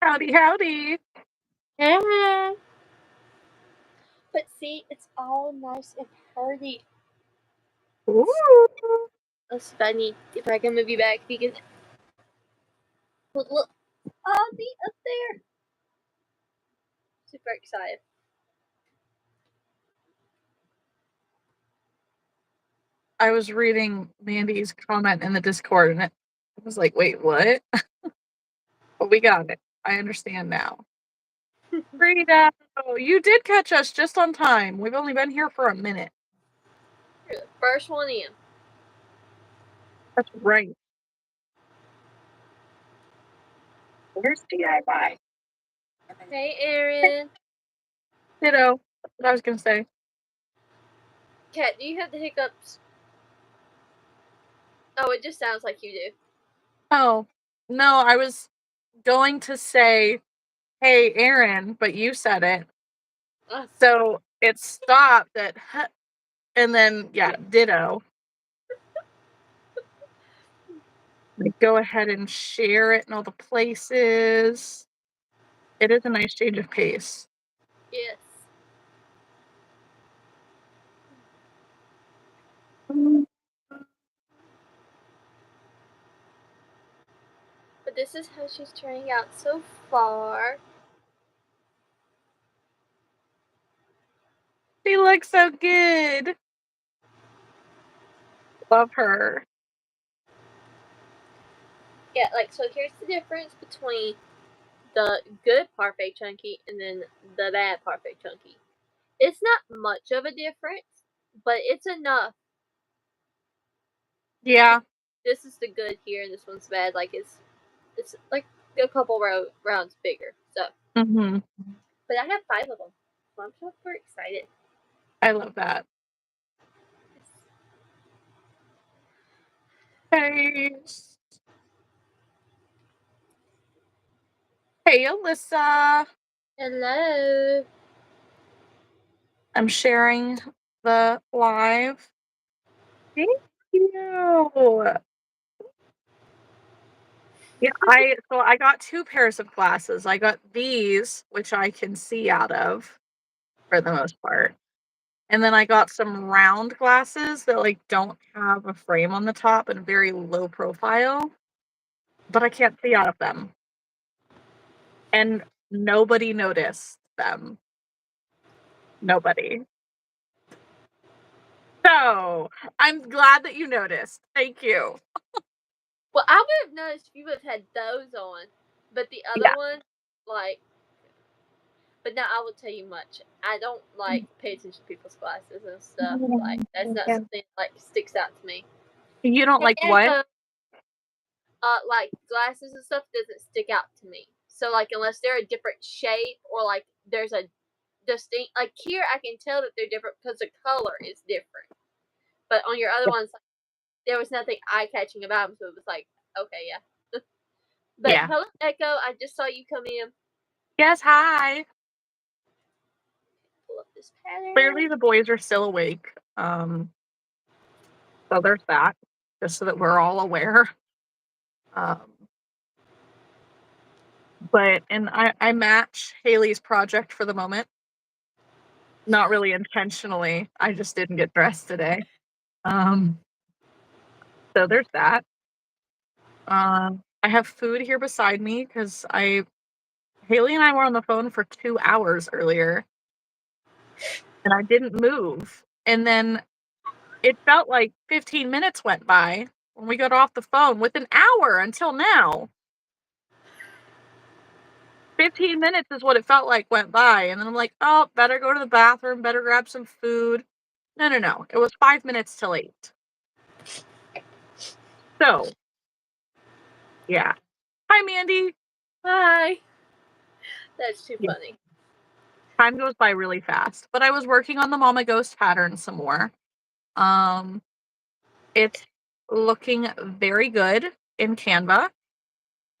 Howdy, howdy. Yeah. But see, it's all nice and pretty. Ooh. Let's see if I can move you back. You can look. I'll be up there. Super excited. I was reading Mandy's comment in the Discord and it was like, wait, what? But we got it. I understand now. Frida, you did catch us just on time. We've only been here for a minute. You're the first one in. That's right. Where's DIY? Hey, Erin. Ditto. That's what I was going to say. Kat, do you have the hiccups? Oh, it just sounds like you do. Oh, no, I was going to say, hey, Erin, but you said it. So it stopped at, and then, yeah, ditto. Like, go ahead and share it in all the places. It is a nice change of pace. Yes. But this is how she's turning out so far. She looks so good. Love her. Yeah, like, so here's the difference between the good Parfait Chunky and then the bad Parfait Chunky. It's not much of a difference, but it's enough. Yeah. This is the good here, and this one's bad. Like, it's like a couple rounds bigger. So, but I have 5 of them, so I'm super excited. I love that. Hey. Hey, Alyssa. Hello. I'm sharing the live. Thank you. Yeah, I got 2 pairs of glasses. I got these, which I can see out of for the most part. And then I got some round glasses that like don't have a frame on the top and very low profile, but I can't see out of them. And nobody noticed them. Nobody. So I'm glad that you noticed. Thank you. Well, I would have noticed if you would have had those on, but the other one, like, but now I will tell you much. I don't like pay attention to people's glasses and stuff. Like, that's not something that, like, sticks out to me. You don't like what? Like glasses and stuff doesn't stick out to me. So like unless they're a different shape or like there's a distinct, like here I can tell that they're different because the color is different. But on your other ones, like, there was nothing eye catching about them, so it was like, okay, yeah. But Yeah. hello, Echo. I just saw you come in. Yes, hi. Pull up this pattern. Clearly the boys are still awake. So there's that, just so that we're all aware. But I match Haley's project for the moment. Not really intentionally. I just didn't get dressed today. So there's that. I have food here beside me because Haley and I were on the phone for 2 hours earlier, and I didn't move. And then it felt like 15 minutes went by when we got off the phone with an hour until now. 15 minutes is what it felt like went by. And then I'm like, oh, better go to the bathroom, better grab some food. No. It was 5 minutes till 8. So, yeah. Hi, Mandy. Hi. That's too funny. Time goes by really fast. But I was working on the Mama Ghost pattern some more. It's looking very good in Canva.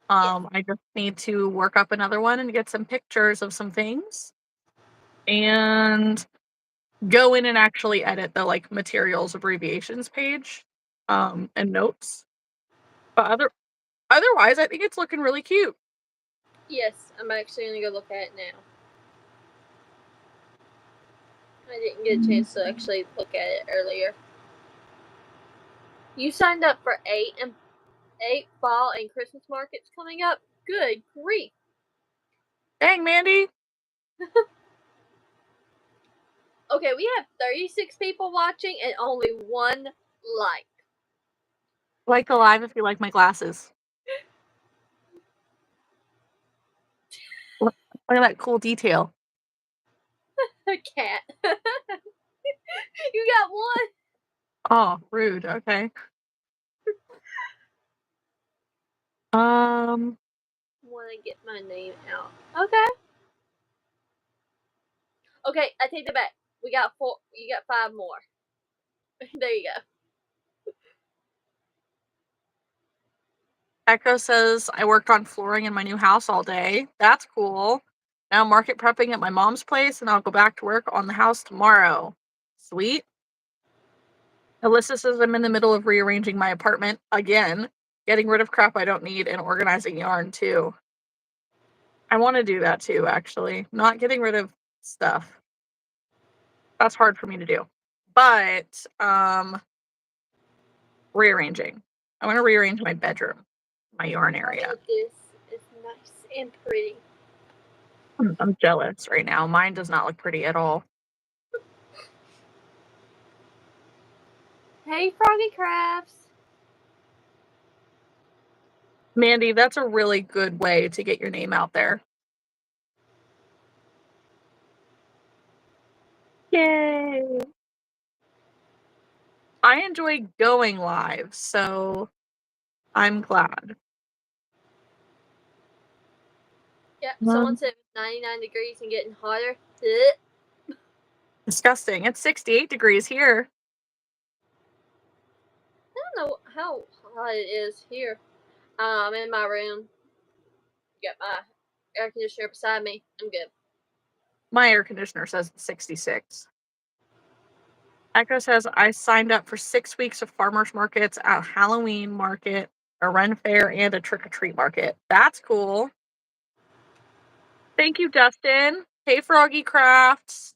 I just need to work up another one and get some pictures of some things. And go in and actually edit the like materials abbreviations page and notes. But otherwise I think it's looking really cute. Yes, I'm actually gonna go look at it now. I didn't get a chance to actually look at it earlier. You signed up for 8 fall and Christmas markets coming up? Good grief. Dang, Mandy. Okay, we have 36 people watching and only 1 like. Like the live if you like my glasses. Look at that cool detail. A cat. You got 1. Oh, rude. Okay. Um, Want to get my name out. Okay. Okay, I take it back. We got 4. You got 5 more. There you go. Echo says I worked on flooring in my new house all day. That's cool. Now I'm market prepping at my mom's place, and I'll go back to work on the house tomorrow. Sweet. Alyssa says I'm in the middle of rearranging my apartment again, getting rid of crap I don't need, and organizing yarn too. I want to do that too, actually. Not getting rid of stuff. That's hard for me to do. But rearranging. I want to rearrange my bedroom, my yarn area. Look at this. It's nice and pretty. I'm jealous right now. Mine does not look pretty at all. Hey, Froggy Crafts. Mandy, that's a really good way to get your name out there. Yay! I enjoy going live, so I'm glad. Yep, someone said 99 degrees and getting hotter. Disgusting. It's 68 degrees here. I don't know how hot it is here. In my room. Got my air conditioner beside me. I'm good. My air conditioner says it's 66. Echo says I signed up for 6 weeks of farmers markets, a Halloween market, a Ren fair, and a trick-or-treat market. That's cool. Thank you, Dustin. Hey, Froggy Crafts.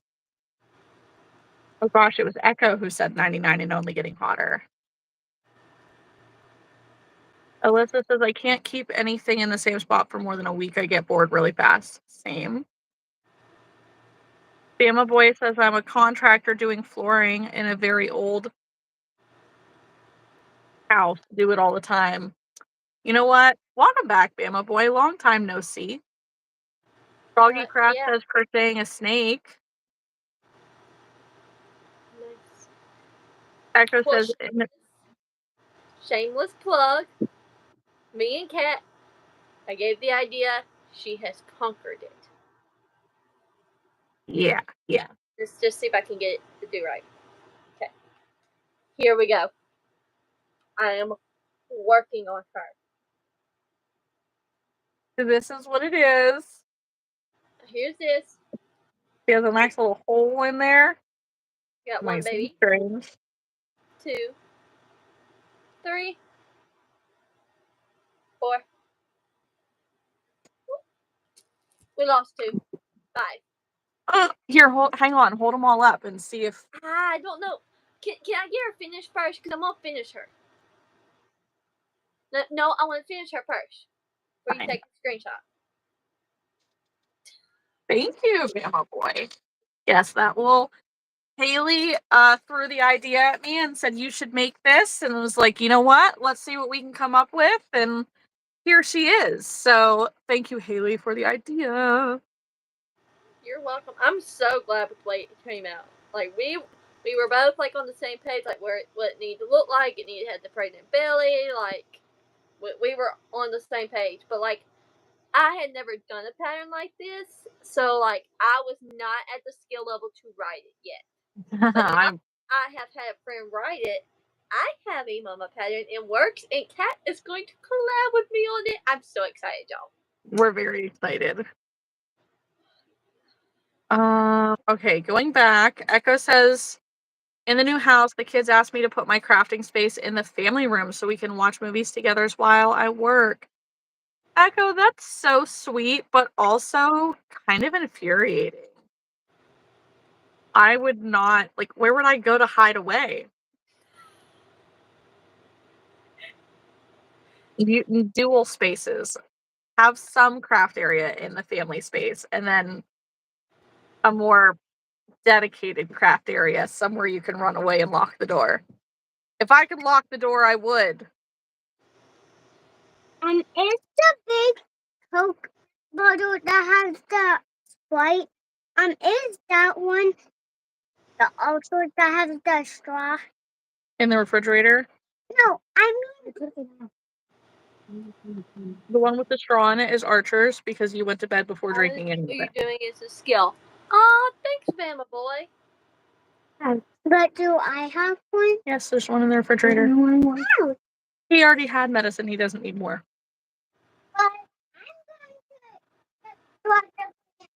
Oh gosh, it was Echo who said 99 and only getting hotter. Alyssa says I can't keep anything in the same spot for more than a week. I get bored really fast. Same. Bama Boy says I'm a contractor doing flooring in a very old house. Do it all the time. You know what? Welcome back, Bama Boy. Long time no see. Froggy Craft Yeah. says crocheting a snake. Nice. Echo Well, says shameless plug. Me and Kat, I gave the idea. She has conquered it. yeah. Let's just see if I can get it to do right. Okay. Here we go. I am working on her. So this is what it is. Here's this. She has a nice little hole in there. Got Might one seem baby. strange. 2, 3, 4. We lost 2. 5. Here, hang on. Hold them all up and see if. I don't know. Can I get her finished first? Because I'm going to finish her. No, I want to finish her first. Before you take a screenshot. Thank you, Bama Boy. Yes, that will. Haley threw the idea at me and said you should make this, and was like, you know what? Let's see what we can come up with, and here she is. So thank you, Haley, for the idea. You're welcome. I'm so glad the plate came out. Like we were both like on the same page, like what it needed to look like. It needed to have the pregnant belly. Like we were on the same page. But like I had never done a pattern like this, so like I was not at the skill level to write it yet. But now I have had a friend write it. I have a mama pattern in works, and Kat is going to collab with me on it. I'm so excited, y'all. We're very excited. Okay, going back. Echo says, in the new house, the kids asked me to put my crafting space in the family room so we can watch movies together while I work. Echo, that's so sweet, but also kind of infuriating. I would not like, where would I go to hide away? Dual spaces. Have some craft area in the family space, and then a more dedicated craft area somewhere you can run away and lock the door. If I could lock the door, I would. And it's the big Coke bottle that has the Sprite. Is that one the also that has the straw? In the refrigerator? No, I The one with the straw in it is Archer's because you went to bed before drinking any of What you're it. doing is a skill. Oh, thanks, Bama boy. mean, but do I have one? Yes, there's one in the refrigerator. Ow, He already had medicine. He doesn't need more. but I'm going to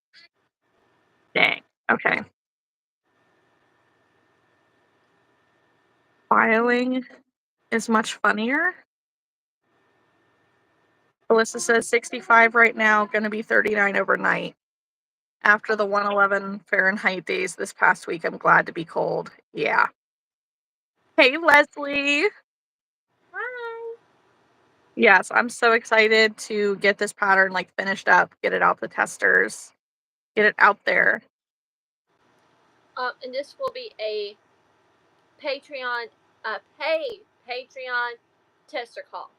Dang. Okay. Filing is much funnier. Alyssa says 65 right now, going to be 39 overnight. After the 111 Fahrenheit days this past week, I'm glad to be cold. Yeah. Hey, Leslie. Hi. Yes, I'm so excited to get this pattern like finished up, get it out the testers, get it out there. And this will be a Patreon, paid Patreon tester call.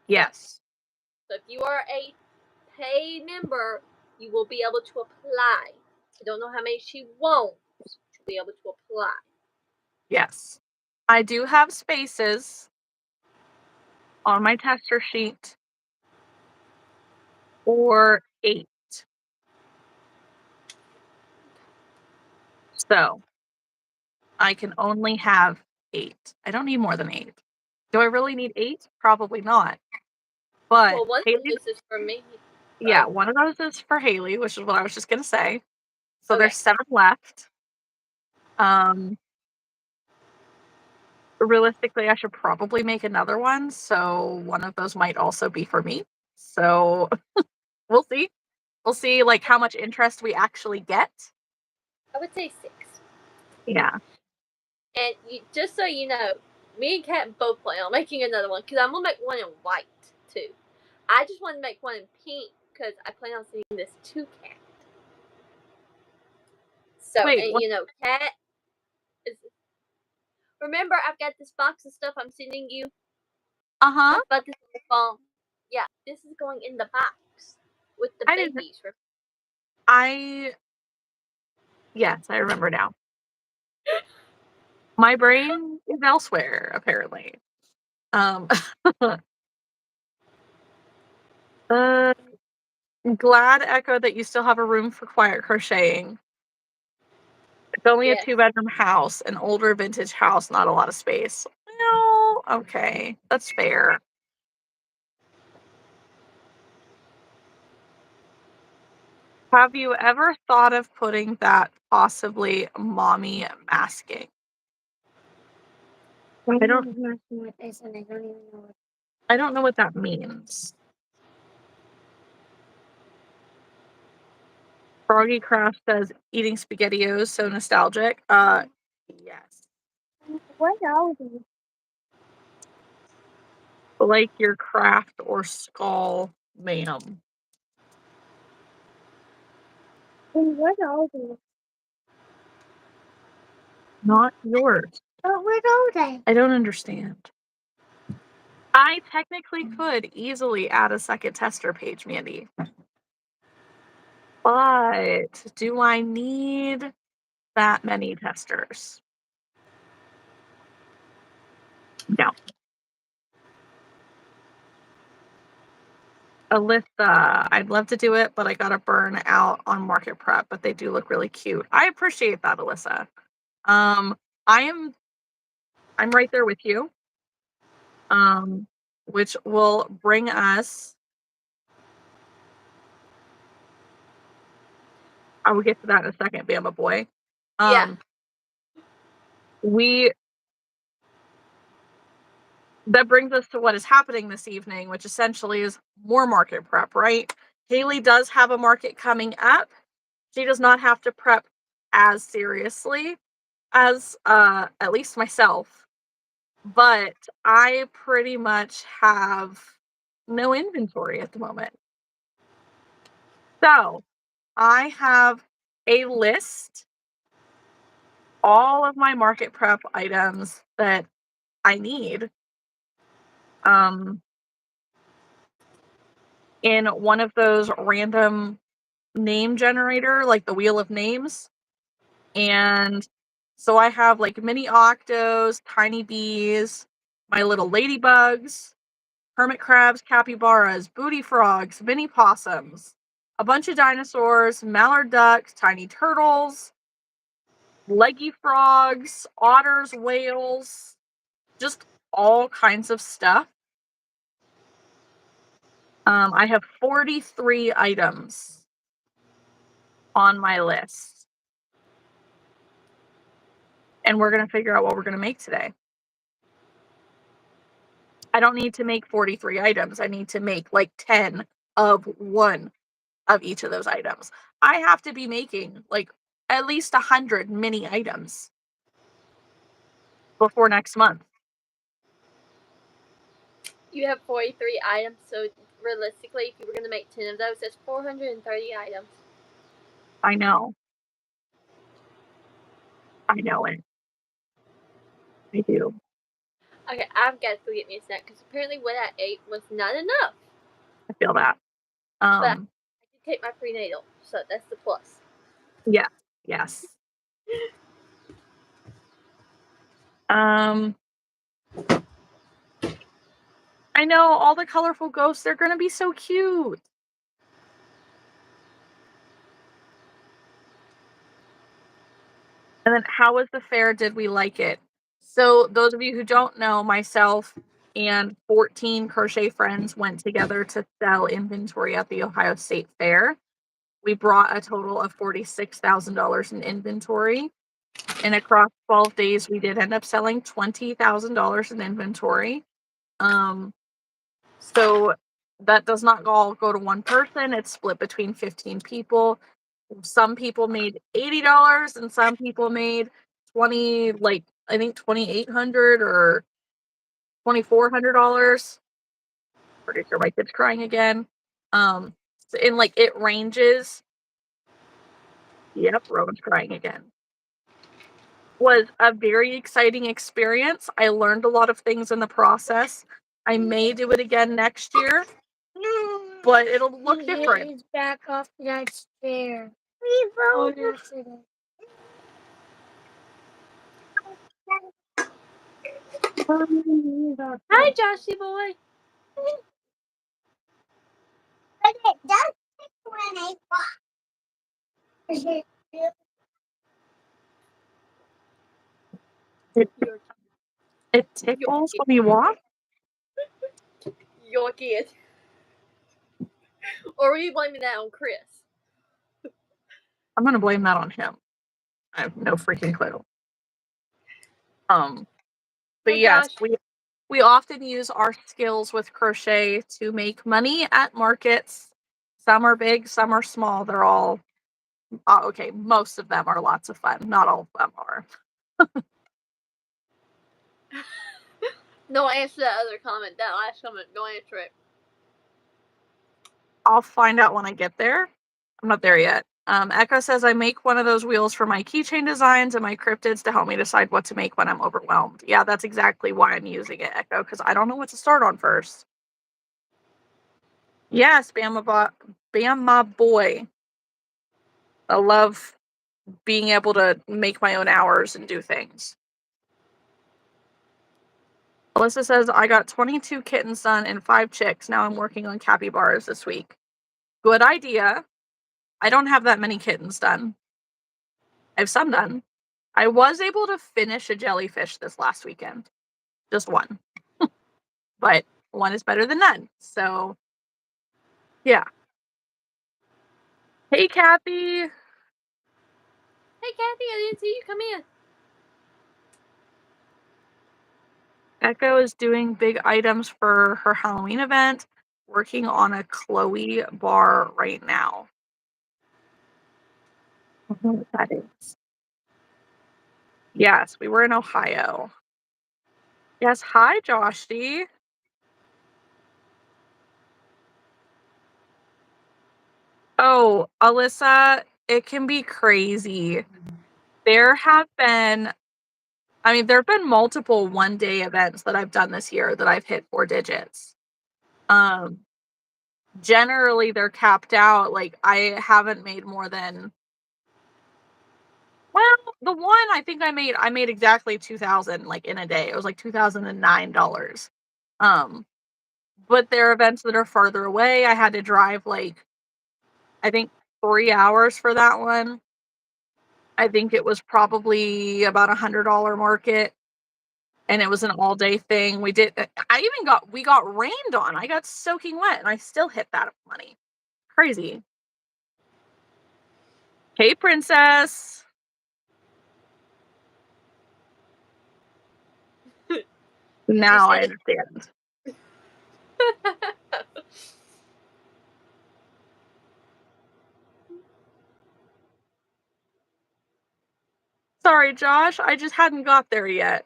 Yes. So if you are a paid member, you will be able to apply. I don't know how many she won't. She'll be able to apply. Yes. I do have spaces on my tester sheet for 8. So I can only have 8. I don't need more than 8. Do I really need 8? Probably not. But Well, one of Haley, this is for me. yeah, So, one of those is for Haley, which is what I was just gonna say. So okay. there's 7 left. Realistically, I should probably make another one, so one of those might also be for me. So we'll see. We'll see like how much interest we actually get. I would say 6. Yeah. And just so you know, me and Kat both plan on making another one because I'm gonna make one in white too. I just want to make one in pink because I plan on sending this to Kat. So, Wait, and what? you know, Kat is. Remember, I've got this box of stuff I'm sending you. Uh-huh. I've got this on the phone. Yeah, this is going in the box with the I didn't babies. I yes, I remember now. My brain is elsewhere, apparently. Um uh glad, Echo, that you still have a room for quiet crocheting. It's only a Yes. 2-bedroom house, an older vintage house, not a lot of space. No, okay, that's fair. Have you ever thought of putting that possibly mommy masking? I don't what this, and I don't even know what. I don't know what that means. Froggy Craft says eating SpaghettiOs, so nostalgic. Yes. What are these? Like your craft or skull, ma'am. And what are these? Not yours. But what are they? I don't understand. I technically could easily add a second tester page, Mandy. But do I need that many testers? No. Alyssa, I'd love to do it, but I gotta burn out on market prep, but they do look really cute. I appreciate that, Alyssa. Um, I'm right there with you. Which will bring us. I will get to that in a second, Bama boy. Yeah. We that brings us to what is happening this evening, which essentially is more market prep, right? Haley does have a market coming up. She does not have to prep as seriously as at least myself, but I pretty much have no inventory at the moment. So I have a list, all of my market prep items that I need. In one of those random name generator, like the wheel of names. And so I have like mini octos, tiny bees, my little ladybugs, hermit crabs, capybaras, booty frogs, mini possums, a bunch of dinosaurs, mallard ducks, tiny turtles, leggy frogs, otters, whales, just all kinds of stuff. I have 43 items on my list. And we're going to figure out what we're going to make today. I don't need to make 43 items. I need to make like 10 of one of each of those items. I have to be making like at least 100 mini items before next month. You have 43 items, so realistically, if you were going to make 10 of those, that's 430 items. I know. I know it. I do. Okay, I've got to go get me a snack because apparently what I ate was not enough. I feel that. But I did take my prenatal, so that's the plus. Yeah. Yes. I know all the colorful ghosts, they're going to be so cute. And then how was the fair? Did we like it? So those of you who don't know, myself and 14 crochet friends went together to sell inventory at the Ohio State Fair. We brought a total of $46,000 in inventory. And across 12 days, we did end up selling $20,000 in inventory. So that does not all go to one person. It's split between 15 people. Some people made $80 and some people made 20, like I think $2,800 or $2,400. Pretty sure my kid's crying again. And like it ranges. Yep, Rowan's crying again. Was a very exciting experience. I learned a lot of things in the process. I may do it again next year, but it'll look different. He's back off that chair. Hi, Joshy boy. But it does when I walk. It tickles when you walk? Your kid. Or are you blaming that on Chris? I'm gonna blame that on him. I have no freaking clue. But Oh, yes, gosh. we often use our skills with crochet to make money at markets. Some are big, some are small. They're all okay. Most of them are lots of fun. Not all of them are. Don't answer that other comment. That last comment, don't answer it. I'll find out when I get there. I'm not there yet. Echo says I make one of those wheels for my keychain designs and my cryptids to help me decide what to make when I'm overwhelmed. Yeah, that's exactly why I'm using it, Echo, because I don't know what to start on first. Yes, Bama boy. I love being able to make my own hours and do things. Alyssa says, I got 22 kittens done and 5 chicks. Now I'm working on capybaras this week. Good idea. I don't have that many kittens done. I have some done. I was able to finish a jellyfish this last weekend. Just one. But one is better than none. So, yeah. Hey, Kathy. Hey, Kathy, I didn't see you come in. Echo is doing big items for her Halloween event, working on a Chloe bar right now. I don't know what that is. Yes, we were in Ohio. Yes, hi, Josh D. Oh, Alyssa, it can be crazy. There have been, there have been multiple one-day events that I've done this year that I've hit 4 digits. Um, Generally, they're capped out, like, I haven't made more than, well, the one I made exactly 2,000, like, in a day. It was, like, $2,009. Um, but there are events that are farther away. I had to drive, like, I think 3 hours for that one. I think it was probably about $100 market, and it was an all-day thing. We got rained on. I got soaking wet, and I still hit that money. Crazy. Hey, princess. Now I understand. Sorry, Josh, I just hadn't got there yet.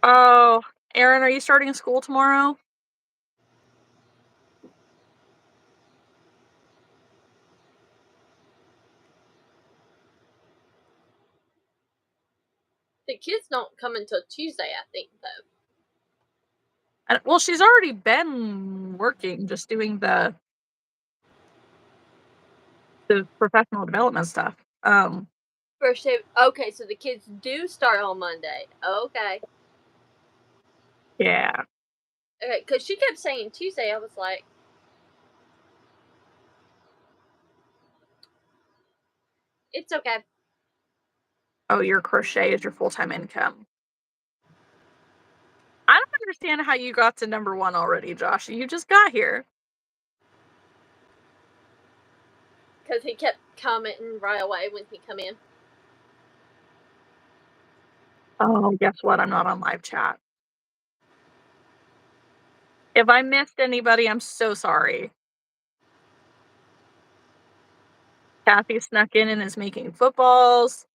Oh, Erin, are you starting school tomorrow? The kids don't come until Tuesday, I think, though. Well, she's already been working, just doing the professional development stuff. First day. Okay, so the kids do start on Monday. Okay. Yeah. Okay, because she kept saying Tuesday. I was like, it's okay. Oh, your crochet is your full-time income. I don't understand how you got to number 1 already, Josh. You just got here. Because he kept commenting right away when he come in. Oh, guess what? I'm not on live chat. If I missed anybody, I'm so sorry. Kathy snuck in and is making footballs.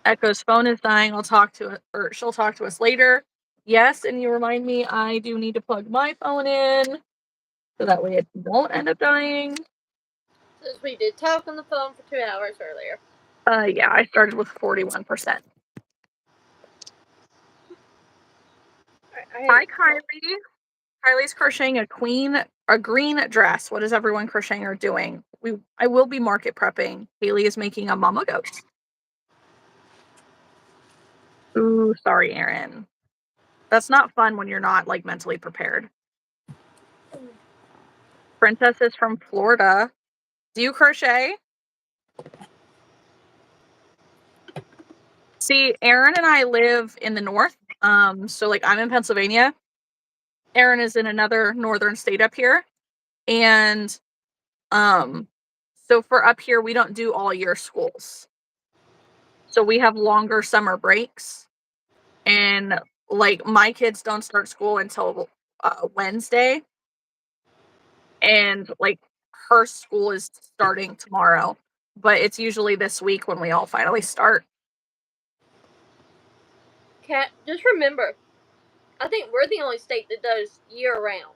Echo's phone is dying. She'll talk to us later. Yes, and you remind me I do need to plug my phone in so that way it won't end up dying. Since we did talk on the phone for 2 hours earlier. Yeah, I started with 41%. Hi, Kylie. Kylie's crocheting a green dress. What is everyone crocheting or doing? I will be market prepping. Haley is making a mama goat. Ooh, sorry, Erin. That's not fun when you're not like mentally prepared. Princess is from Florida. Do you crochet? See, Erin and I live in the north. So like I'm in Pennsylvania. Erin is in another northern state up here. And um so for up here we don't do all year schools. So we have longer summer breaks. And like my kids don't start school until Wednesday. And like her school is starting tomorrow, but it's usually this week when we all finally start. Cat, just remember, I think we're the only state that does year round.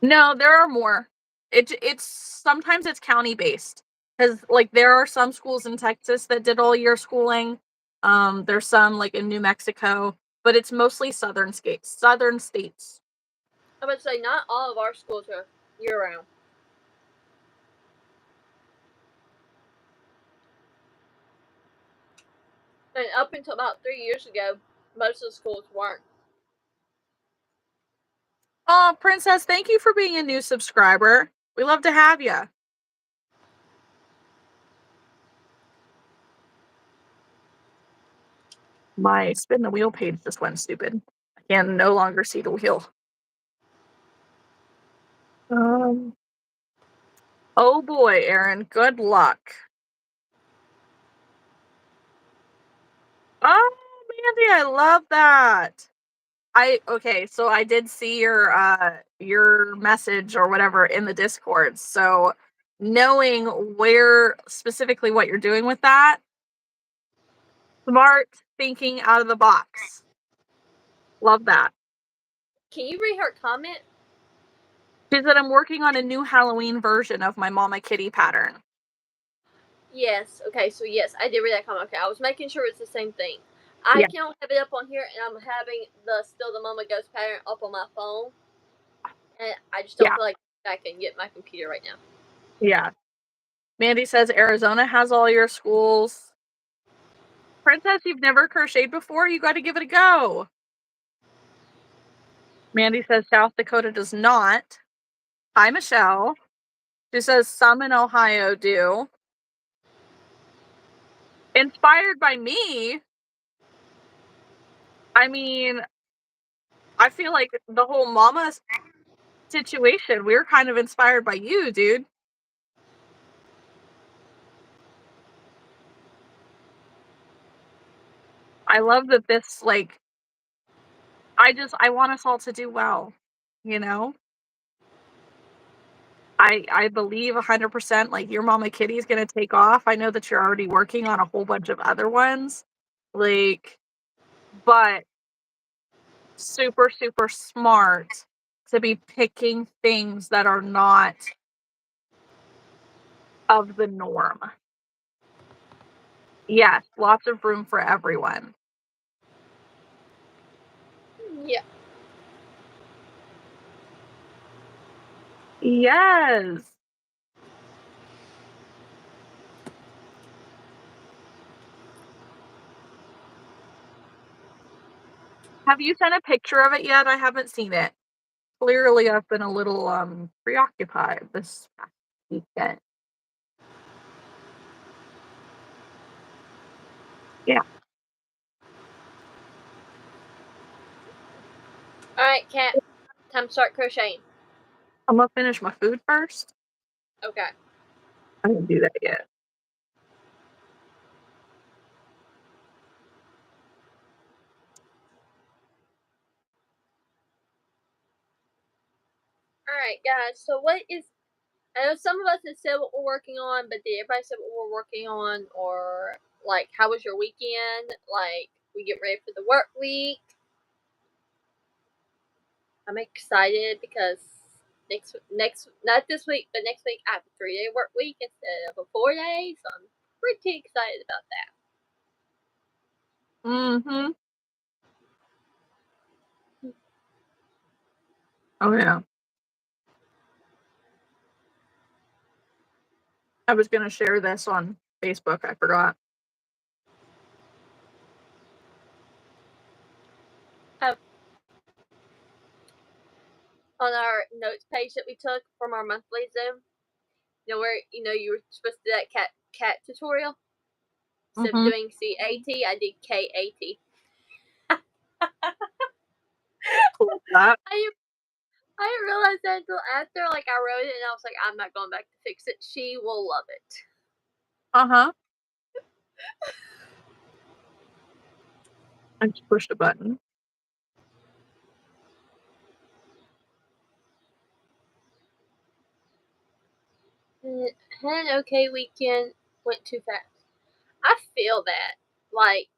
No, there are more. It's sometimes it's county based because like there are some schools in Texas that did all year schooling. There's some like in New Mexico, but it's mostly southern states. Southern states. I would say not all of our schools are year round. And up until about 3 years ago, most of the schools weren't. Oh, Princess, thank you for being a new subscriber. We love to have you. My spin the wheel page just went stupid. I can no longer see the wheel. Oh boy, Erin, good luck. Oh, Mandy, I love that. Okay, so I did see your message or whatever in the Discord. So knowing where specifically what you're doing with that, smart thinking out of the box. Love that. Can you read her comment? She said I'm working on a new Halloween version of my Mama Kitty pattern. Yes. Okay. So yes, I did read that comment. Okay, I was making sure it's the same thing. I Yeah. can't have it up on here, and I'm having the Still the Mama Ghost pattern up on my phone, and I just don't Yeah. feel like I can get my computer right now. Yeah. Mandy says Arizona has all your schools. Princess, you've never crocheted before? You got to give it a go. Mandy says South Dakota does not. Hi, Michelle. She says some in Ohio do. Inspired by me. I mean, I feel like the whole mama situation, we're kind of inspired by you, dude. I love that this, like, I want us all to do well, you know? I believe 100% like your Mama Kitty is gonna take off. I know that you're already working on a whole bunch of other ones, like, but super, super smart to be picking things that are not of the norm. Yes, lots of room for everyone. Yeah. Yes. Have you sent a picture of it yet? I haven't seen it. Clearly, I've been a little preoccupied this past weekend. Yeah, All right, Kat. Time to start crocheting. I'm gonna finish my food first. Okay. I didn't do that yet. All right, guys. So what is? I know some of us have said what we're working on, but did everybody say what we're working on, or like how was your weekend? Like we get ready for the work week. I'm excited because next not this week, but next week I have a 3-day work week instead of a 4-day, so I'm pretty excited about that. Mm-hmm. Oh yeah. I was gonna share this on Facebook. I forgot. On our notes page that we took from our monthly Zoom, where you were supposed to do that cat tutorial. Instead of doing CAT, I did KAT. Cool. That. I didn't realize that until after, like, I wrote it and I was like, I'm not going back to fix it. She will love it. Uh-huh. I just pushed a button. Had an okay weekend. Went too fast. I feel that. Like,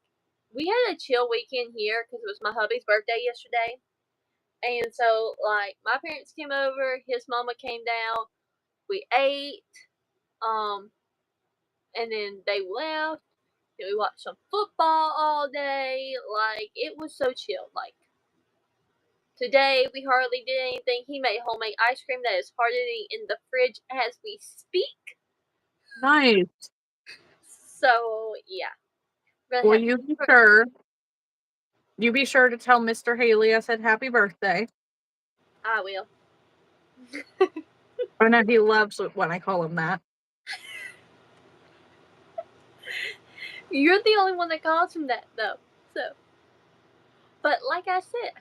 we had a chill weekend here because it was my hubby's birthday yesterday. And so, like, my parents came over, his mama came down, we ate, and then they left. And we watched some football all day. Like, it was so chill. Like, today we hardly did anything. He made homemade ice cream that is hardening in the fridge as we speak. Nice. So, yeah. Well, you be sure to tell Mr. Haley I said happy birthday. I will. I know he loves it when I call him that. You're the only one that calls him that, though. So, but like I said,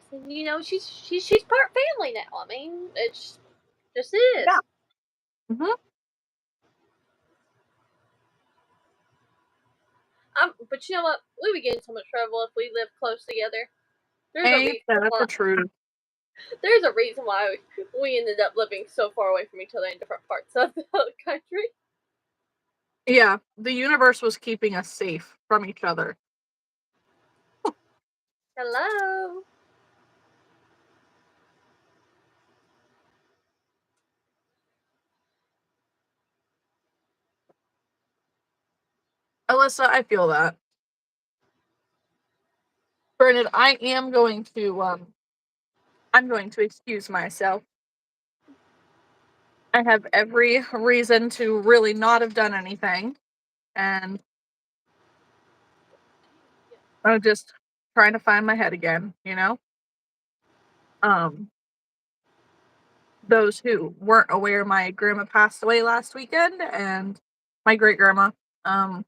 she's part family now. I mean, it's just is. Yeah. Mm-hmm. But you know what? We would get in so much trouble if we lived close together. There's a Ain't reason that why. the truth? There's a reason why we ended up living so far away from each other in different parts of the country. Yeah, the universe was keeping us safe from each other. Hello. Alyssa, I feel that. Granted, I'm going to excuse myself. I have every reason to really not have done anything, and I'm just trying to find my head again, you know? Those who weren't aware, my grandma passed away last weekend, and my great grandma. Um,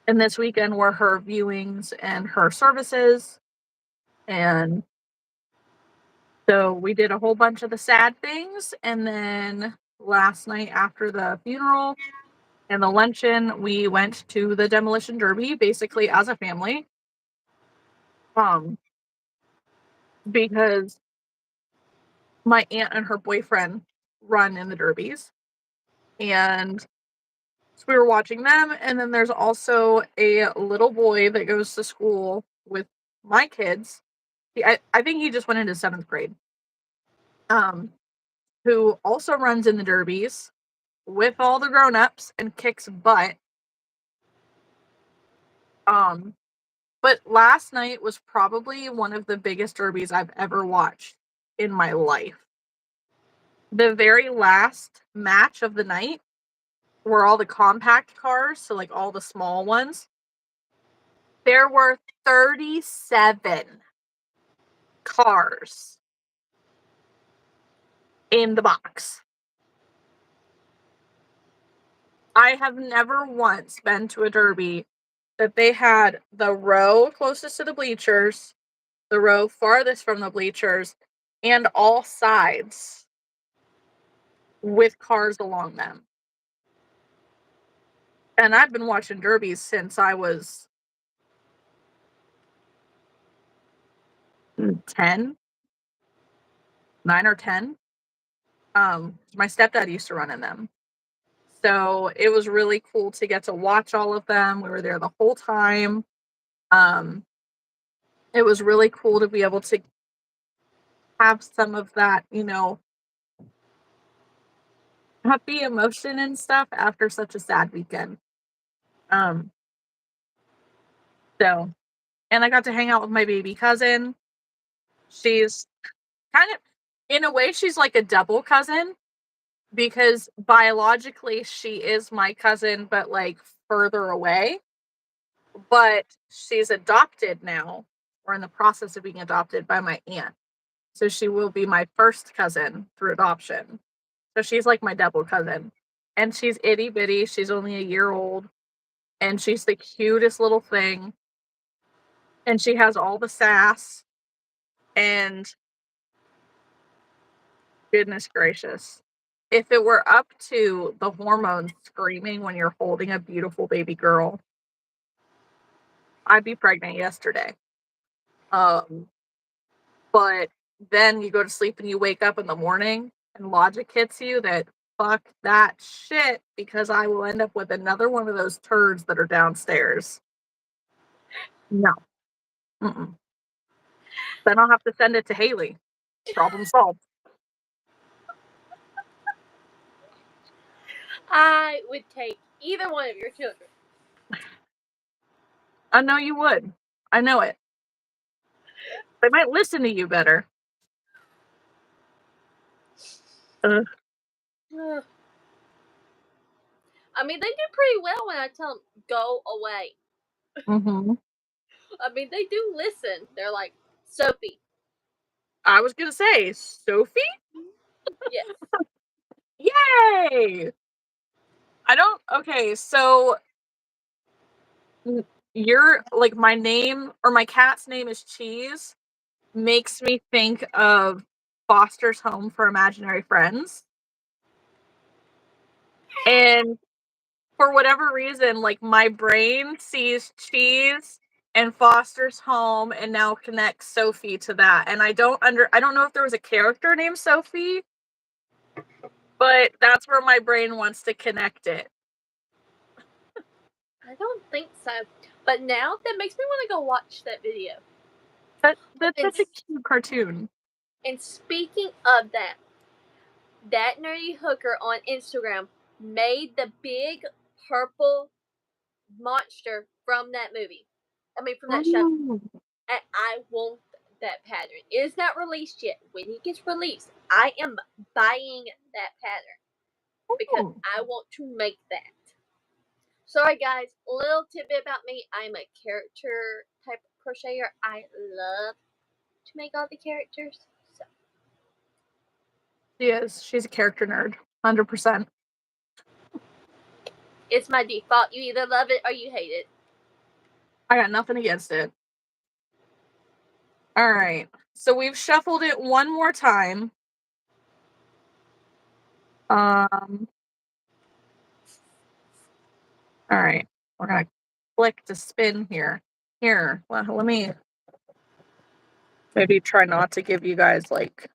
and this weekend were her viewings and her services, and so we did a whole bunch of the sad things, and then last night after the funeral and the luncheon, we went to the demolition derby basically as a family. Um, because my aunt and her boyfriend run in the derbies, and so we were watching them, and then there's also a little boy that goes to school with my kids. I think he just went into 7th grade. Um, who also runs in the derbies with all the grown-ups and kicks butt. Um, but last night was probably one of the biggest derbies I've ever watched in my life. The very last match of the night were all the compact cars, so like all the small ones. There were 37 cars in the box. I have never once been to a derby that they had the row closest to the bleachers, the row farthest from the bleachers, and all sides with cars along them. And I've been watching derbies since I was 10, 9 or 10. My stepdad used to run in them. So it was really cool to get to watch all of them. We were there the whole time. Um, it was really cool to be able to have some of that, happy emotion and stuff after such a sad weekend. Um, so, and I got to hang out with my baby cousin. She's kind of, in a way, she's like a double cousin because biologically she is my cousin, but like further away. But she's adopted now. We're in the process of being adopted by my aunt. So she will be my first cousin through adoption. So she's like my double cousin. And she's itty bitty. She's only a year old. And she's the cutest little thing. And she has all the sass. And goodness gracious. If it were up to the hormones screaming when you're holding a beautiful baby girl, I'd be pregnant yesterday. But then you go to sleep and you wake up in the morning and logic hits you that fuck that shit because I will end up with another one of those turds that are downstairs. No. Mm-mm. Then I'll have to send it to Haley. Problem solved. I would take either one of your children. I know you would. I know it. They might listen to you better. Ugh. I mean, they do pretty well when I tell them, go away. Mm-hmm. I mean, they do listen. They're like, Sophie. I was gonna say, Sophie? Yes. Yay! Okay, so you're like my name or my cat's name is Cheese makes me think of Foster's Home for Imaginary Friends. And for whatever reason, like my brain sees cheese and Foster's Home and now connects Sophie to that. And I don't know if there was a character named Sophie, but that's where my brain wants to connect it. I don't think so. But now that makes me want to go watch that video. That's such a cute cartoon. And speaking of that, that nerdy hooker on Instagram made the big purple monster from that movie. I mean, from that show. And I want that pattern. It is not released yet. When it gets released, I am buying that pattern because I want to make that. Sorry guys, a little tidbit about me. I'm a character type of crocheter. I love to make all the characters. So. She is. She's a character nerd. 100%. It's my default. You either love it or you hate it. I got nothing against it. All right. So we've shuffled it one more time. All right. We're going to click to spin here. Here. Well, let me maybe try not to give you guys like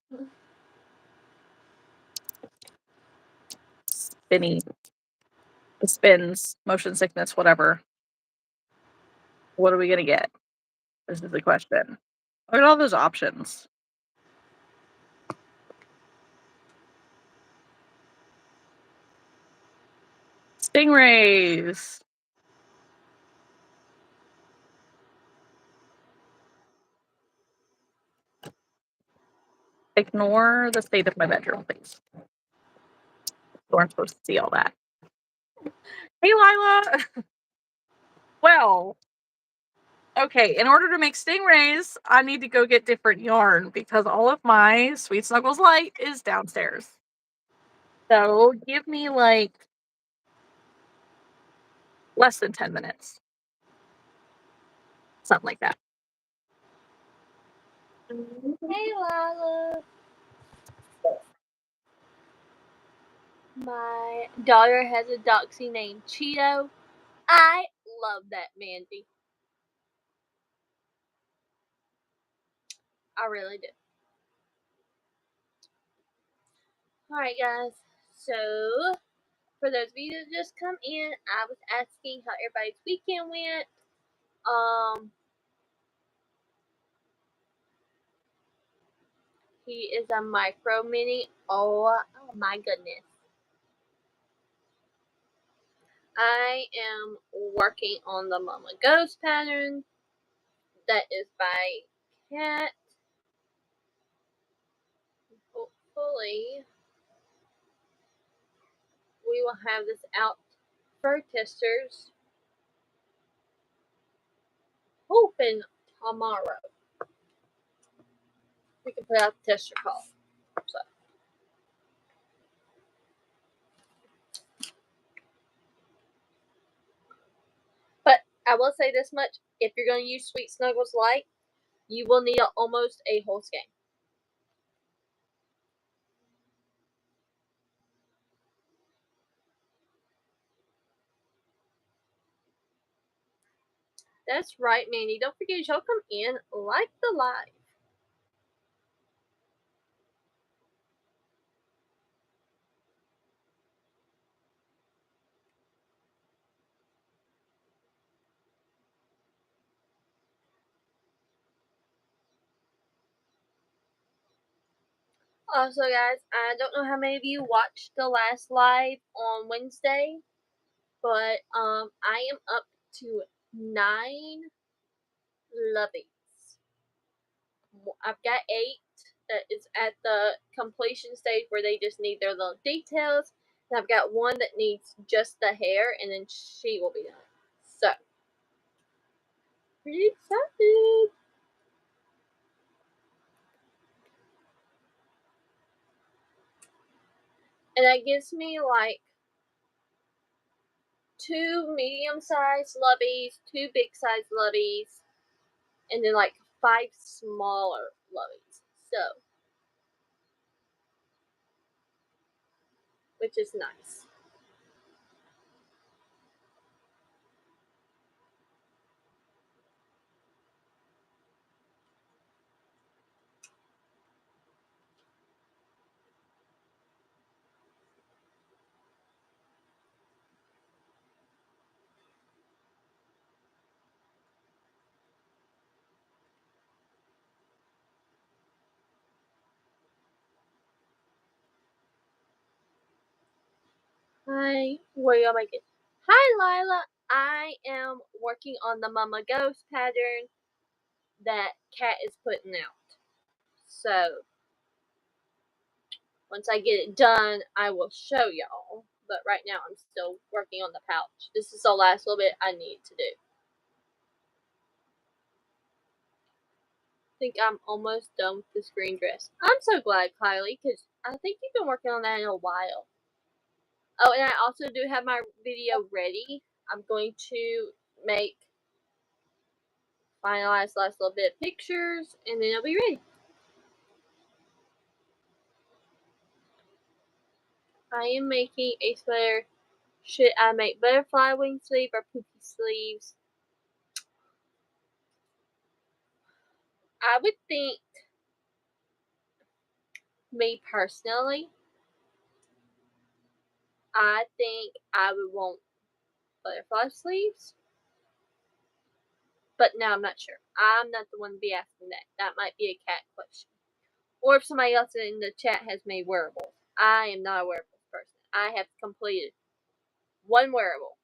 spins, motion sickness, whatever. What are we going to get? This is the question. Look at all those options. Stingrays. Ignore the state of my bedroom, please. You aren't supposed to see all that. Hey, Lila. Well, okay, in order to make stingrays, I need to go get different yarn because all of my Sweet Snuggles light is downstairs. So give me like less than 10 minutes. Something like that. Hey, Lila. My daughter has a doxy named Cheeto. I love that Mandy. I really do. Alright, guys. So, for those of you that just come in, I was asking how everybody's weekend went. He is a micro mini. Oh my goodness. I am working on the Mama Ghost pattern. That is by Cat. Hopefully, we will have this out for testers. Hoping tomorrow we can put out the tester call. So. But I will say this much: if you're going to use Sweet Snuggles Light, you will need almost a whole skein. That's right, Mandy. Don't forget, y'all come in, like the live. Also, guys, I don't know how many of you watched the last live on Wednesday, but I am up to 9 loveys. I've got 8 that is at the completion stage where they just need their little details. And I've got 1 that needs just the hair, and then she will be done. So, pretty excited. And that gives me like 2 medium-sized loveys, 2 big-sized loveys, and then like 5 smaller loveys. So, which is nice. Hi, where you make it? Hi, Lila. I am working on the Mama Ghost pattern that Kat is putting out. So once I get it done, I will show y'all. But right now, I'm still working on the pouch. This is the last little bit I need to do. I think I'm almost done with this green dress. I'm so glad, Kylie, because I think you've been working on that in a while. Oh, and I also do have my video ready. I'm going to finalize the last little bit of pictures, and then it'll be ready. I am making a sweater. Should I make butterfly wing sleeve or poofy sleeves? I would think, me personally, I think I would want butterfly sleeves. But now I'm not sure. I'm not the one to be asking that. That might be a Cat question. Or if somebody else in the chat has made wearables. I am not a wearables person. I have completed one wearable.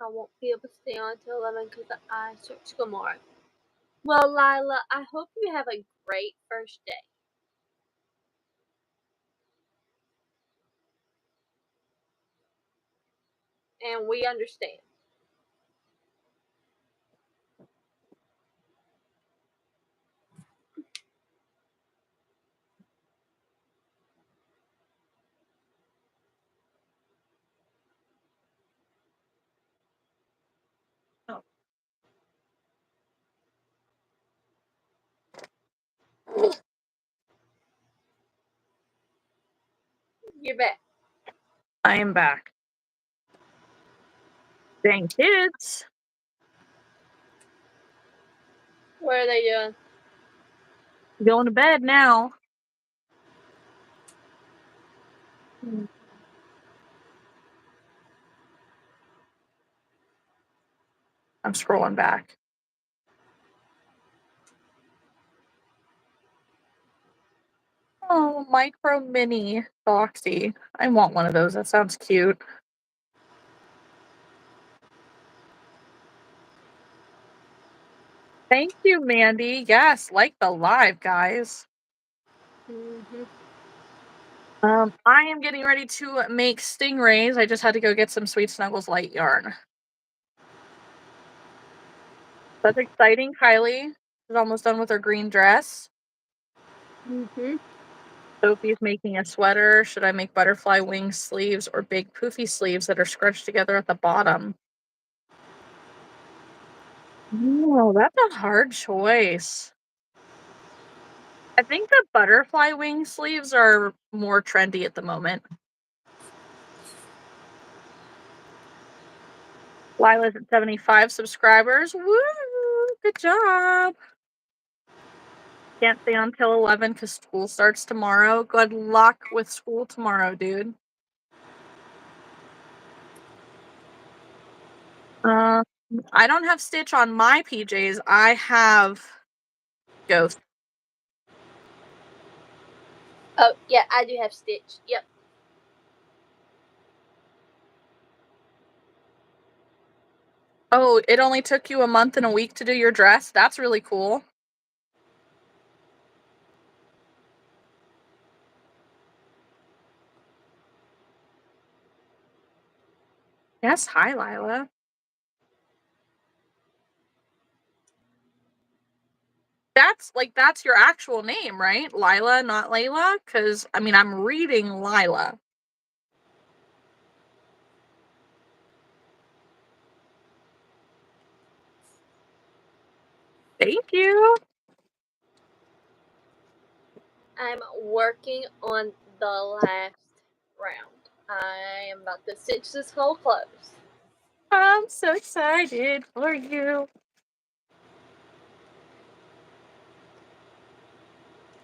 I won't be able to stay on until 11 because I start school tomorrow. Well, Lila, I hope you have a great first day. And we understand. Oh. You're back. I am back. Dang kids. What are they doing? Going to bed now. I'm scrolling back. Oh, micro mini boxy. I want one of those. That sounds cute. Thank you, Mandy. Yes, like the live, guys. I am getting ready to make stingrays. I just had to go get some Sweet Snuggles light yarn. That's exciting. Kylie is almost done with her green dress. Sophie's making a sweater. Should I make butterfly wing sleeves or big poofy sleeves that are scrunched together at the bottom? Oh, that's a hard choice. I think the butterfly wing sleeves are more trendy at the moment. Lila's at 75 subscribers. Woo! Good job. Can't stay on till 11 because school starts tomorrow. Good luck with school tomorrow, dude. I don't have Stitch on my PJs. I have Ghost. Oh, yeah, I do have Stitch. Yep. Oh, it only took you a month and a week to do your dress? That's really cool. Yes, hi, Lila. That's your actual name, right? Lila, not Layla? Because, I mean, I'm reading Lila. Thank you. I'm working on the last round. I am about to stitch this whole close. I'm so excited for you.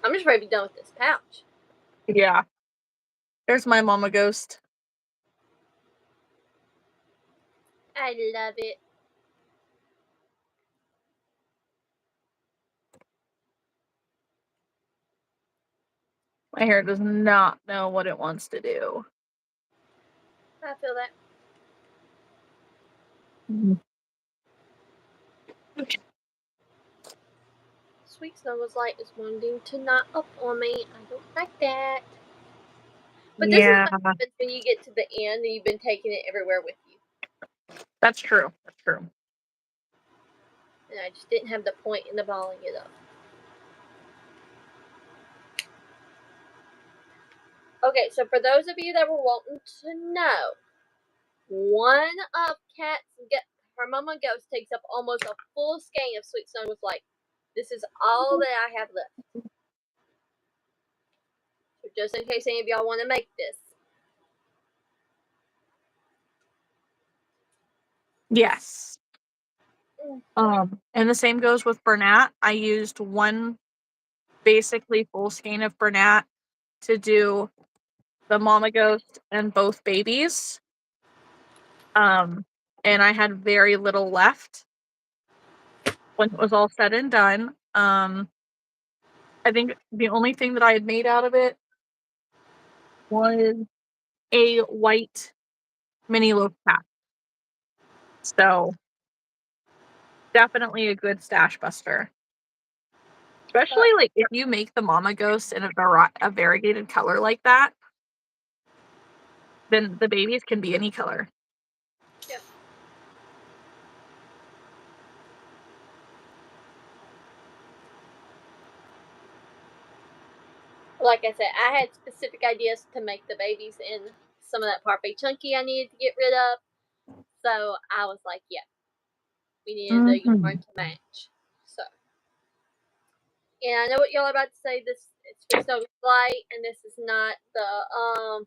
I'm just ready to be done with this pouch. Yeah. There's my mama ghost. I love it. My hair does not know what it wants to do. I feel that. Okay. Sweet Snuggles Light is wanting to knot up on me. I don't like that. But this is Yeah, what happens when you get to the end and you've been taking it everywhere with you. that's true. That's true. And I just didn't have the point in the balling it up. Okay, so for those of you that were wanting to know, one of her Mama Ghost takes up almost a full skein of Sweet Snuggles Light. This is all that I have left. So just in case any of y'all want to make this. Yes. And the same goes with Bernat. I used one basically full skein of Bernat to do the Mama Ghost and both babies. And I had very little left when it was all said and done. I think the only thing that I had made out of it was a white mini loaf cap. So definitely a good stash buster. Especially like if you make the Mama Ghost in a variegated color like that, then the babies can be any color. Yep. Like I said, I had specific ideas to make the babies and some of that Parfait Chunky I needed to get rid of. So I was like, yeah, we needed the yarn to match. So, and I know what y'all are about to say. This it's Sweet Snuggles Light, and this is not the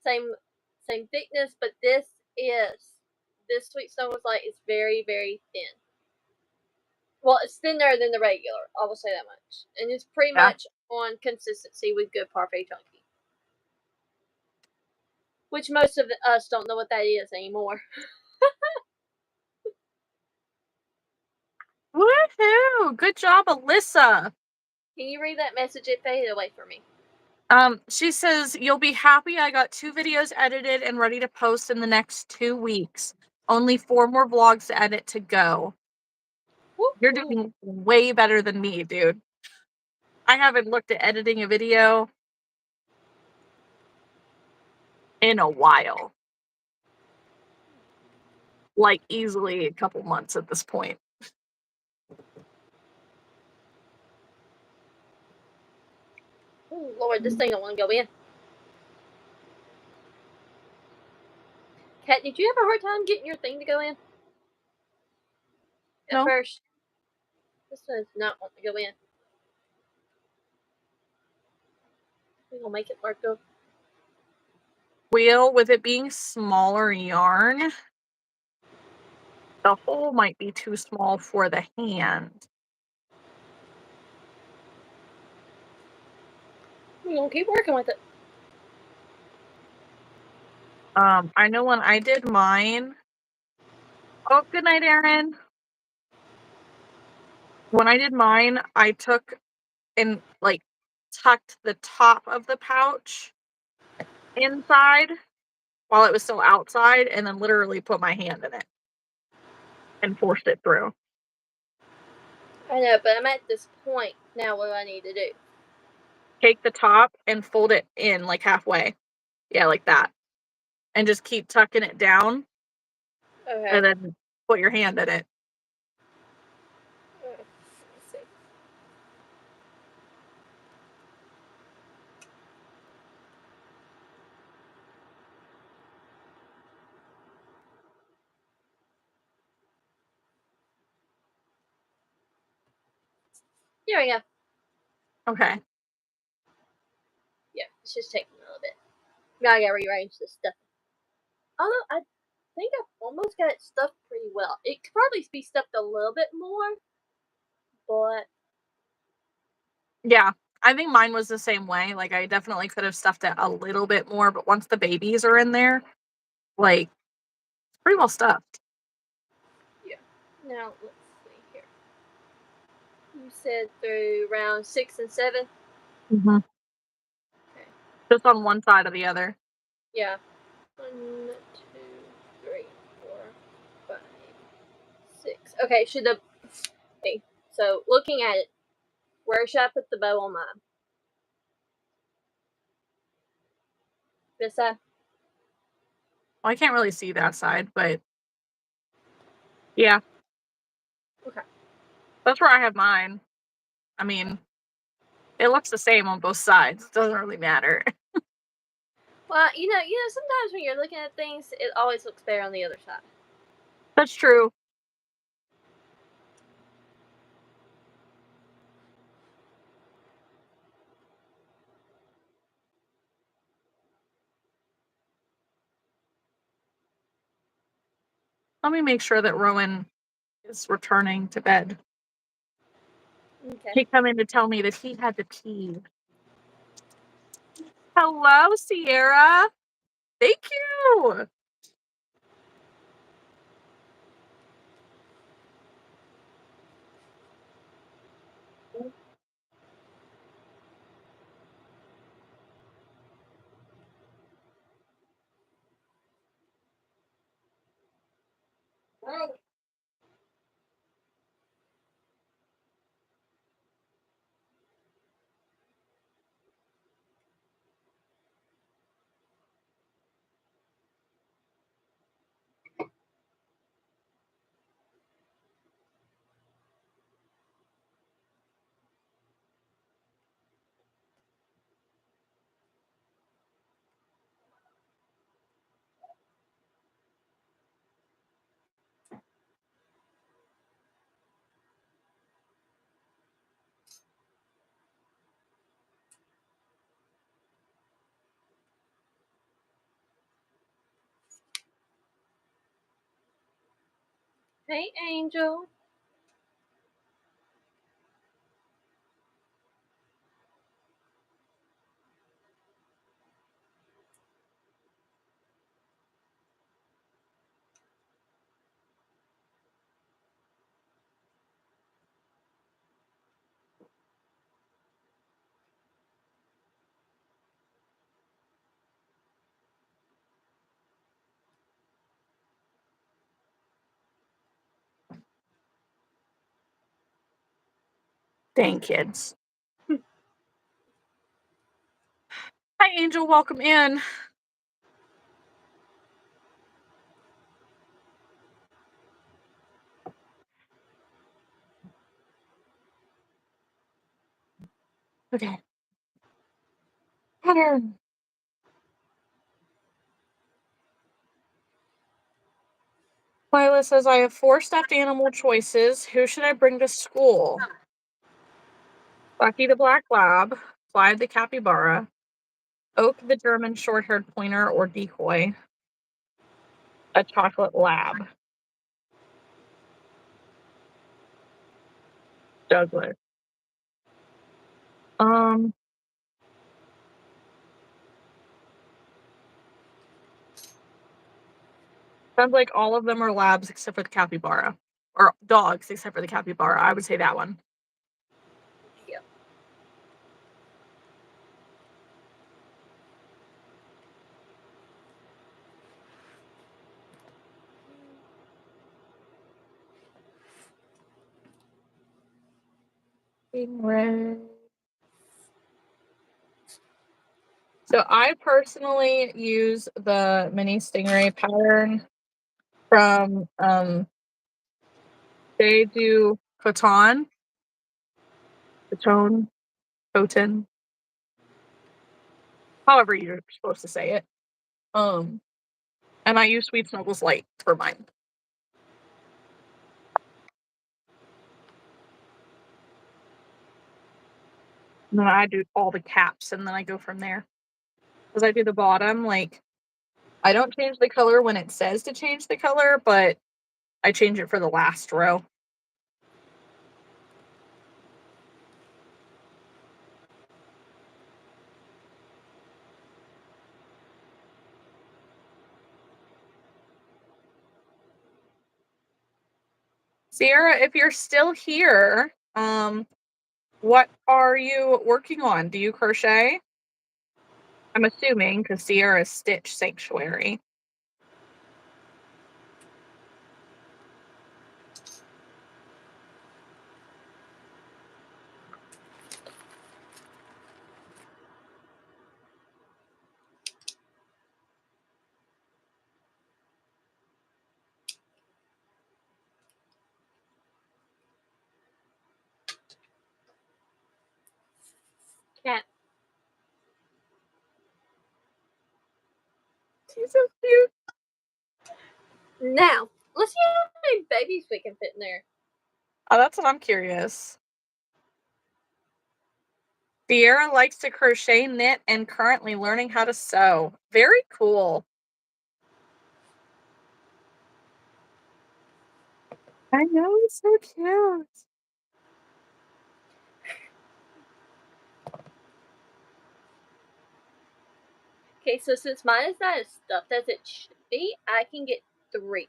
same thickness, but this Sweet Snuggles Light is very, very thin. Well, it's thinner than the regular. I will say that much, and it's pretty much on consistency with good Parfait Chunky. Which most of us don't know what that is anymore. Woohoo! Good job, Alyssa. Can you read that message? It faded away for me. She says, you'll be happy I got 2 videos edited and ready to post in the next 2 weeks. Only 4 more vlogs to edit to go. You're doing way better than me, dude. I haven't looked at editing a video in a while. Like, easily a couple months at this point. Oh, Lord, this thing don't want to go in. Kat, did you have a hard time getting your thing to go in? At first. This one does not want to go in. We're going to make it work though. Wheel, with it being smaller yarn, the hole might be too small for the hand. We're going to keep working with it. I know when I did mine. Oh, good night, Erin. When I did mine, I took and like tucked the top of the pouch inside while it was still outside, and then literally put my hand in it and forced it through. I know, but I'm at this point now. What do I need to do? Take the top and fold it in like halfway. Yeah, like that. And just keep tucking it down. Okay. And then put your hand in it. Let's see. Here we go. Okay. Yeah, it's just taking a little bit. Now I gotta rearrange this stuff. Although I think I've almost got it stuffed pretty well. It could probably be stuffed a little bit more, but Yeah. I think mine was the same way. Like, I definitely could have stuffed it a little bit more, but once the babies are in there, like, it's pretty well stuffed. yeah. Now let's see here. You said through round 6 and 7. Mm-hmm. Just on one side or the other. Yeah. 1, 2, 3, 4, 5, 6. Okay, okay, so looking at it, where should I put the bow on mine? This side? Well, I can't really see that side, but yeah. Okay. That's where I have mine. I mean, it looks the same on both sides. It doesn't really matter. Well, sometimes when you're looking at things, it always looks better on the other side. That's true. Let me make sure that Rowan is returning to bed. Okay. He come in to tell me that he had to pee. Hello, Sierra. Thank you. Hey, Angel. Dang kids. Hi, Angel. Welcome in. Okay. Pattern. Lila says, I have 4 stuffed animal choices. Who should I bring to school? Bucky the Black Lab, Clyde the Capybara, Oak the German short-haired pointer or decoy, a chocolate lab. Douglas. Um, Sounds like all of them are labs except for the capybara. Or dogs except for the capybara. I would say that one. Yep. Stingray. So I personally use the mini stingray pattern from they do Coton. Coton. However you're supposed to say it. And I use Sweet Snuggles Light for mine. And then I do all the caps and then I go from there. Because I do the bottom, like I don't change the color when it says to change the color, but I change it for the last row. Sierra, if you're still here, what are you working on? Do you crochet? I'm assuming because Sierra's Stitch Sanctuary. Cat. She's so cute. Now, let's see how many babies we can fit in there. Oh, that's what I'm curious. Sierra likes to crochet, knit, and currently learning how to sew. Very cool. I know, it's so cute. Okay, so since mine is not as stuffed as it should be, I can get 3.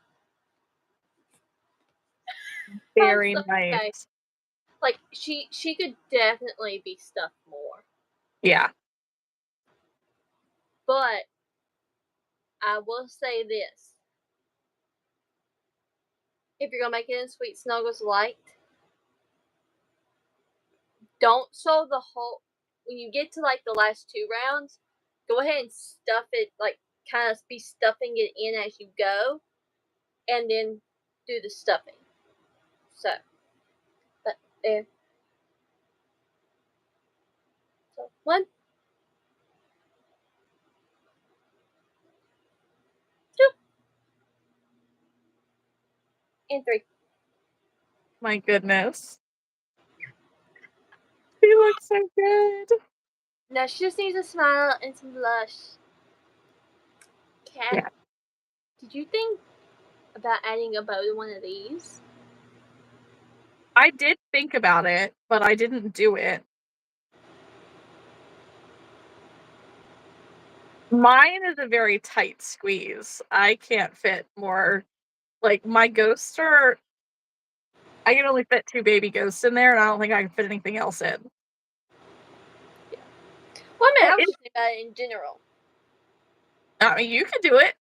Very So, nice. okay. Like she could definitely be stuffed more, Yeah. but I will say this: if you're gonna make it in Sweet Snuggles Light, don't sew the whole. When you get to like the last 2 rounds, go ahead and stuff it, like kind of be stuffing it in as you go, and then do the stuffing. So, but there. So 1, 2, and 3. My goodness. She looks so good. Now she just needs a smile and some blush. Cat, Yeah. did you think about adding a bow to one of these? I did think about it, but I didn't do it. Mine is a very tight squeeze. I can't fit more. Like, my ghosts are. I can only fit 2 baby ghosts in there, and I don't think I can fit anything else in. Well, I mean, I was It, just thinking about it in general. I mean, you could do it.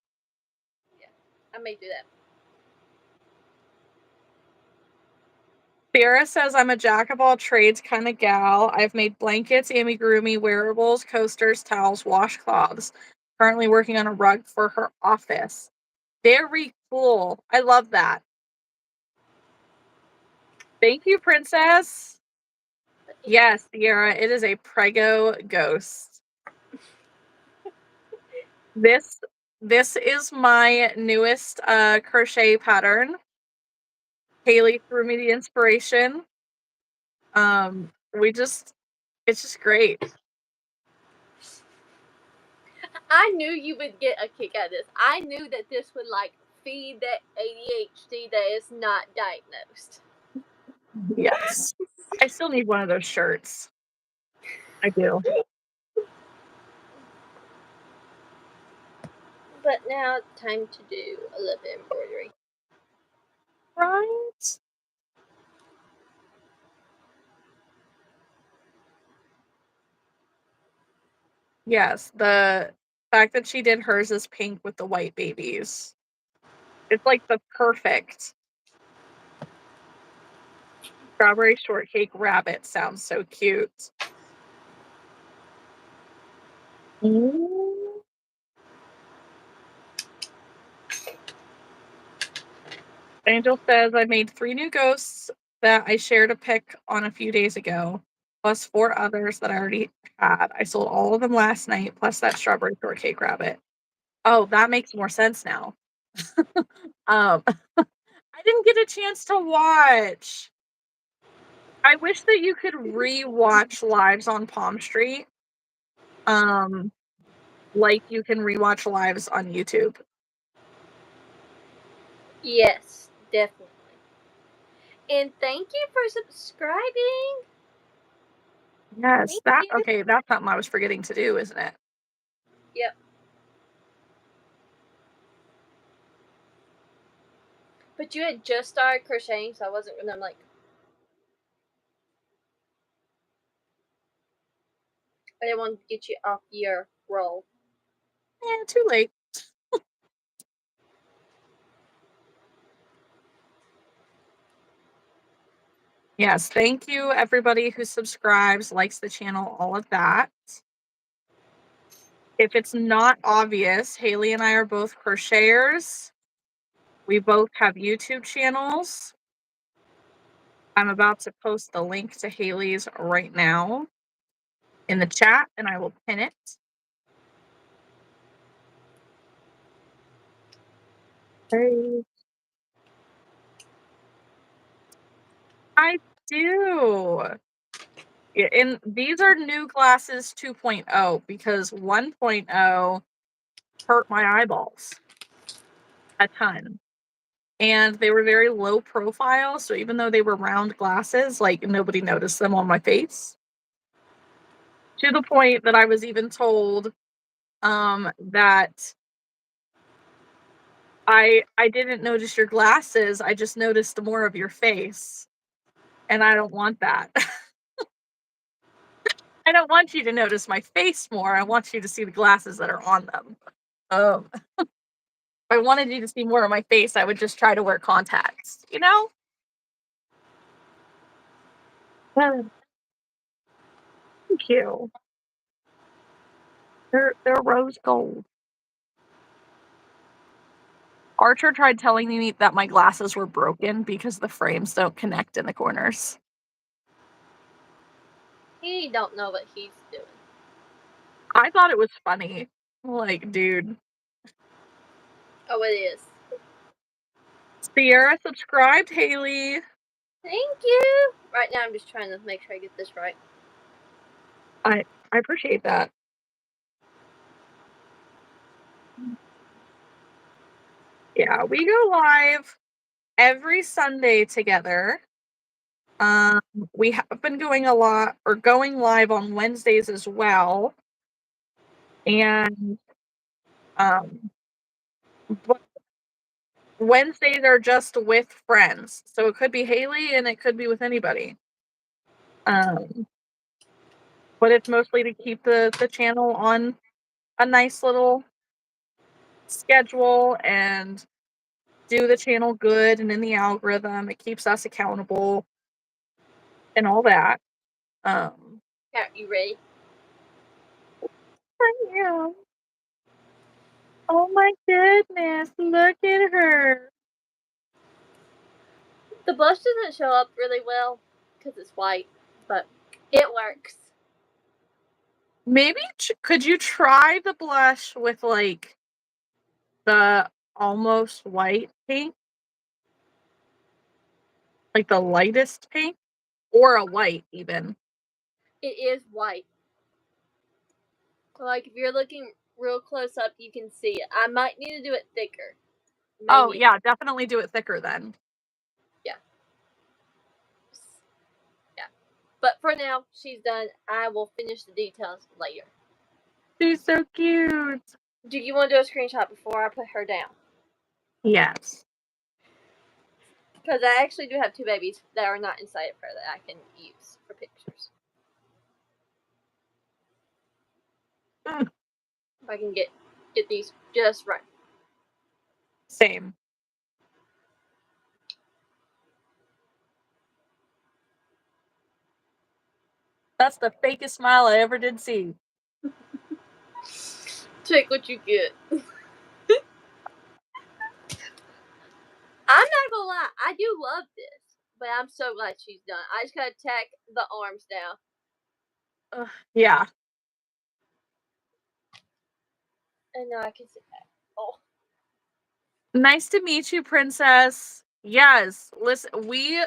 Yeah, I may do that. Sarah says, I'm a jack of all trades kind of gal. I've made blankets, amigurumi, wearables, coasters, towels, washcloths. Currently working on a rug for her office. Very cool. I love that. Thank you, Princess. Yes, Sierra, it is a Prego ghost. This is my newest crochet pattern. Haley threw me the inspiration. It's just great. I knew you would get a kick out of this. I knew that this would like feed that ADHD that is not diagnosed. Yes. I still need one of those shirts. I do. But now, time to do a little bit of embroidery. Right? Yes, the fact that she did hers is pink with the white babies. It's like the perfect strawberry shortcake rabbit sounds so cute. Mm. Angel says I made 3 new ghosts that I shared a pic on a few days ago, plus 4 others that I already had. I sold all of them last night, plus that strawberry shortcake rabbit. Oh, that makes more sense now. I didn't get a chance to watch. I wish that you could rewatch lives on Palm Street, like you can rewatch lives on YouTube. Yes, definitely. And thank you for subscribing. Yes, Thank you. okay, that's something I was forgetting to do, isn't it? Yep. But you had just started crocheting, so I wasn't gonna like. I didn't want to get you off your roll. Too late. Yes, thank you everybody who subscribes, likes the channel, all of that. If it's not obvious, Haley and I are both crocheters. We both have YouTube channels. I'm about to post the link to Haley's right now in the chat, and I will pin it. I do. Yeah, and these are new glasses 2.0 because 1.0 hurt my eyeballs a ton. And they were very low profile, so even though they were round glasses, like nobody noticed them on my face. To the point that I was even told that I didn't notice your glasses, I just noticed more of your face. And I don't want that. I don't want you to notice my face more. I want you to see the glasses that are on them. If I wanted you to see more of my face, I would just try to wear contacts, you know? Thank you. They're rose gold. Archer tried telling me that my glasses were broken because the frames don't connect in the corners. He don't know what he's doing. I thought it was funny. Like, dude. Oh, it is. Sierra subscribed, Haley. Thank you. Right now, I'm just trying to make sure I get this right. I appreciate that. Yeah, we go live every Sunday together. We have been going going live on Wednesdays as well. And but Wednesdays are just with friends. So it could be Haley and it could be with anybody. But it's mostly to keep the channel on a nice little schedule and do the channel good and in the algorithm. It keeps us accountable and all that. Yeah, you ready? I am. Oh my goodness, look at her. The blush doesn't show up really well because it's white, but it works. Maybe could you try the blush with like the almost white pink? Like the lightest pink? Or a white even. It is white. Like if you're looking real close up, you can see it. I might need to do it thicker. Maybe. Oh yeah, definitely do it thicker then. Yeah. But for now, she's done. I will finish the details later. She's so cute. Do you want to do a screenshot before I put her down? Yes. Because I actually do have two babies that are not inside of her that I can use for pictures. If I can get these just right. Same. That's the fakest smile I ever did see. Take what you get. I'm not gonna lie, I do love this, but I'm so glad she's done. I just gotta tack the arms down. Yeah. And now I can sit back. Oh. Nice to meet you, Princess. Yes, listen, we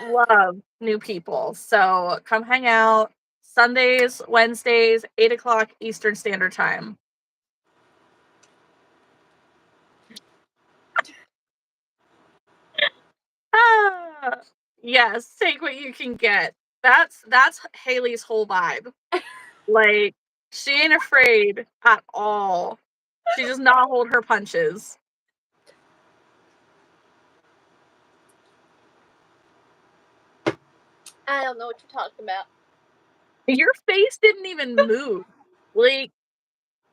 love new people. So come hang out Sundays, Wednesdays, 8 o'clock Eastern Standard Time. Yes, take what you can get. That's Haley's whole vibe. Like, she ain't afraid at all. She does not hold her punches. I don't know what you're talking about. Your face didn't even move. Like,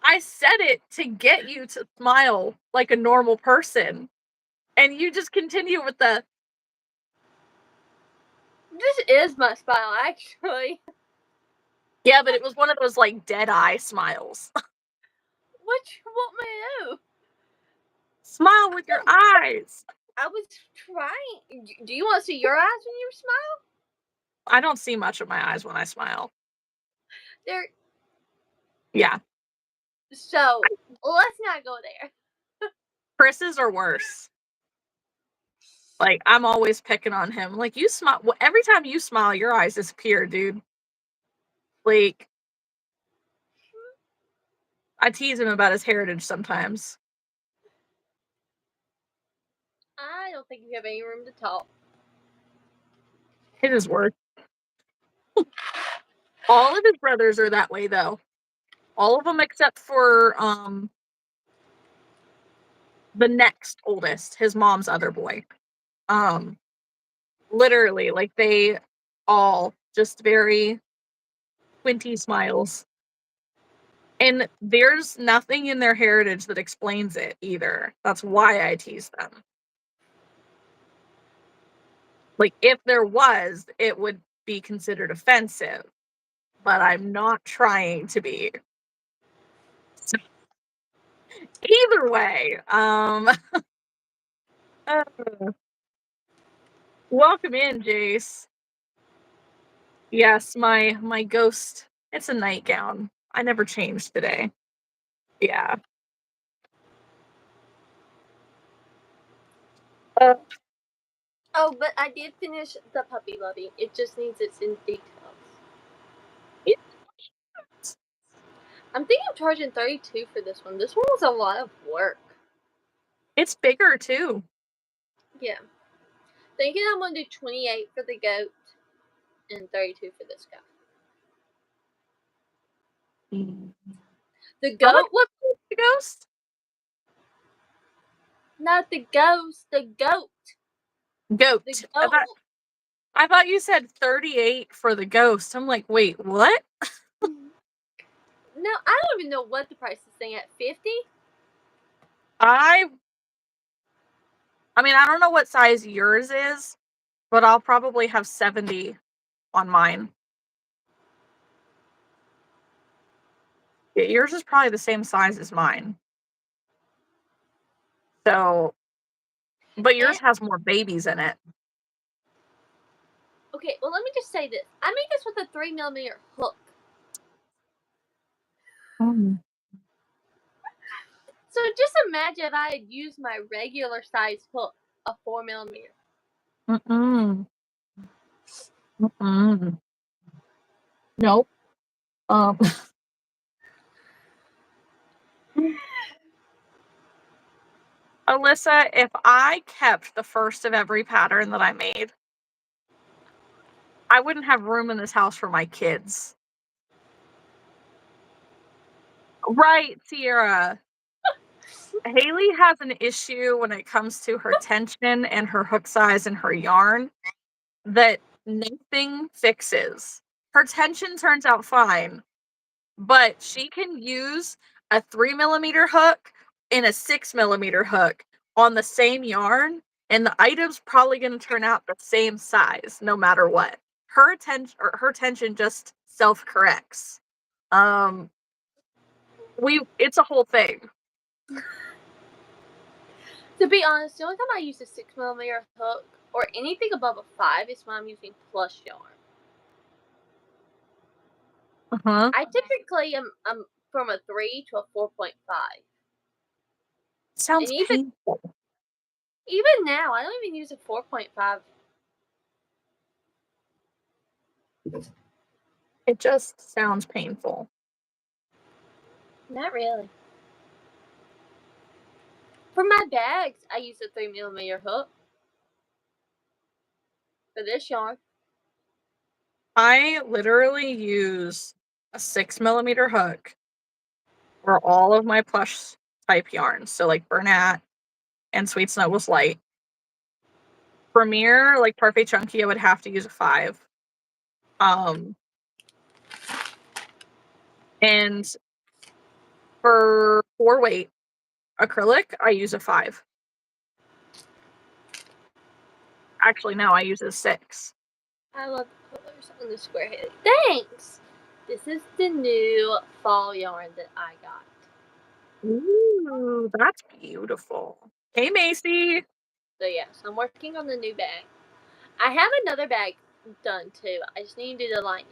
I said it to get you to smile like a normal person. And you just continue with the... This is my smile, actually. Yeah, but it was one of those, like, dead eye smiles. What you want me to do? Smile with your eyes. I was trying. Do you want to see your eyes when you smile? I don't see much of my eyes when I smile. They're... Yeah. So, let's not go there. Chris's are worse. Like, I'm always picking on him. Like, you smile. Well, every time you smile, your eyes disappear, dude. Like, I tease him about his heritage sometimes. I don't think you have any room to talk. It is worse. All of his brothers are that way, though. All of them except for the next oldest, his mom's other boy. Literally, like, they all just very squinty smiles. And there's nothing in their heritage that explains it either. That's why I tease them. Like, if there was, it would be considered offensive. But I'm not trying to be. So, either way, welcome in, Jace. Yes, my ghost. It's a nightgown. I never changed today. Yeah. Oh, but I did finish the puppy loving. It just needs its in details. Yeah. I'm thinking of charging $32 for this one. This one was a lot of work. It's bigger too. Yeah. Thinking I'm gonna do $28 for the goat and $32 for this guy. The How much goat was was the ghost? not the ghost. The goat. Goat. The goat. I thought you said 38 for the ghost. I'm like, wait, what? No, I don't even know what the price is saying at 50. I mean, I don't know what size yours is, but I'll probably have 70 on mine. Yeah, yours is probably the same size as mine. So, but yours has more babies in it. Okay, well, let me just say this. I made this with a 3mm hook. So just imagine if I had used my regular size hook, a 4mm. Nope. Alyssa, if I kept the first of every pattern that I made, I wouldn't have room in this house for my kids. Right, Sierra. Haley has an issue when it comes to her tension and her hook size and her yarn that nothing fixes. Her tension turns out fine, but she can use a 3mm hook and a 6mm hook on the same yarn, and the item's probably going to turn out the same size no matter what. Her tension just self-corrects. It's a whole thing. To be honest, the only time I use a 6mm hook or anything above a 5 is when I'm using plush yarn. I typically am from a 3 to a 4.5. Sounds and painful. Even now, I don't even use a 4.5. It just sounds painful. Not really. For my bags, I use a 3mm hook. For this yarn, I literally use a 6mm hook for all of my plush type yarns. So like Bernat and Sweet Snow was light. Premier, like Parfait Chunky, I would have to use a 5. And For 4 weight acrylic, I use a 5. Actually, no, I use a 6. I love the colors on the square head. Thanks! This is the new fall yarn that I got. Ooh, that's beautiful. Hey, Macy. So yeah, so I'm working on the new bag. I have another bag done too. I just need to do the lining.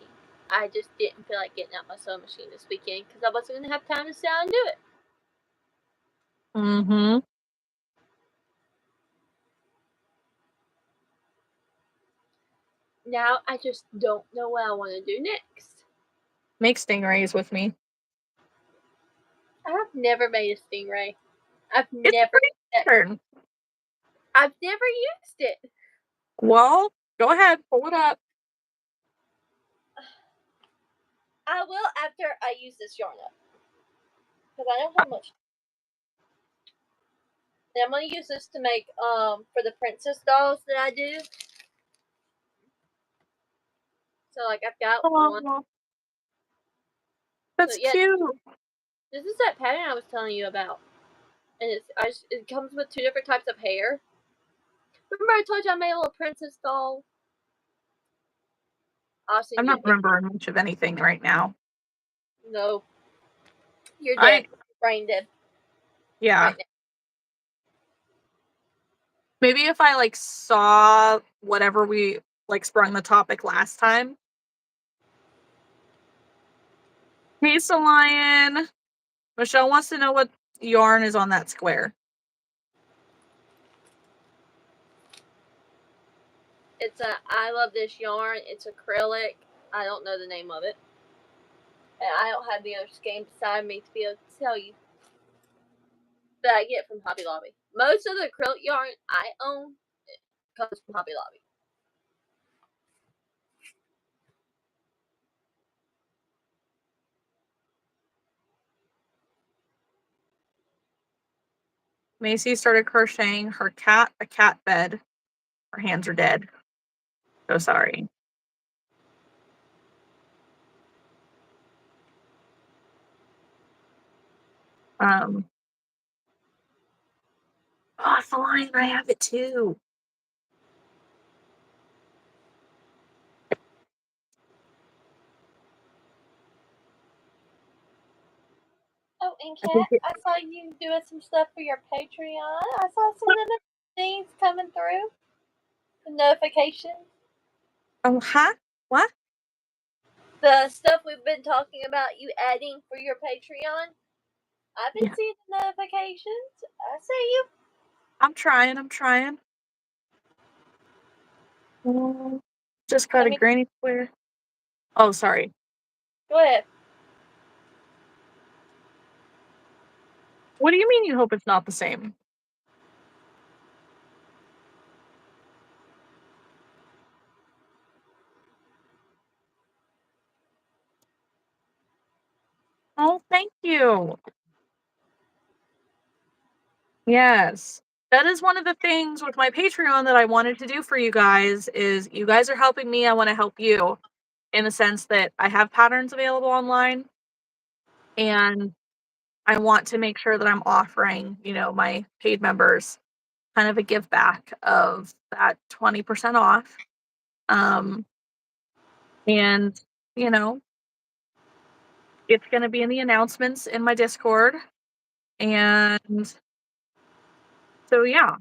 I just didn't feel like getting out my sewing machine this weekend because I wasn't going to have time to sit down and do it. Mm-hmm. Now I just don't know what I want to do next. Make stingrays with me. I have never made a stingray. I've It's never pretty turn. I've never used it. Well, go ahead, pull it up. I will after I use this yarn up. Because I don't have much. And I'm going to use this to make, for the princess dolls that I do. So, like, I've got one. Oh, that's So, yeah, cute. this is that pattern I was telling you about. And it comes with 2 different types of hair. Remember I told you I made a little princess doll? I'll send I'm you a not picture. remembering much of anything right now. No. You're dead. Brain dead. Yeah. Right now. Maybe if I, like, saw whatever we, like, sprung the topic last time. Hey, Lion. Michelle wants to know what yarn is on that square. It's I love this yarn. It's acrylic. I don't know the name of it. And I don't have the other skein beside me to be able to tell you. But I get it from Hobby Lobby. Most of the acrylic yarn I own comes from Hobby Lobby. Macy started crocheting her cat a cat bed. Her hands are dead. So sorry. Oh, it's the lion. I have it too. Oh, and Kat, I saw you doing some stuff for your Patreon. I saw some of the things coming through. The notifications. Oh, huh? What? The stuff we've been talking about you adding for your Patreon. I've been Yeah. seeing the notifications. I see you. I'm trying. Just got a granny square. Oh, sorry. Go ahead. What do you mean you hope it's not the same? Oh, thank you. Yes. That is one of the things with my Patreon that I wanted to do for you guys is you guys are helping me. I want to help you in the sense that I have patterns available online and I want to make sure that I'm offering, my paid members kind of a give back of that 20% off. And, you know, it's going to be in the announcements in my Discord. And so, yeah.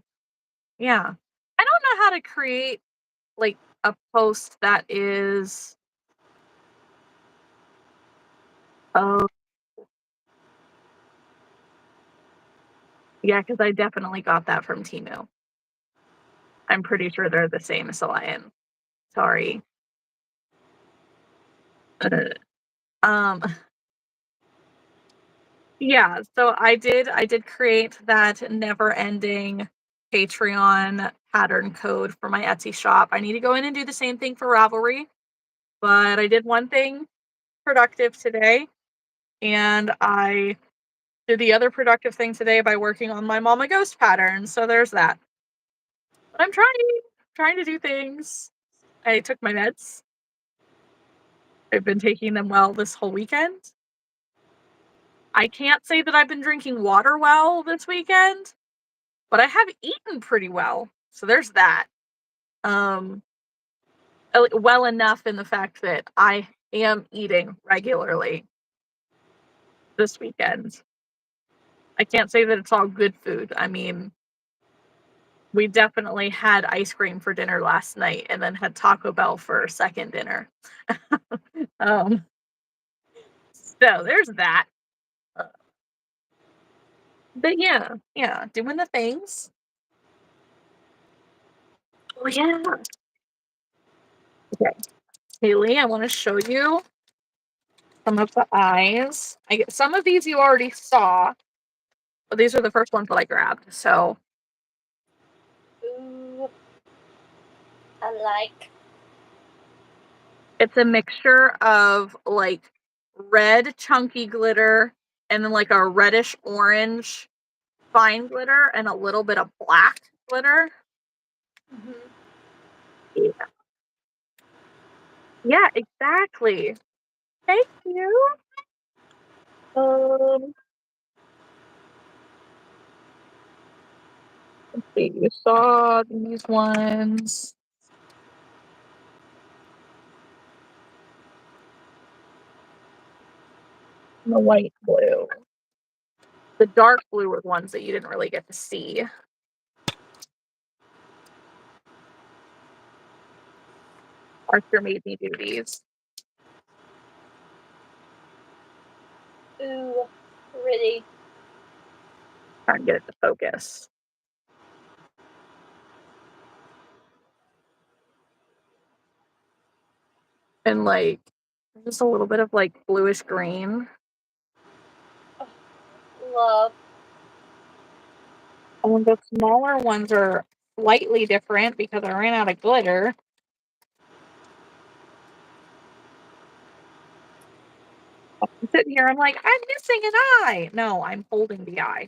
I don't know how to create like a post that is, oh, yeah, because I definitely got that from Temu. I'm pretty sure they're the same as Lion. Sorry. um, yeah, so I did create that never-ending Patreon pattern code for my Etsy shop. I need to go in and do the same thing for Ravelry, but I did one thing productive today, and I did the other productive thing today by working on my Mama Ghost pattern. So there's that. But I'm trying to do things. I took my meds. I've been taking them well this whole weekend. I can't say that I've been drinking water well this weekend, but I have eaten pretty well. So there's that. Well enough in the fact that I am eating regularly this weekend. I can't say that it's all good food. I mean, we definitely had ice cream for dinner last night and then had Taco Bell for second dinner. um, so there's that. Uh, but yeah, doing the things. Oh yeah. Okay, Haley, I want to show you some of the eyes. I get some of these you already saw, but these are the first ones that I grabbed. So Ooh, I like. it's a mixture of like red chunky glitter and then like a reddish orange fine glitter and a little bit of black glitter. Mhm. Yeah, yeah, exactly. Thank you. Um, let's see. You saw these ones. The white blue. The dark blue were ones that you didn't really get to see. Archer made me do these. Ooh, pretty. Try and get it to focus. And like just a little bit of like bluish green. Love. And the smaller ones are slightly different because I ran out of glitter. I'm sitting here, I'm like, I'm missing an eye. No, I'm holding the eye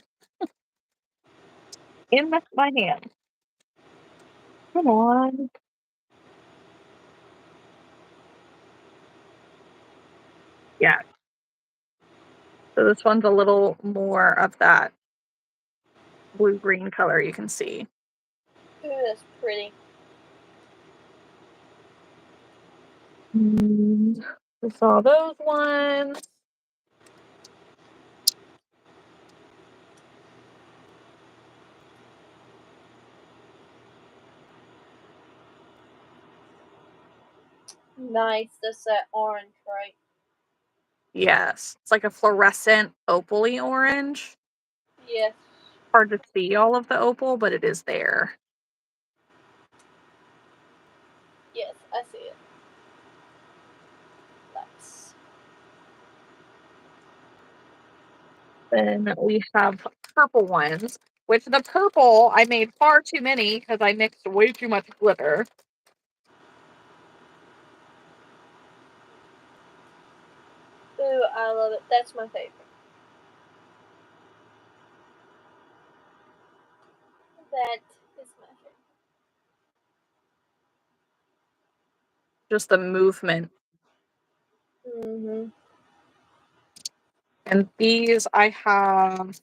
in my hand. Come on. Yeah. So this one's a little more of that blue green color you can see. Ooh, that's pretty. We saw those ones. Nice. That's that orange, right? Yes. It's like a fluorescent opal-y orange. Yes. Hard to see all of the opal, but it is there. Yes, I see it. Nice. Then we have purple ones, which the purple I made far too many because I mixed way too much glitter. Ooh, I love it. That's my favorite. That is my favorite. Just the movement. Mm-hmm. And these I have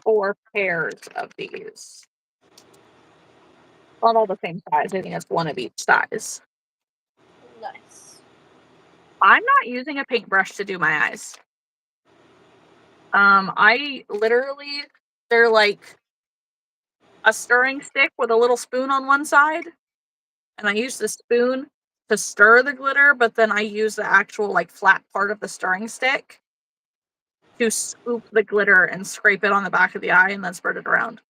4 pairs of these. Not all the same size. I think it's one of each size. Nice. I'm not using a paintbrush to do my eyes. I literally, they're like a stirring stick with a little spoon on one side, and I use the spoon to stir the glitter, but then I use the actual like flat part of the stirring stick to scoop the glitter and scrape it on the back of the eye and then spread it around.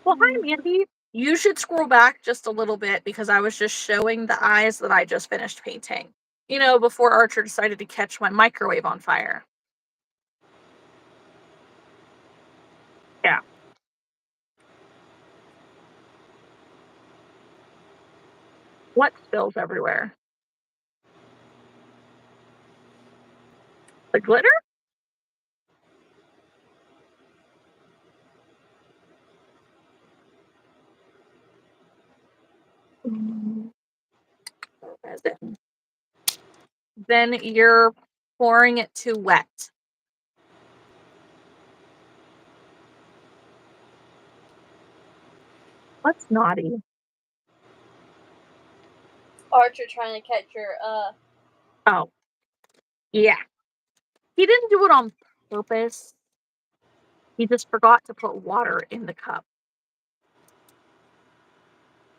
Well, hi, Mandy. You should scroll back just a little bit because I was just showing the eyes that I just finished painting. You know, before Archer decided to catch my microwave on fire. Yeah. What spills everywhere? The glitter? Mm. resin. Then you're pouring it to wet. What's naughty? Archer trying to catch your Oh, yeah. He didn't do it on purpose. He just forgot to put water in the cup.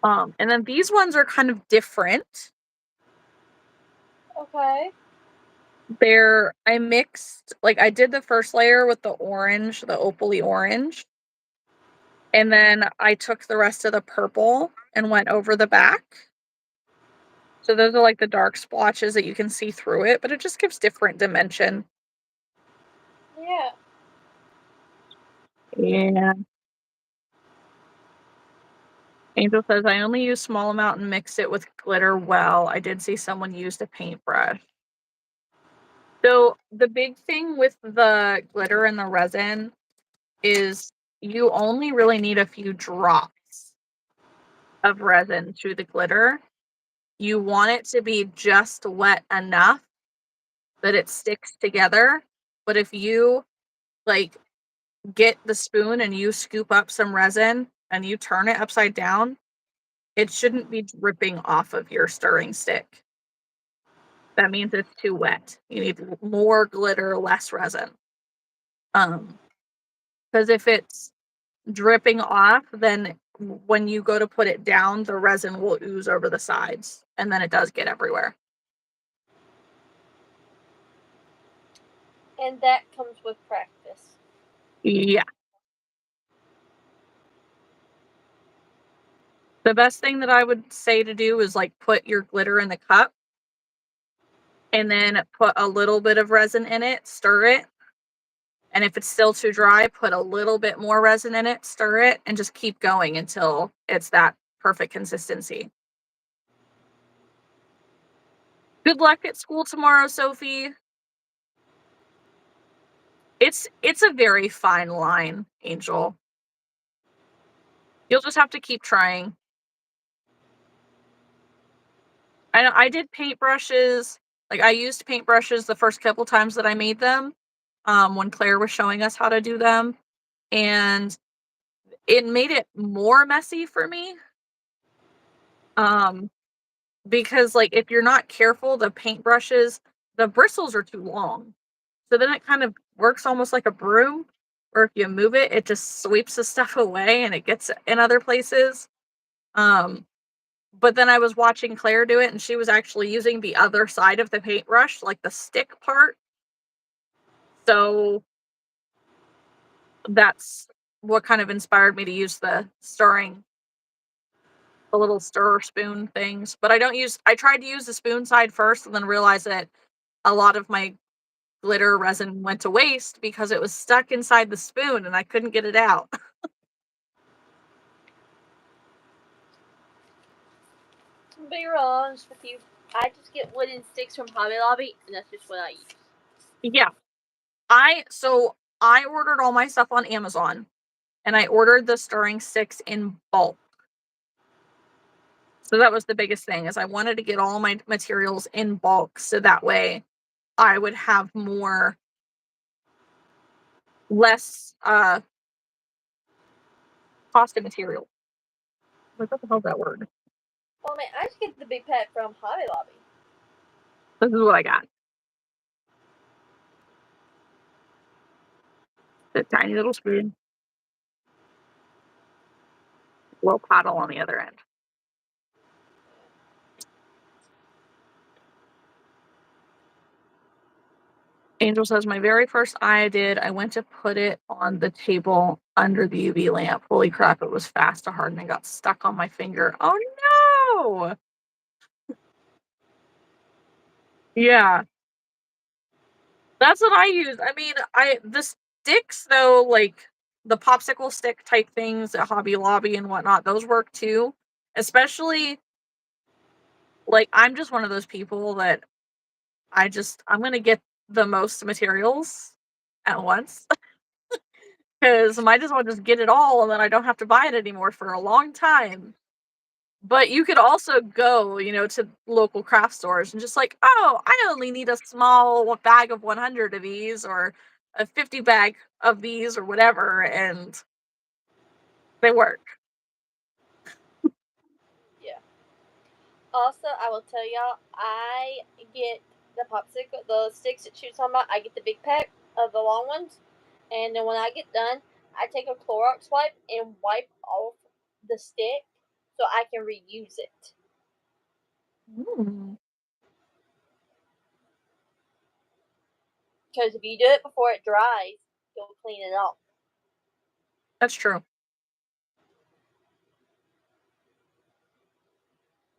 And then these ones are kind of different. Okay. I mixed, like, I did the first layer with the orange, the opally orange. And then I took the rest of the purple and went over the back. So those are like the dark splotches that you can see through it, but it just gives different dimension. Yeah. Yeah. Angel says, I only use small amount and mix it with glitter well. I did see someone used a paintbrush. So the big thing with the glitter and the resin is you only really need a few drops of resin through the glitter. You want it to be just wet enough that it sticks together. But if you like get the spoon and you scoop up some resin and you turn it upside down, it shouldn't be dripping off of your stirring stick. That means it's too wet. You need more glitter, less resin. Because if it's dripping off, then when you go to put it down, the resin will ooze over the sides, and then it does get everywhere. And that comes with practice. Yeah. The best thing that I would say to do is like put your glitter in the cup and then put a little bit of resin in it, stir it. And if it's still too dry, put a little bit more resin in it, stir it, and just keep going until it's that perfect consistency. Good luck at school tomorrow, Sophie. It's a very fine line, Angel. You'll just have to keep trying. I did paintbrushes. Like, I used paintbrushes the first couple times that I made them, when Claire was showing us how to do them, and it made it more messy for me. Because, like, if you're not careful, the paintbrushes, the bristles are too long. So then it kind of works almost like a broom, or if you move it, it just sweeps the stuff away and it gets in other places. Um, but then I was watching Claire do it, and she was actually using the other side of the paintbrush, like the stick part. So that's what kind of inspired me to use the little stir spoon things. But I tried to use the spoon side first and then realized that a lot of my glitter resin went to waste because it was stuck inside the spoon and I couldn't get it out. To be real honest with you, I just get wooden sticks from Hobby Lobby, and that's just what I use. Yeah. I ordered all my stuff on Amazon and I ordered the stirring sticks in bulk. So that was the biggest thing, is I wanted to get all my materials in bulk so that way I would have less cost of material. Like, what the hell's that word? Well, I mean, I just get the big pack from Hobby Lobby. This is what I got. The tiny little spoon. Little paddle on the other end. Angel says, my very first I went to put it on the table under the UV lamp. Holy crap, it was fast to harden and got stuck on my finger. Oh no! Yeah. That's what I use. I mean, the sticks though, like the popsicle stick type things at Hobby Lobby and whatnot, those work too. Especially, like, I'm just one of those people that I'm gonna get the most materials at once. Because I might as well just get it all and then I don't have to buy it anymore for a long time. But you could also go, to local craft stores and just like, "Oh, I only need a small bag of 100 of these or a 50 bag of these or whatever," and they work. Yeah. Also, I will tell y'all, I get the popsicle, the sticks that she was talking about. I get the big pack of the long ones, and then when I get done, I take a Clorox wipe and wipe off the stick so I can reuse it. Mm, Because if you do it before it dries, you'll clean it off. that's true.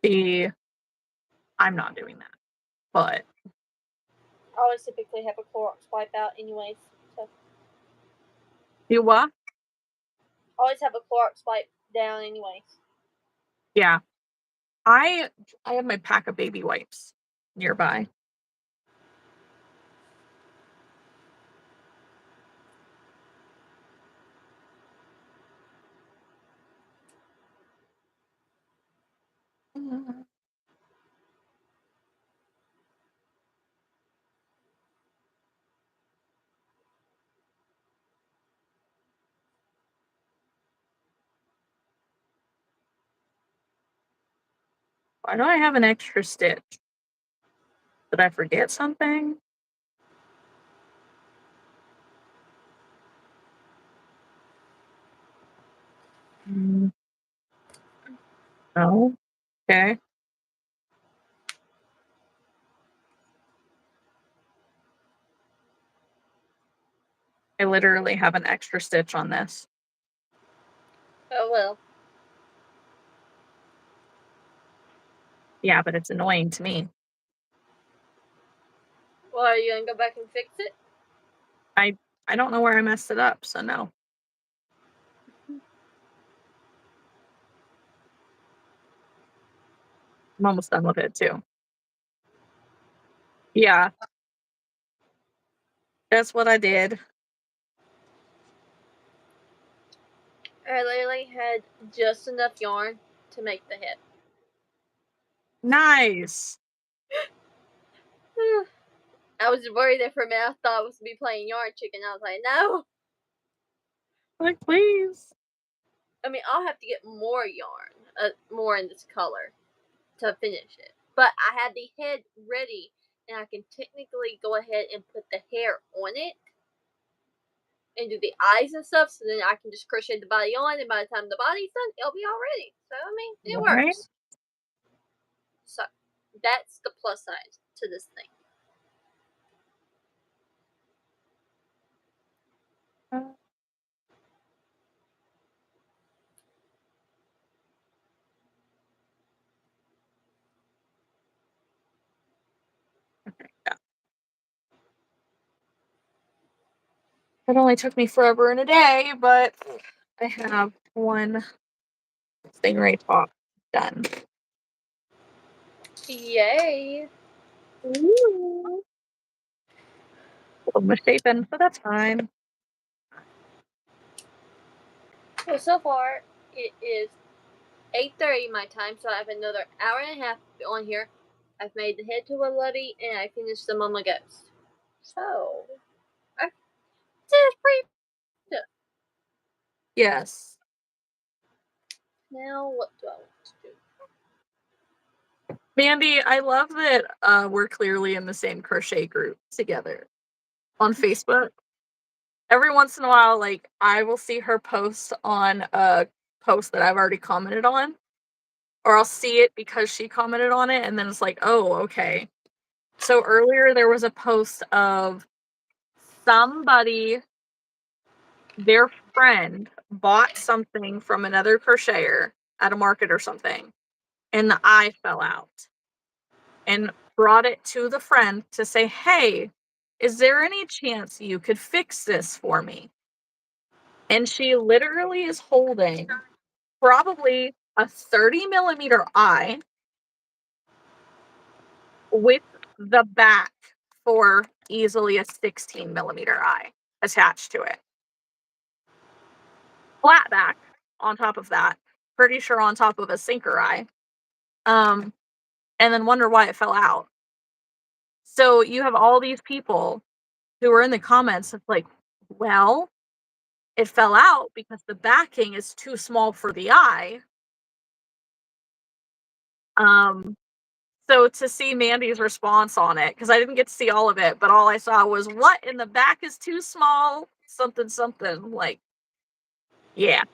The I'm not doing that, but I always typically have a Clorox wipe out, anyways. So you what? I always have a Clorox wipe down, anyways. Yeah, I I have my pack of baby wipes nearby. Mm, Why do I have an extra stitch? Did I forget something? Mm, no. Okay. I literally have an extra stitch on this. Oh well. Yeah, but it's annoying to me. Well, are you gonna go back and fix it? I I don't know where I messed it up, so no. I'm almost done with it too. Yeah, that's what I did. I literally had just enough yarn to make the head. Nice. I was worried there for a minute. I thought I was gonna be playing yarn chicken. I was like, no. Like, please. I mean, I'll have to get more yarn, more in this color to finish it. But I had the head ready, and I can technically go ahead and put the hair on it and do the eyes and stuff. So then I can just crochet the body on, and by the time the body's done, it'll be all ready. So I mean, it Right? works. So that's the plus side to this thing. Uh, yeah. It only took me forever and a day, but I have one stingray top done. Yay! Ooh. A little misshapen, but that's fine. Well, so far it is 8:30 my time, so I have another hour and a half on here. I've made the head to a Lubby, and I finished the Mama Ghost. So, I did pretty good. Yes. Now, what do I want to do? Mandy, I love that we're clearly in the same crochet group together on Facebook. Every once in a while, like, I will see her post on a post that I've already commented on, or I'll see it because she commented on it, and then it's like, oh, okay. So earlier there was a post of somebody, their friend, bought something from another crocheter at a market or something, and the eye fell out, and brought it to the friend to say, hey, is there any chance you could fix this for me? And she literally is holding probably a 30 millimeter eye with the back for easily a 16 millimeter eye attached to it. Flat back on top of that. Pretty sure on top of a sinker eye. and then wonder why it fell out. So you have all these people who are in the comments of like, well, it fell out because the backing is too small for the eye. Um, so to see Mandy's response on it, because I didn't get to see all of it, but all I saw was what in the back is too small, something, something. Like, yeah.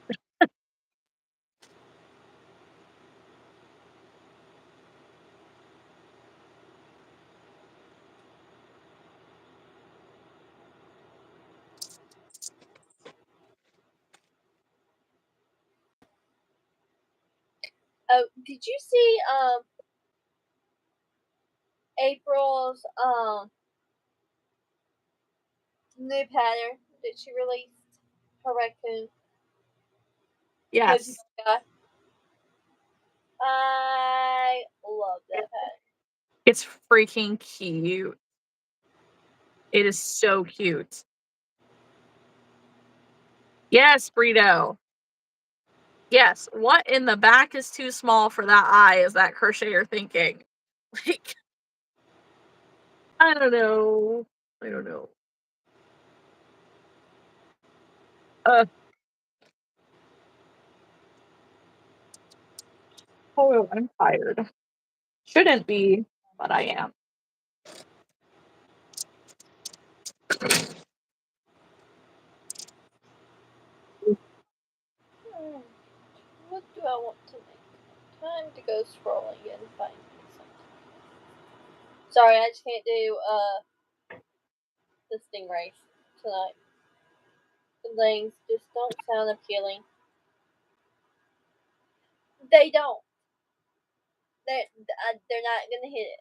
Oh, did you see April's new pattern that she released? Her raccoon. Yes. I love that pattern. It's freaking cute. It is so cute. Yes, Brito. Yes, what in the back is too small for that eye is that crocheter thinking? Like, I don't know. I don't know. Uh, oh, I'm tired. Shouldn't be, but I am. What do I want to make? Time to go scrolling and find something. Sorry, I just can't do the stingrays tonight. The things just don't sound appealing. They don't. They're not gonna hit it.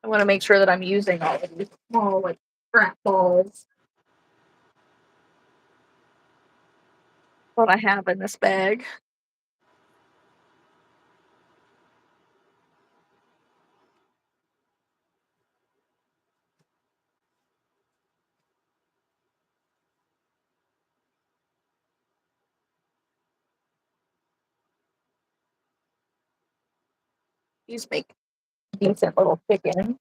I want to make sure that I'm using all of these small, like, scrap balls. What I have in this bag. These make decent little chickens.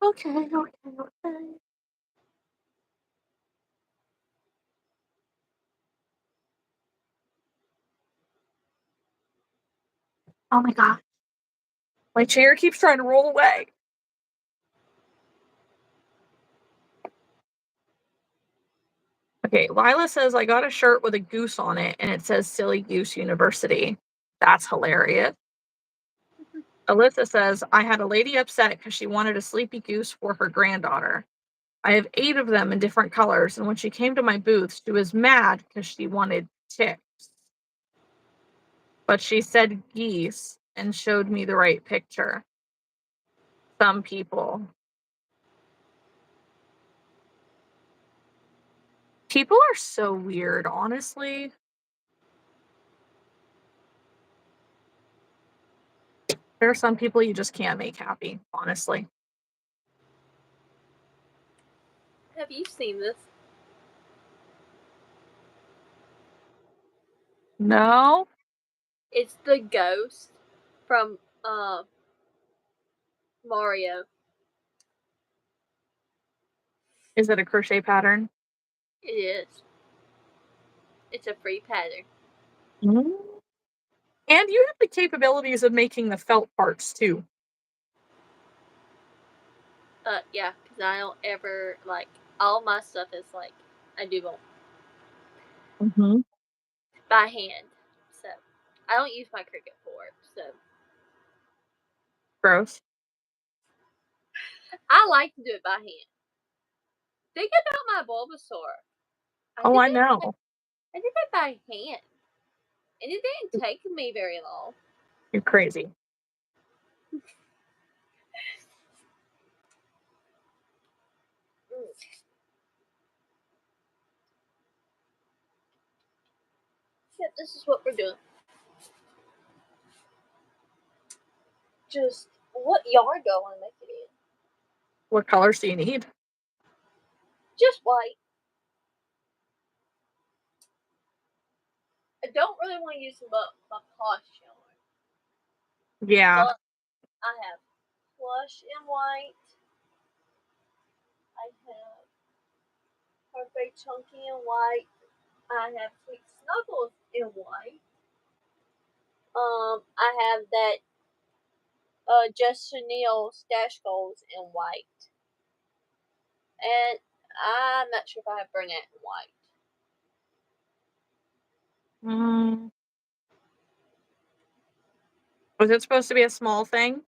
Okay, okay. Oh my god. My chair keeps trying to roll away. Okay, Lila says I got a shirt with a goose on it and it says Silly Goose University. That's hilarious. Alyssa says I had a lady upset because she wanted a sleepy goose for her granddaughter. I have 8 of them in different colors, and when she came to my booth, she was mad because she wanted ticks. But she said geese and showed me the right picture. Some people. People are so weird, honestly. There are some people you just can't make happy, honestly. Have you seen this? No? It's the ghost from Mario. Is it a crochet pattern? It is. It's a free pattern. Mm. And you have the capabilities of making the felt parts too. Yeah, because I don't ever, like, all my stuff is, like, I do them by hand. So, I don't use my Cricut for it, so. Gross. I like to do it by hand. Think about my Bulbasaur. I know. I did that by hand. And it didn't take me very long. You're crazy. Yep, this is what we're doing. Just what yarn do I want to make it in? What colors do you need? Just white. I don't really want to use my plush yarn. Yeah. But I have plush in white. I have perfect chunky in white. I have sweet snuggles in white. I have that Just Chanel stash goals in white. And I'm not sure if I have Burnett in white. Was it supposed to be a small thing?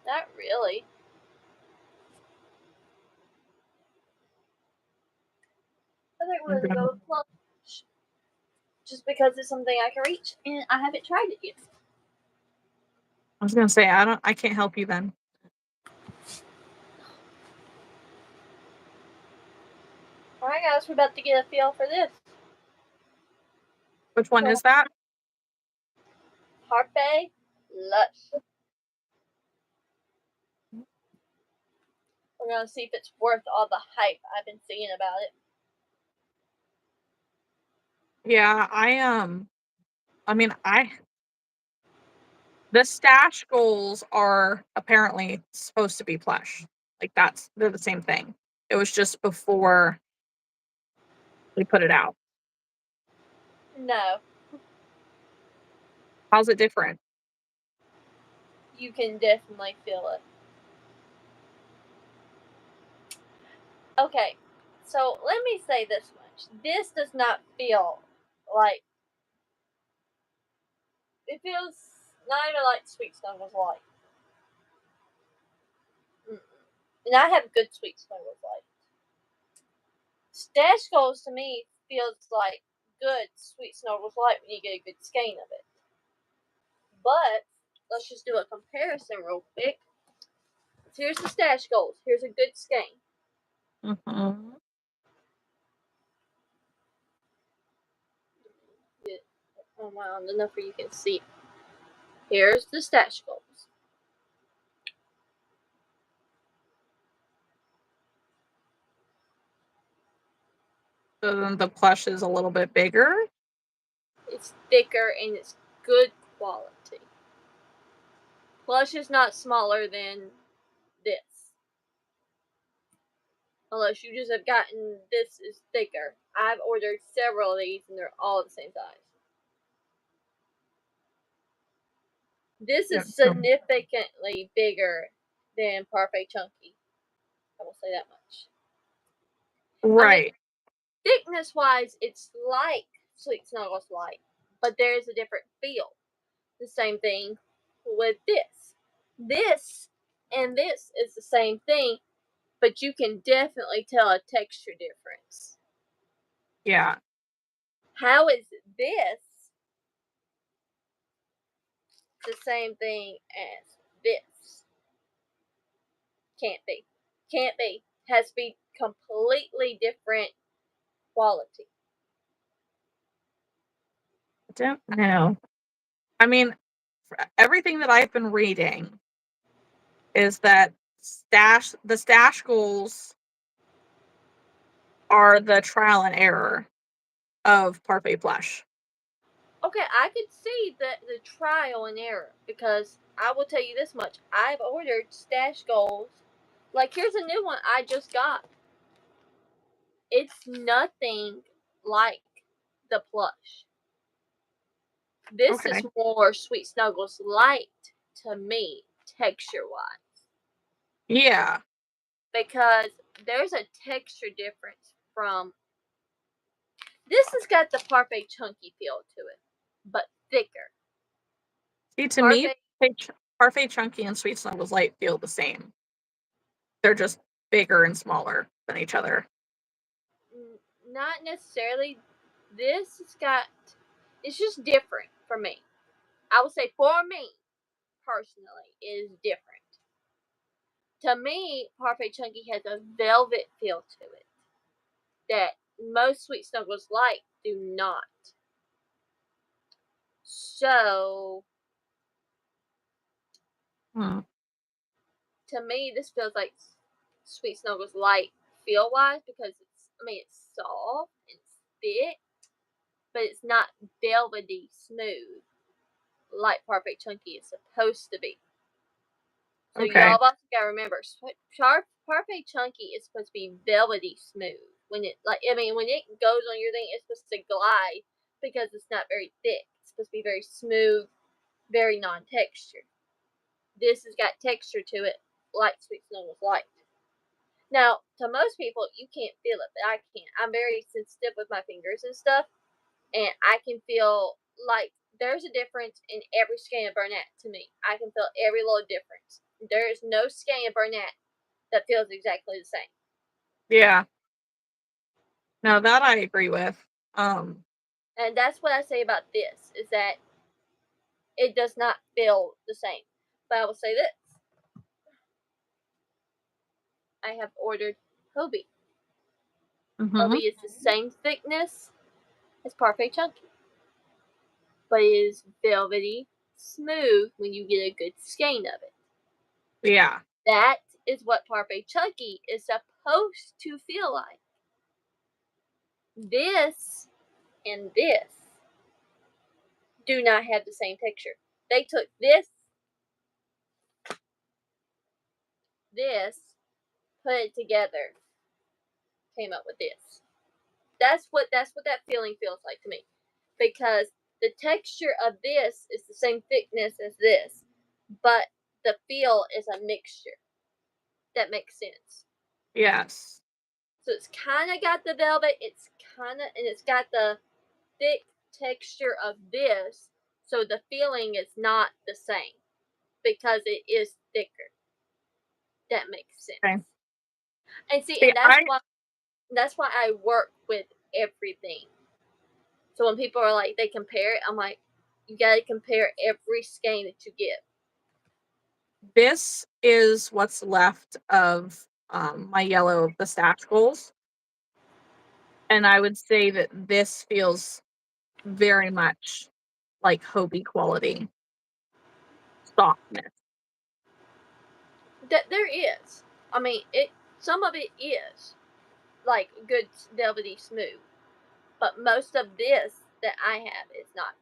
Not really. I think we're going to go with plush. Just because it's something I can reach and I haven't tried it yet. I was gonna say I can't help you then. Alright guys, we're about to get a feel for this. Which one is that? Parfait Lush. We're gonna see if it's worth all the hype I've been seeing about it. Yeah, the stash goals are apparently supposed to be plush. Like they're the same thing. It was just before we put it out. No, How's it different? you can definitely feel it. Okay, so let me say this much. This does not feel like, it feels not even like Sweet Snuggles Light. And I have good Sweet Snuggles Light. Stash Goals to me feels like good Sweet Snuggles Light when you get a good skein of it. But let's just do a comparison real quick. So here's the Stash Goals. Here's a good skein. Mm-hmm. Oh wow, enough where you can see. Here's the Stash Goals. So then the plush is a little bit bigger. It's thicker and it's good quality. Plush is not smaller than this. Unless you just have gotten this is thicker. I've ordered several of these and they're all the same size. This is significantly bigger than Parfait Chunky. I will say that much. Right. I mean, thickness wise, it's like Sweet Snuggles Light, but there is a different feel. The same thing with this. This and this is the same thing, but you can definitely tell a texture difference. Yeah. How is this the same thing as this? Can't be. Can't be. Has to be completely different quality. I don't know. I mean, everything that I've been reading is that the stash goals are the trial and error of Parfait Plush. Okay, I could see the trial and error because I will tell you this much. I've ordered stash goals. Like, here's a new one I just got. It's nothing like the plush. This Okay. is more Sweet Snuggles Light to me, texture-wise. Yeah. Because there's a texture difference from... This has got the Parfait Chunky feel to it, but thicker. See, to me, Parfait Chunky and Sweet Snuggles Light feel the same. They're just bigger and smaller than each other. Not necessarily. This has got... It's just different for me. I would say for me, personally, it is different. To me, Parfait Chunky has a velvet feel to it that most Sweet Snuggles Light do not. So, to me, this feels like Sweet Snuggles Light feel-wise because it's soft and thick, but it's not velvety smooth like Parfait Chunky is supposed to be. So y'all also gotta remember, Parfait Chunky is supposed to be velvety smooth. When it goes on your thing, it's supposed to glide because it's not very thick. It's supposed to be very smooth, very non-textured. This has got texture to it, like Sweet Snuggles Light. Now, to most people, you can't feel it, but I can. I'm very sensitive with my fingers and stuff, and I can feel like there's a difference in every skein of Bernat to me. I can feel every little difference. There is no skein of Bernat that feels exactly the same. Yeah. No, that I agree with. And that's what I say about this, is that it does not feel the same. But I will say this. I have ordered Hobie. Hobie is the same thickness as Parfait Chunky, but it is velvety smooth when you get a good skein of it. Yeah. That is what Parfait Chunky is supposed to feel like. This and this do not have the same texture. They took this, put it together, came up with this. That's what that feeling feels like to me. Because the texture of this is the same thickness as this, but the feel is a mixture. That makes sense. Yes. So it's kind of got the velvet, it's got the thick texture of this, so the feeling is not the same because it is thicker. That makes sense. Okay. And see, See, and that's why I work with everything. So when people are like, they compare it, I'm like, you gotta compare every skein that you get. This is what's left of my yellow pistachios. And I would say that this feels very much like Hobie quality softness. That there is. I mean, some of it is like good velvety smooth, but most of this that I have is not.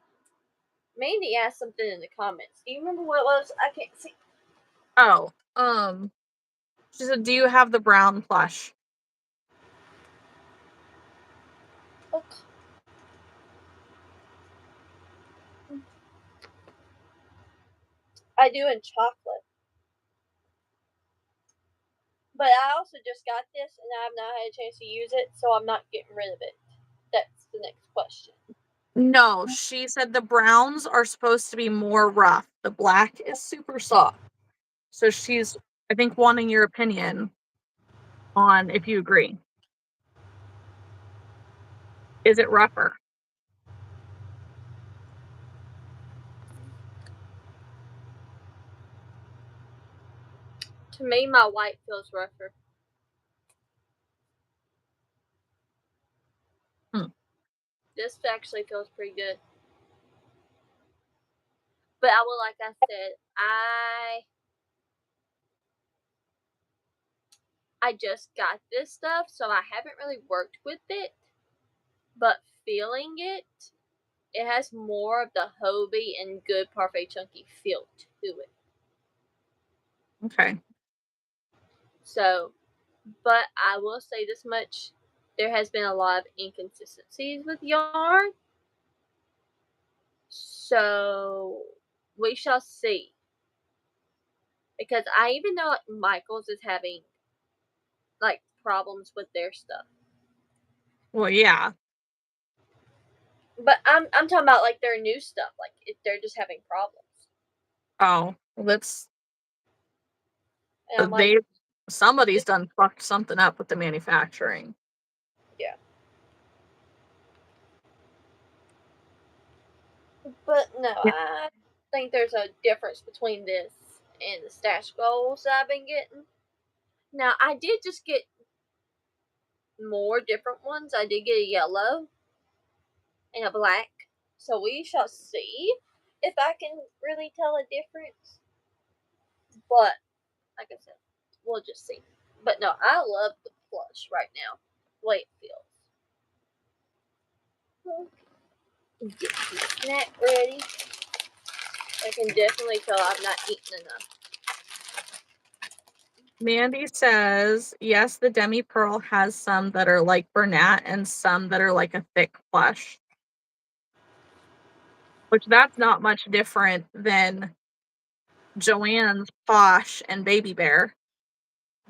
Mandy asked something in the comments. Do you remember what it was? I can't see. Oh, she said, "Do you have the brown plush?" Oh. I do in chocolate. But I also just got this and I have not had a chance to use it, so I'm not getting rid of it. That's the next question. No, she said the browns are supposed to be more rough. The black is super soft. So she's, I think, wanting your opinion on if you agree. Is it rougher? To me, my white feels rougher. This actually feels pretty good. But like I said, I just got this stuff, so I haven't really worked with it. But feeling it, it has more of the Hobie and good Parfait Chunky feel to it. Okay. So, but I will say this much. There has been a lot of inconsistencies with yarn. So, we shall see. Because I even know Michaels is having, like, problems with their stuff. Well, yeah. But I'm talking about, like, their new stuff. Like, they're just having problems. Oh, well, that's... And I'm like, somebody's done fucked something up with the manufacturing. yeah. But no, Yeah. I think there's a difference between this and the stash goals that I've been getting. Now, I did just get more different ones. I did get a yellow and a black. So we shall see if I can really tell a difference. But like I said, we'll just see. But no, I love the plush right now. The way it feels. Get the snack ready. I can definitely tell I've not eaten enough. Mandy says, yes, the demi pearl has some that are like Bernat and some that are like a thick plush. Which that's not much different than Joanne's Posh and Baby Bear,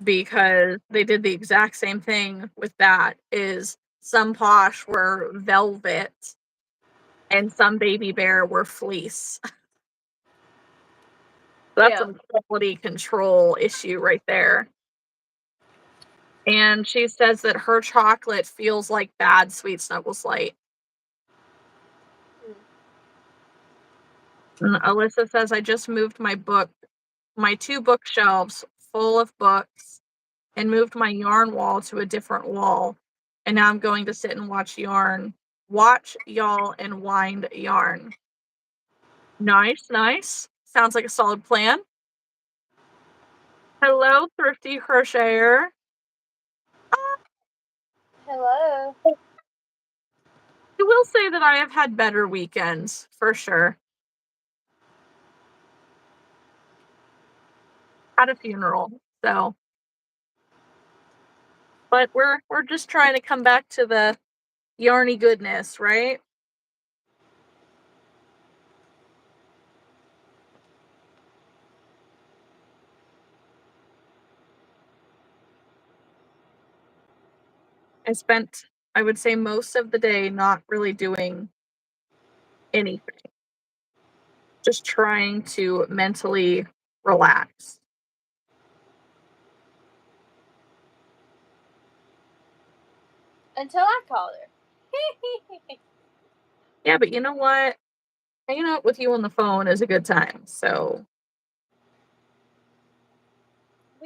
because they did the exact same thing with that. Is some Posh were velvet and some Baby Bear were fleece. That's Yeah. a quality control issue right there. And she says that her chocolate feels like bad Sweet Snuggles Light. And Alyssa says, I just moved my 2 bookshelves full of books and moved my yarn wall to a different wall. And now I'm going to sit and watch y'all and wind yarn. Nice, nice. Sounds like a solid plan. Hello, Thrifty Crocheter. Hello. I will say that I have had better weekends, for sure. Had a funeral, so. But we're just trying to come back to the yarny goodness, right? I spent, I would say, most of the day not really doing anything. Just trying to mentally relax. Until I called her. Yeah, but you know what? Hanging out with you on the phone is a good time. So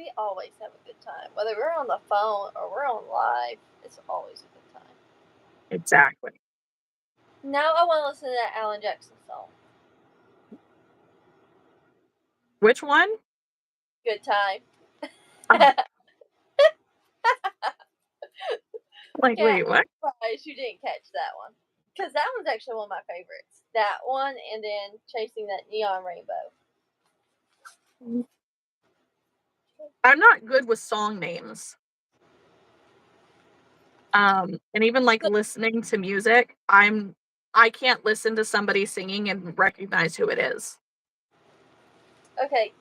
We always have a good time. Whether we're on the phone or we're on live, it's always a good time. exactly. Now I want to listen to that Alan Jackson song. Which one? Good time. Oh, like, Yeah, wait, I'm what? surprised you didn't catch that one. Because that one's actually one of my favorites. That one and then Chasing That Neon Rainbow. I'm not good with song names. And even like listening to music, I can't listen to somebody singing and recognize who it is. Okay,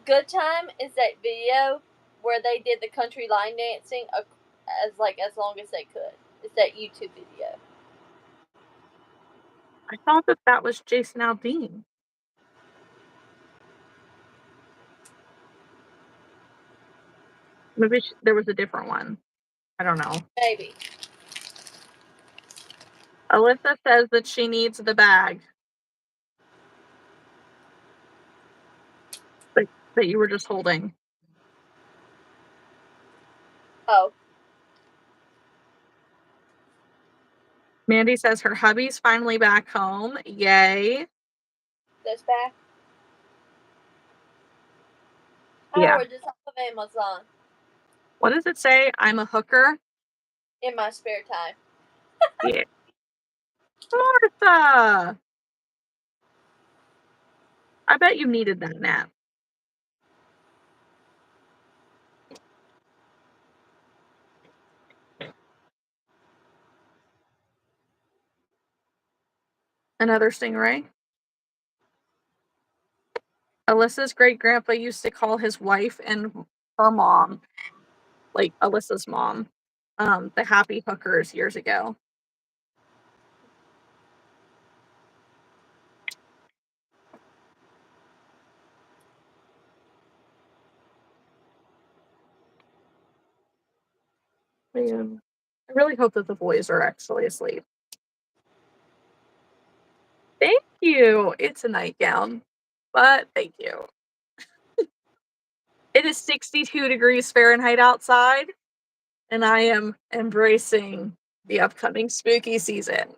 Good Time is that video where they did the country line dancing as long as they could. It's that YouTube video. I thought that was Jason Aldean. Maybe there was a different one. I don't know. Maybe. Alyssa says that she needs the bag that you were just holding. Oh. Mandy says her hubby's finally back home. Yay. This back? I Yeah. ordered this off of Amazon What does it say? I'm a hooker. in my spare time. Yeah. Martha! I bet you needed that nap. Another stingray. Alyssa's great grandpa used to call his wife and her mom, like Alyssa's mom, the happy hookers years ago. Man, I really hope that the boys are actually asleep. Thank you. It's a nightgown, but thank you. It is 62 degrees Fahrenheit outside, and I am embracing the upcoming spooky season.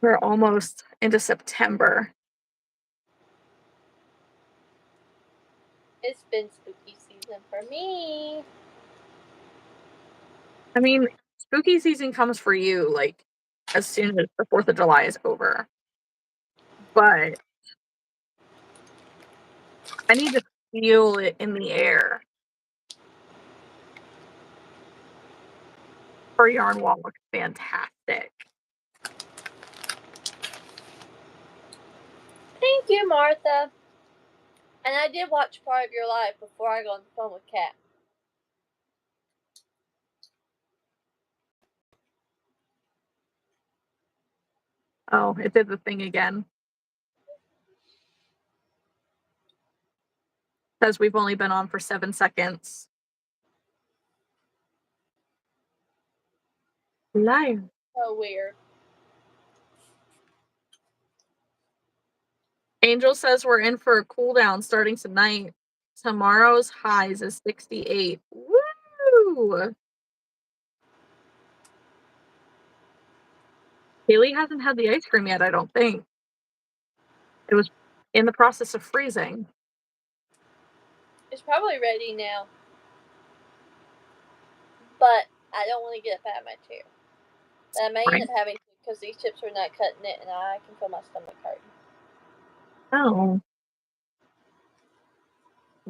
We're almost into September. It's been spooky season for me. I mean, spooky season comes for you, like, as soon as the 4th of July is over. But I need to feel it in the air. Her yarn wall looks fantastic. Thank you, Martha. And I did watch part of your live before I got on the phone with Kat. Oh, it did the thing again. Says we've only been on for 7 seconds. Live. So weird. Angel says we're in for a cool down starting tonight. Tomorrow's highs is 68. Woo! Haley hasn't had the ice cream yet, I don't think. It was in the process of freezing. It's probably ready now. But I don't want to get up out of my chair. But I may end up having to because these chips are not cutting it and I can feel my stomach hurting. Oh.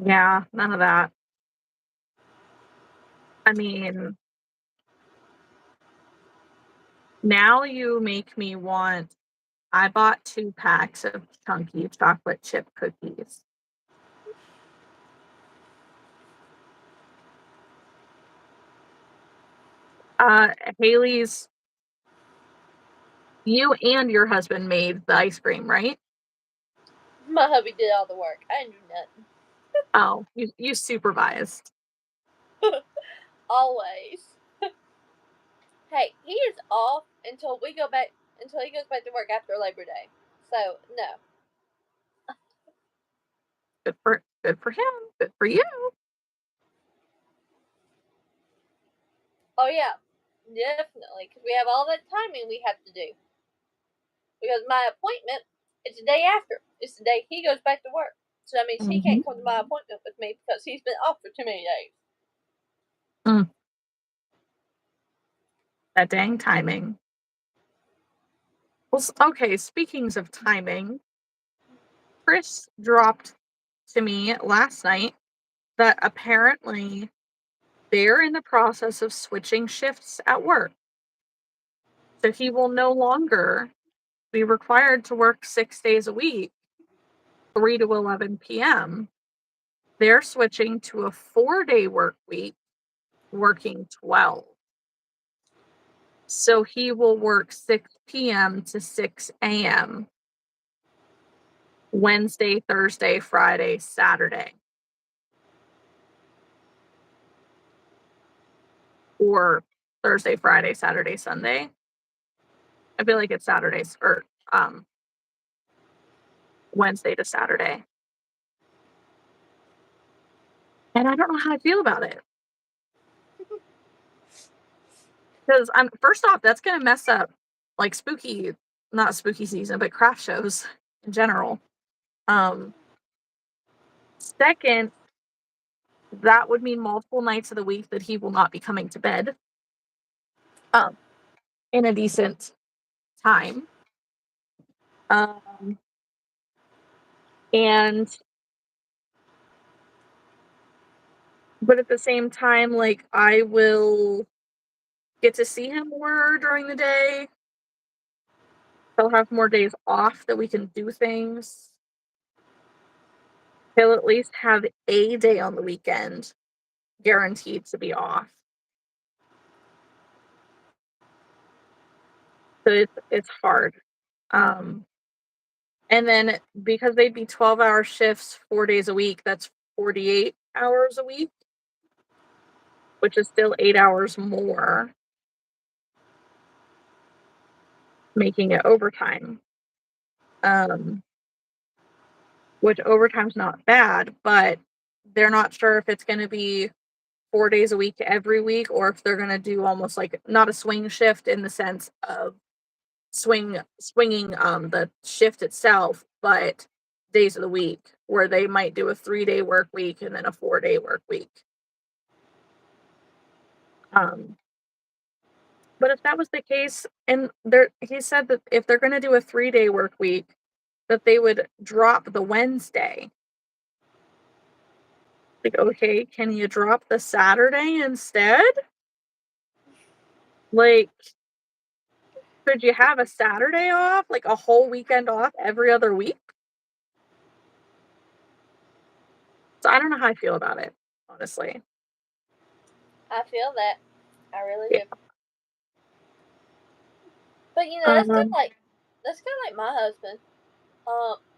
Yeah, none of that. I mean, now you make me want. I bought 2 packs of chunky chocolate chip cookies. Haley's, you and your husband made the ice cream, right? My hubby did all the work. I didn't do nothing. Oh, you supervised. Always. Hey, he is off until he goes back to work after Labor Day. So no. Good for him. Good for you. Oh yeah, definitely, because we have all that timing we have to do. Because my appointment is the day after. It's the day he goes back to work. So that means he can't come to my appointment with me because he's been off for too many days. That dang timing. Well, okay, speaking of timing, Chris dropped to me last night that apparently they're in the process of switching shifts at work. So he will no longer be required to work 6 days a week, 3 to 11 p.m. They're switching to a 4-day work week, working 12. So he will work 6 p.m. to 6 a.m. Wednesday, Thursday, Friday, Saturday. Or Thursday, Friday, Saturday, Sunday. I feel like it's Saturdays or Wednesday to Saturday. And I don't know how I feel about it. Because I'm first off, that's gonna mess up like not spooky season, but craft shows in general. Second, that would mean multiple nights of the week that he will not be coming to bed in a decent time. And but at the same time, like I will get to see him more during the day. He'll have more days off that we can do things. He'll at least have a day on the weekend guaranteed to be off. So it's hard. And then because they'd be 12-hour shifts 4 days a week, that's 48 hours a week, which is still 8 hours more, making it overtime. Which overtime's not bad, but they're not sure if it's gonna be 4 days a week every week or if they're gonna do almost like not a swing shift in the sense of swinging, the shift itself, but days of the week where they might do a 3-day work week and then a 4-day work week. Um, but if that was the case and there he said that if they're gonna do a 3-day work week, that they would drop the Wednesday. Like, okay, can you drop the Saturday instead? Like, could you have a Saturday off, like a whole weekend off every other week? So I don't know how I feel about it, honestly. I feel that. I really Yeah. do. But you know, Um, that's kind of like my husband.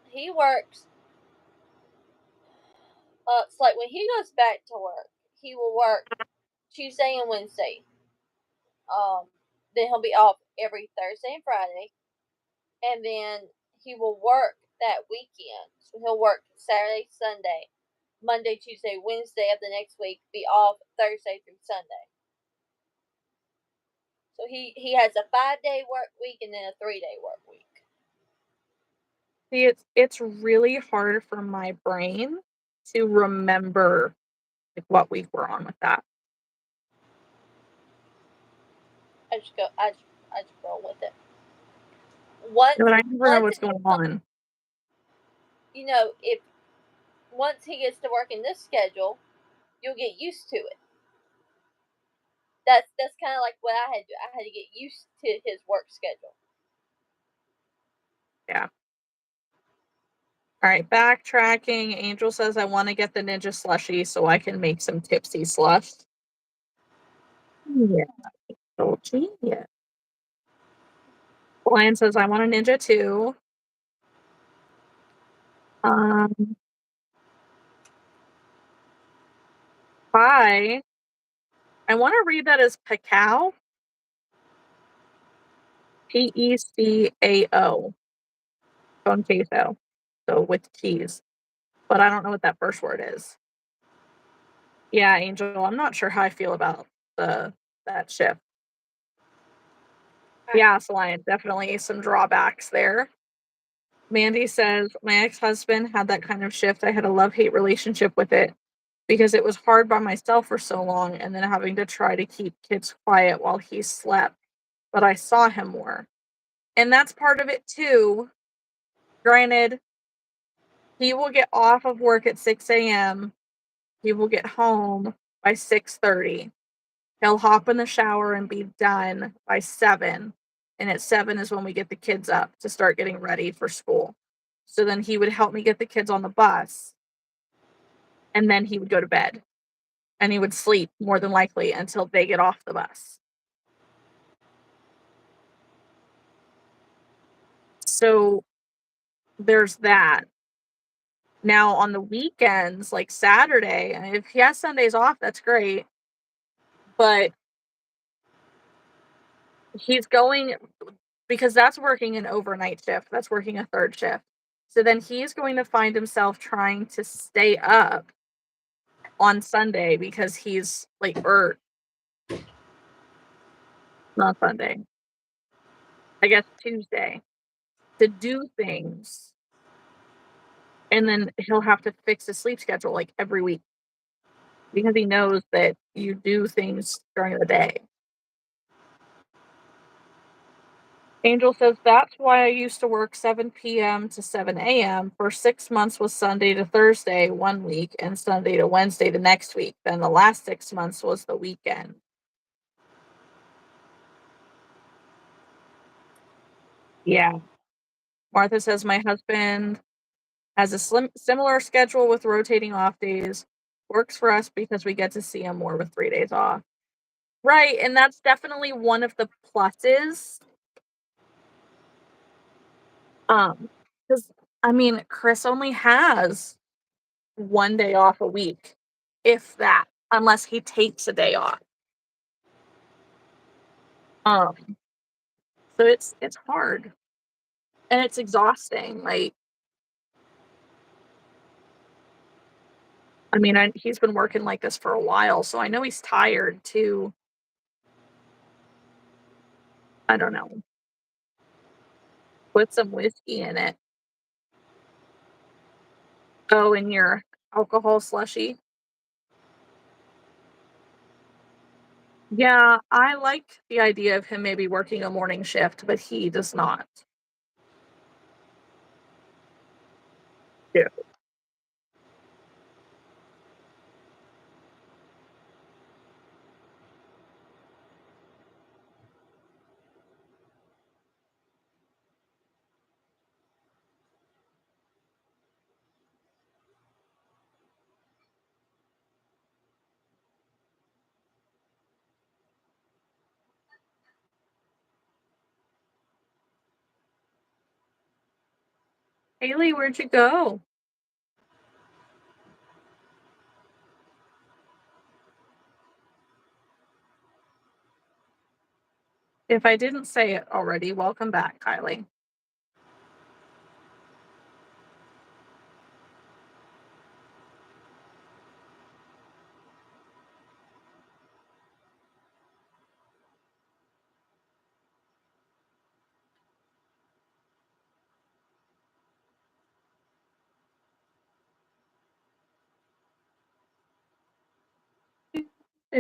He works. It's like when he goes back to work, he will work Tuesday and Wednesday. Um, then he'll be off every Thursday and Friday, and then he will work that weekend. So he'll work Saturday, Sunday, Monday, Tuesday, Wednesday of the next week, be off Thursday through Sunday. So he has a 5-day work week and then a 3-day work week. See, it's really hard for my brain to remember like what week we're on with that. I just roll with it. Once But I never know once what's it going becomes, on. if once he gets to work in this schedule, you'll get used to it. That's kind of like what I had to do. I had to get used to his work schedule. Yeah. All right, backtracking. Angel says I want to get the ninja slushy so I can make some tipsy slush. Yeah, so genius. Lion says I want a ninja too. Um, pie. I want to read that as pecao. Pecao. Con queso. So with cheese. But I don't know what that first word is. Yeah, Angel, I'm not sure how I feel about the that shift. Yeah, Lion, definitely some drawbacks there. Mandy says, my ex-husband had that kind of shift. I had a love-hate relationship with it because it was hard by myself for so long and then having to try to keep kids quiet while he slept. But I saw him more. And that's part of it too. Granted, he will get off of work at 6 a.m. He will get home by 6:30. He'll hop in the shower and be done by 7. And at 7 is when we get the kids up to start getting ready for school. So then he would help me get the kids on the bus and then he would go to bed and he would sleep more than likely until they get off the bus. So there's that. Now on the weekends, like Saturday, and if he has Sundays off, that's great. But he's going because that's working an overnight shift. That's working a third shift. So then he's going to find himself trying to stay up on Sunday because he's like, or not Sunday, I guess Tuesday to do things. And then he'll have to fix his sleep schedule like every week because he knows that you do things during the day. Angel says that's why I used to work 7 p.m. to 7 a.m. for 6 months was Sunday to Thursday 1 week and Sunday to Wednesday the next week. Then the last 6 months was the weekend. Yeah. Martha says my husband has a similar schedule with rotating off days. Works for us because we get to see him more with 3 days off. Right, and that's definitely one of the pluses. Because I mean, Chris only has 1 day off a week, if that, unless he takes a day off. Um, so it's hard and it's exhausting. Like, I mean, he's been working like this for a while, so I know he's tired too. I don't know. Put some whiskey in it. Oh, in your alcohol slushy? Yeah, I like the idea of him maybe working a morning shift, but he does not. Yeah. Haley, where'd you go? If I didn't say it already, welcome back, Kylie.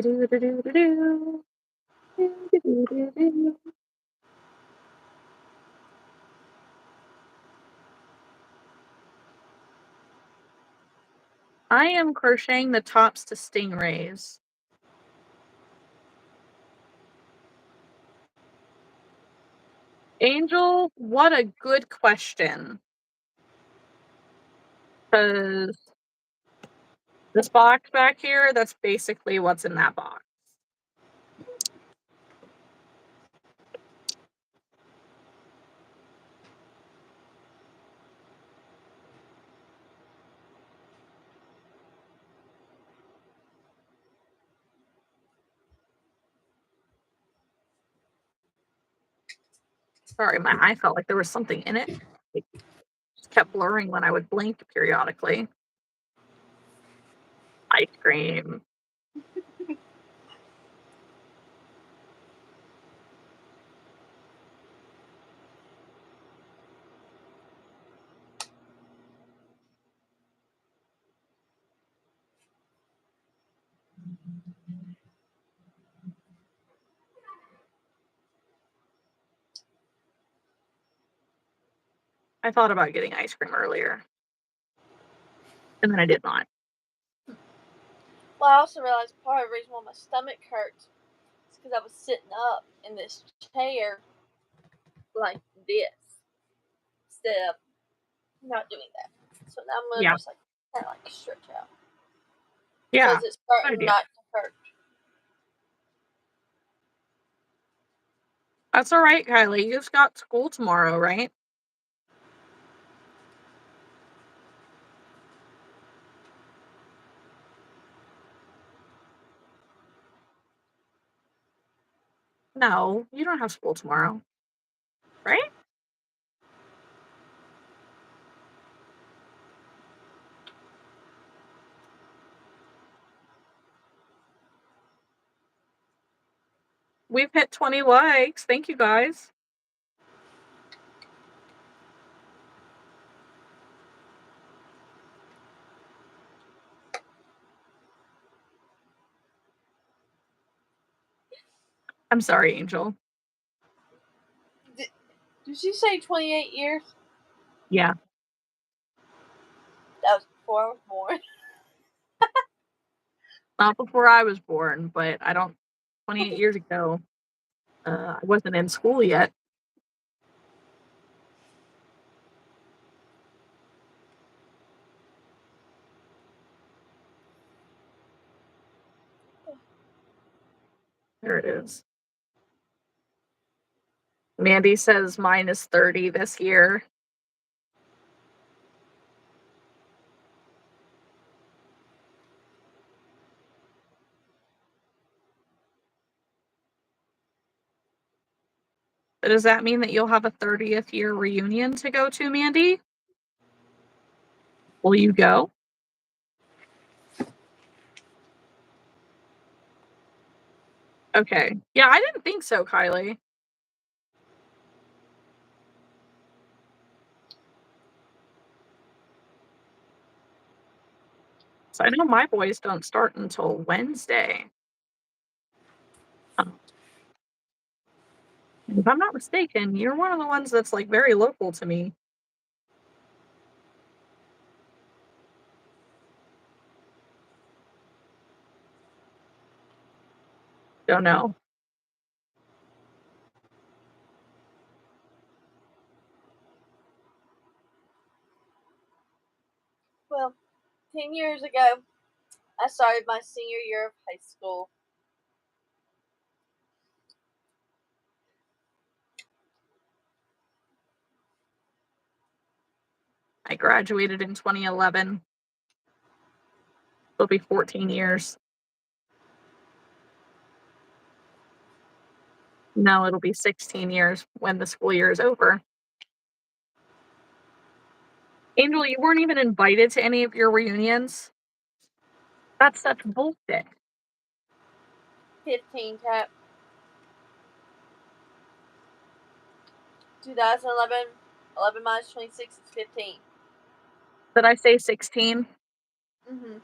I am crocheting the tops to stingrays. Angel, what a good question. Because this box back here, that's basically what's in that box. Sorry, my eye felt like there was something in it. It just kept blurring when I would blink periodically. Ice cream. I thought about getting ice cream earlier, and then I did not. Well, I also realized part of the reason why my stomach hurts is because I was sitting up in this chair like this instead of not doing that. So now I'm gonna Yeah. just like kind of like stretch out Yeah, because it's good starting idea. not to hurt. That's all right, Kylie. You've got school tomorrow, right? No, you don't have school tomorrow, right? We've hit 20 likes. Thank you, guys. I'm sorry, Angel. Did she say 28 years? Yeah. That was before I was born. Not before I was born, but 28 years ago, I wasn't in school yet. There it is. Mandy says mine is 30 this year. Does that mean that you'll have a 30th year reunion to go to, Mandy? Will you go? Okay. Yeah, I didn't think so, Kylie. So I know my boys don't start until Wednesday. Um, if I'm not mistaken, you're one of the ones that's like very local to me. Don't know. Well, 10 years ago, I started my senior year of high school. I graduated in 2011. It'll be 14 years. No, it'll be 16 years when the school year is over. Angel, you weren't even invited to any of your reunions? That's such bullshit. 15 tap. 2011, 11 minus 26 is 15. Did I say 16? Mm-hmm.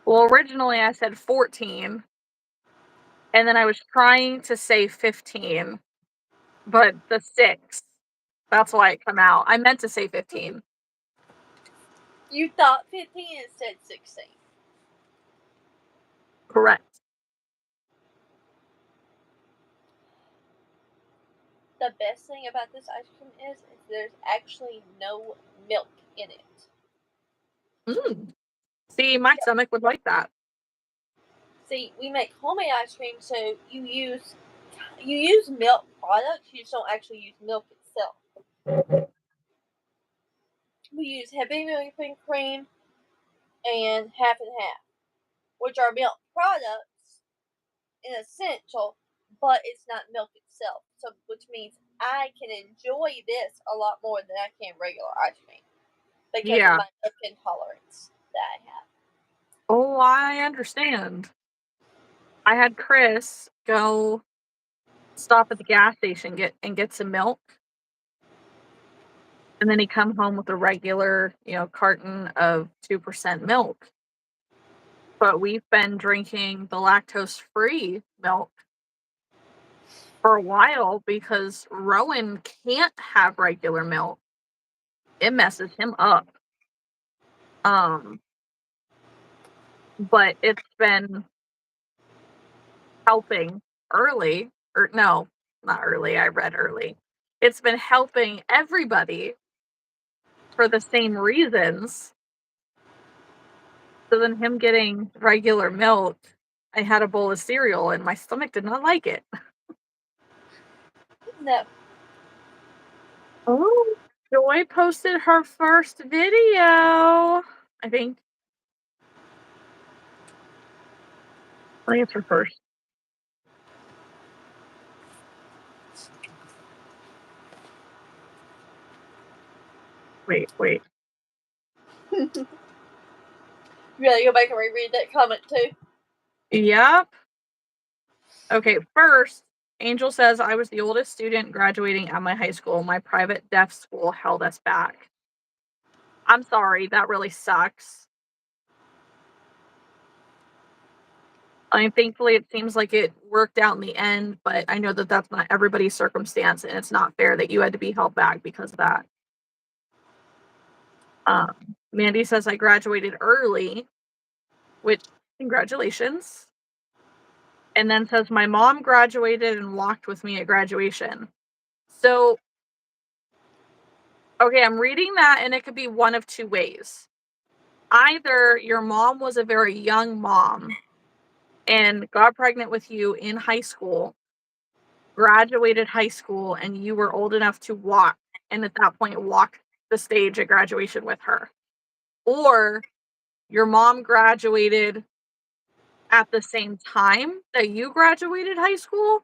Well, originally I said 14, and then I was trying to say 15, but the 6, that's why it come out. I meant to say 15. You thought 15 and said 16. Correct. The best thing about this ice cream is there's actually no milk in it. Mm. See, my stomach would like that. See, we make homemade ice cream, so you use milk products. You just don't actually use milk itself. We use heavy whipping cream and half and half, which are milk products in essential, but it's not milk itself. So, which means I can enjoy this a lot more than I can regular ice cream because of Yeah. my milk intolerance that I have. Oh, I understand. I had Chris go stop at the gas station get some milk, and then he come home with a regular, carton of 2% milk. But we've been drinking the lactose-free milk for a while because Rowan can't have regular milk. It messes him up. But it's been helping early, or no, not early. I read early. It's been helping everybody for the same reasons. So then him getting regular milk, I had a bowl of cereal and my stomach did not like it. No. Oh, Joy posted her first video. I think. I think it's her first. Wait. You gotta go back and reread that comment too. Yep. Okay, first, Angel says I was the oldest student graduating at my high school. My private deaf school held us back. I'm sorry, that really sucks. I mean, thankfully, it seems like it worked out in the end, but I know that that's not everybody's circumstance, and it's not fair that you had to be held back because of that. Mandy says I graduated early, which congratulations. And then says my mom graduated and walked with me at graduation. So, okay, I'm reading that, and it could be one of two ways. Either your mom was a very young mom and got pregnant with you in high school, graduated high school, and you were old enough to walk, and at that point walk the stage at graduation with her. Or your mom graduated at the same time that you graduated high school,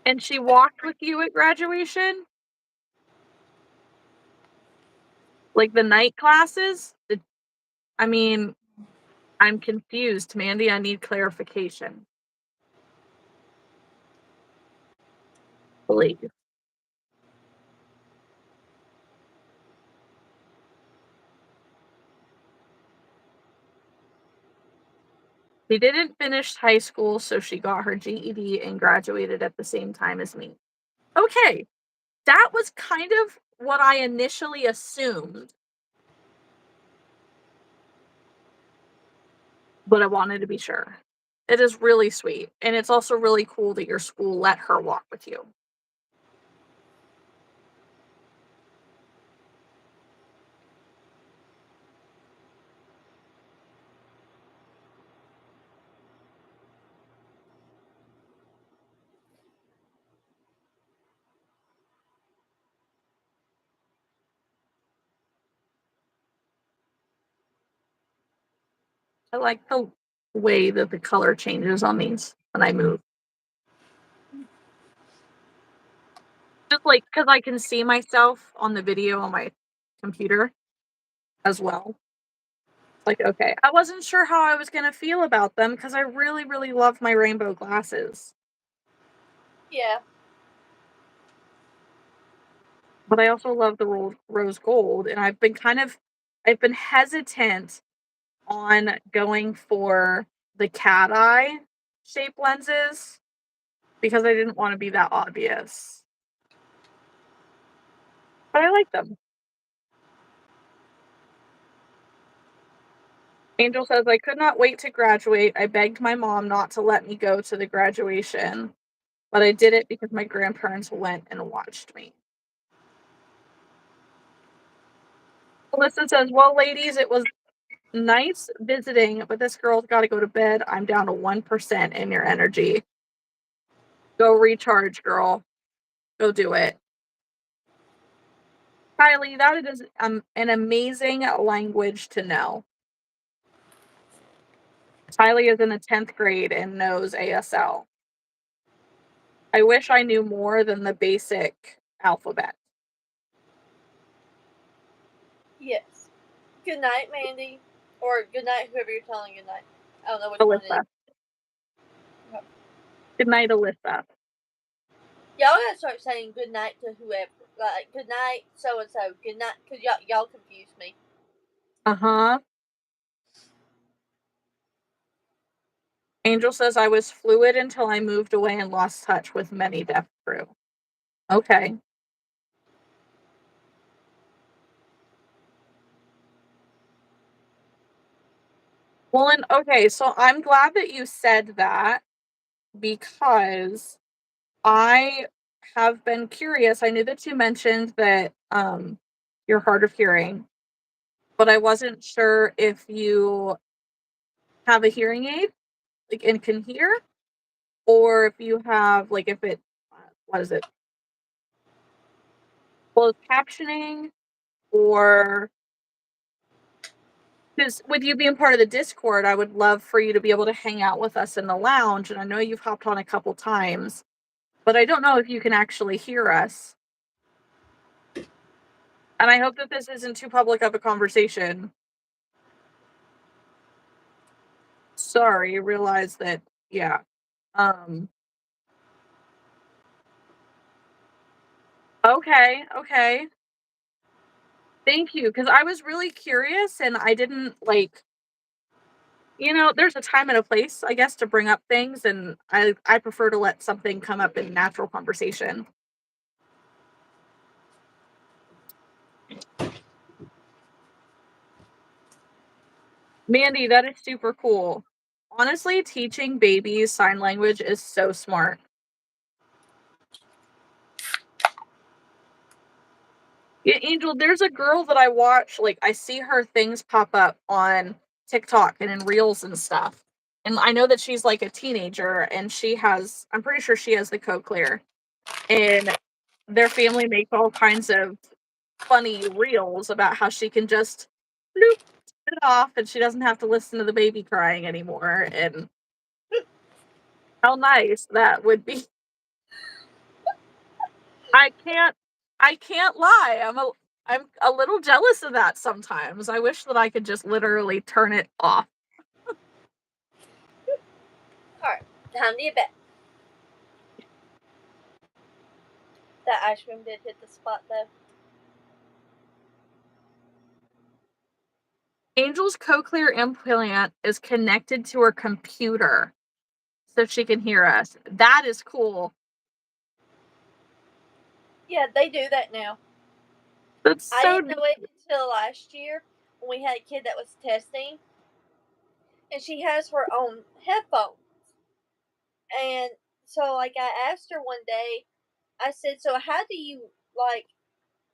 and she walked with you at graduation? Like the night classes? I mean, I'm confused, Mandy. I need clarification. Please. She didn't finish high school, so she got her GED and graduated at the same time as me. Okay, that was kind of what I initially assumed. But I wanted to be sure. It is really sweet, and it's also really cool that your school let her walk with you. I like the way that the color changes on these when I move. Just like because I can see myself on the video on my computer as well. Like, okay, I wasn't sure how I was gonna feel about them because I really, really love my rainbow glasses. Yeah. But I also love the rose gold, and I've been hesitant on going for the cat eye shape lenses because I didn't want to be that obvious. But I like them. Angel says, I could not wait to graduate. I begged my mom not to let me go to the graduation, but I did it because my grandparents went and watched me. Alyssa says, well, ladies, it was nice visiting, but this girl's got to go to bed. I'm down to 1% in your energy. Go recharge, girl. Go do it. Kylie, that is an amazing language to know. Kylie is in the 10th grade and knows ASL. I wish I knew more than the basic alphabet. Yes. Good night, Mandy. Or good night, whoever you're telling good night. I don't know which one it Alyssa. is. Okay. Good night, Alyssa. Y'all gotta start saying good night to whoever. Like, good night, so and so. Good night, because y'all confuse me. Uh-huh. Angel says I was fluid until I moved away and lost touch with many deaf crew. Okay. Well, and okay, so I'm glad that you said that because I have been curious. I knew that you mentioned that you're hard of hearing, but I wasn't sure if you have a hearing aid, like, and can hear, or if you have, like, if it, what is it, closed captioning, or because with you being part of the Discord, I would love for you to be able to hang out with us in the lounge. And I know you've hopped on a couple times, but I don't know if you can actually hear us. And I hope that this isn't too public of a conversation. Sorry, realize that, yeah. Um, okay. Thank you, because I was really curious and I didn't like, there's a time and a place, I guess, to bring up things, and I prefer to let something come up in natural conversation. Mandy, that is super cool. Honestly, teaching babies sign language is so smart. Yeah, Angel, there's a girl that I watch, like, I see her things pop up on TikTok and in reels and stuff. And I know that she's like a teenager and I'm pretty sure she has the cochlear. And their family makes all kinds of funny reels about how she can just bloop it off and she doesn't have to listen to the baby crying anymore. And how nice that would be. I can't I can't lie. I'm a little jealous of that sometimes. I wish that I could just literally turn it off. Alright, time to get back. That ice cream did hit the spot though. Angel's cochlear implant is connected to her computer so she can hear us. That is cool. Yeah, they do that now. That's I so didn't know it until last year when we had a kid that was testing, and she has her own headphones. And so, like, I asked her one day, I said, "So, how do you, like,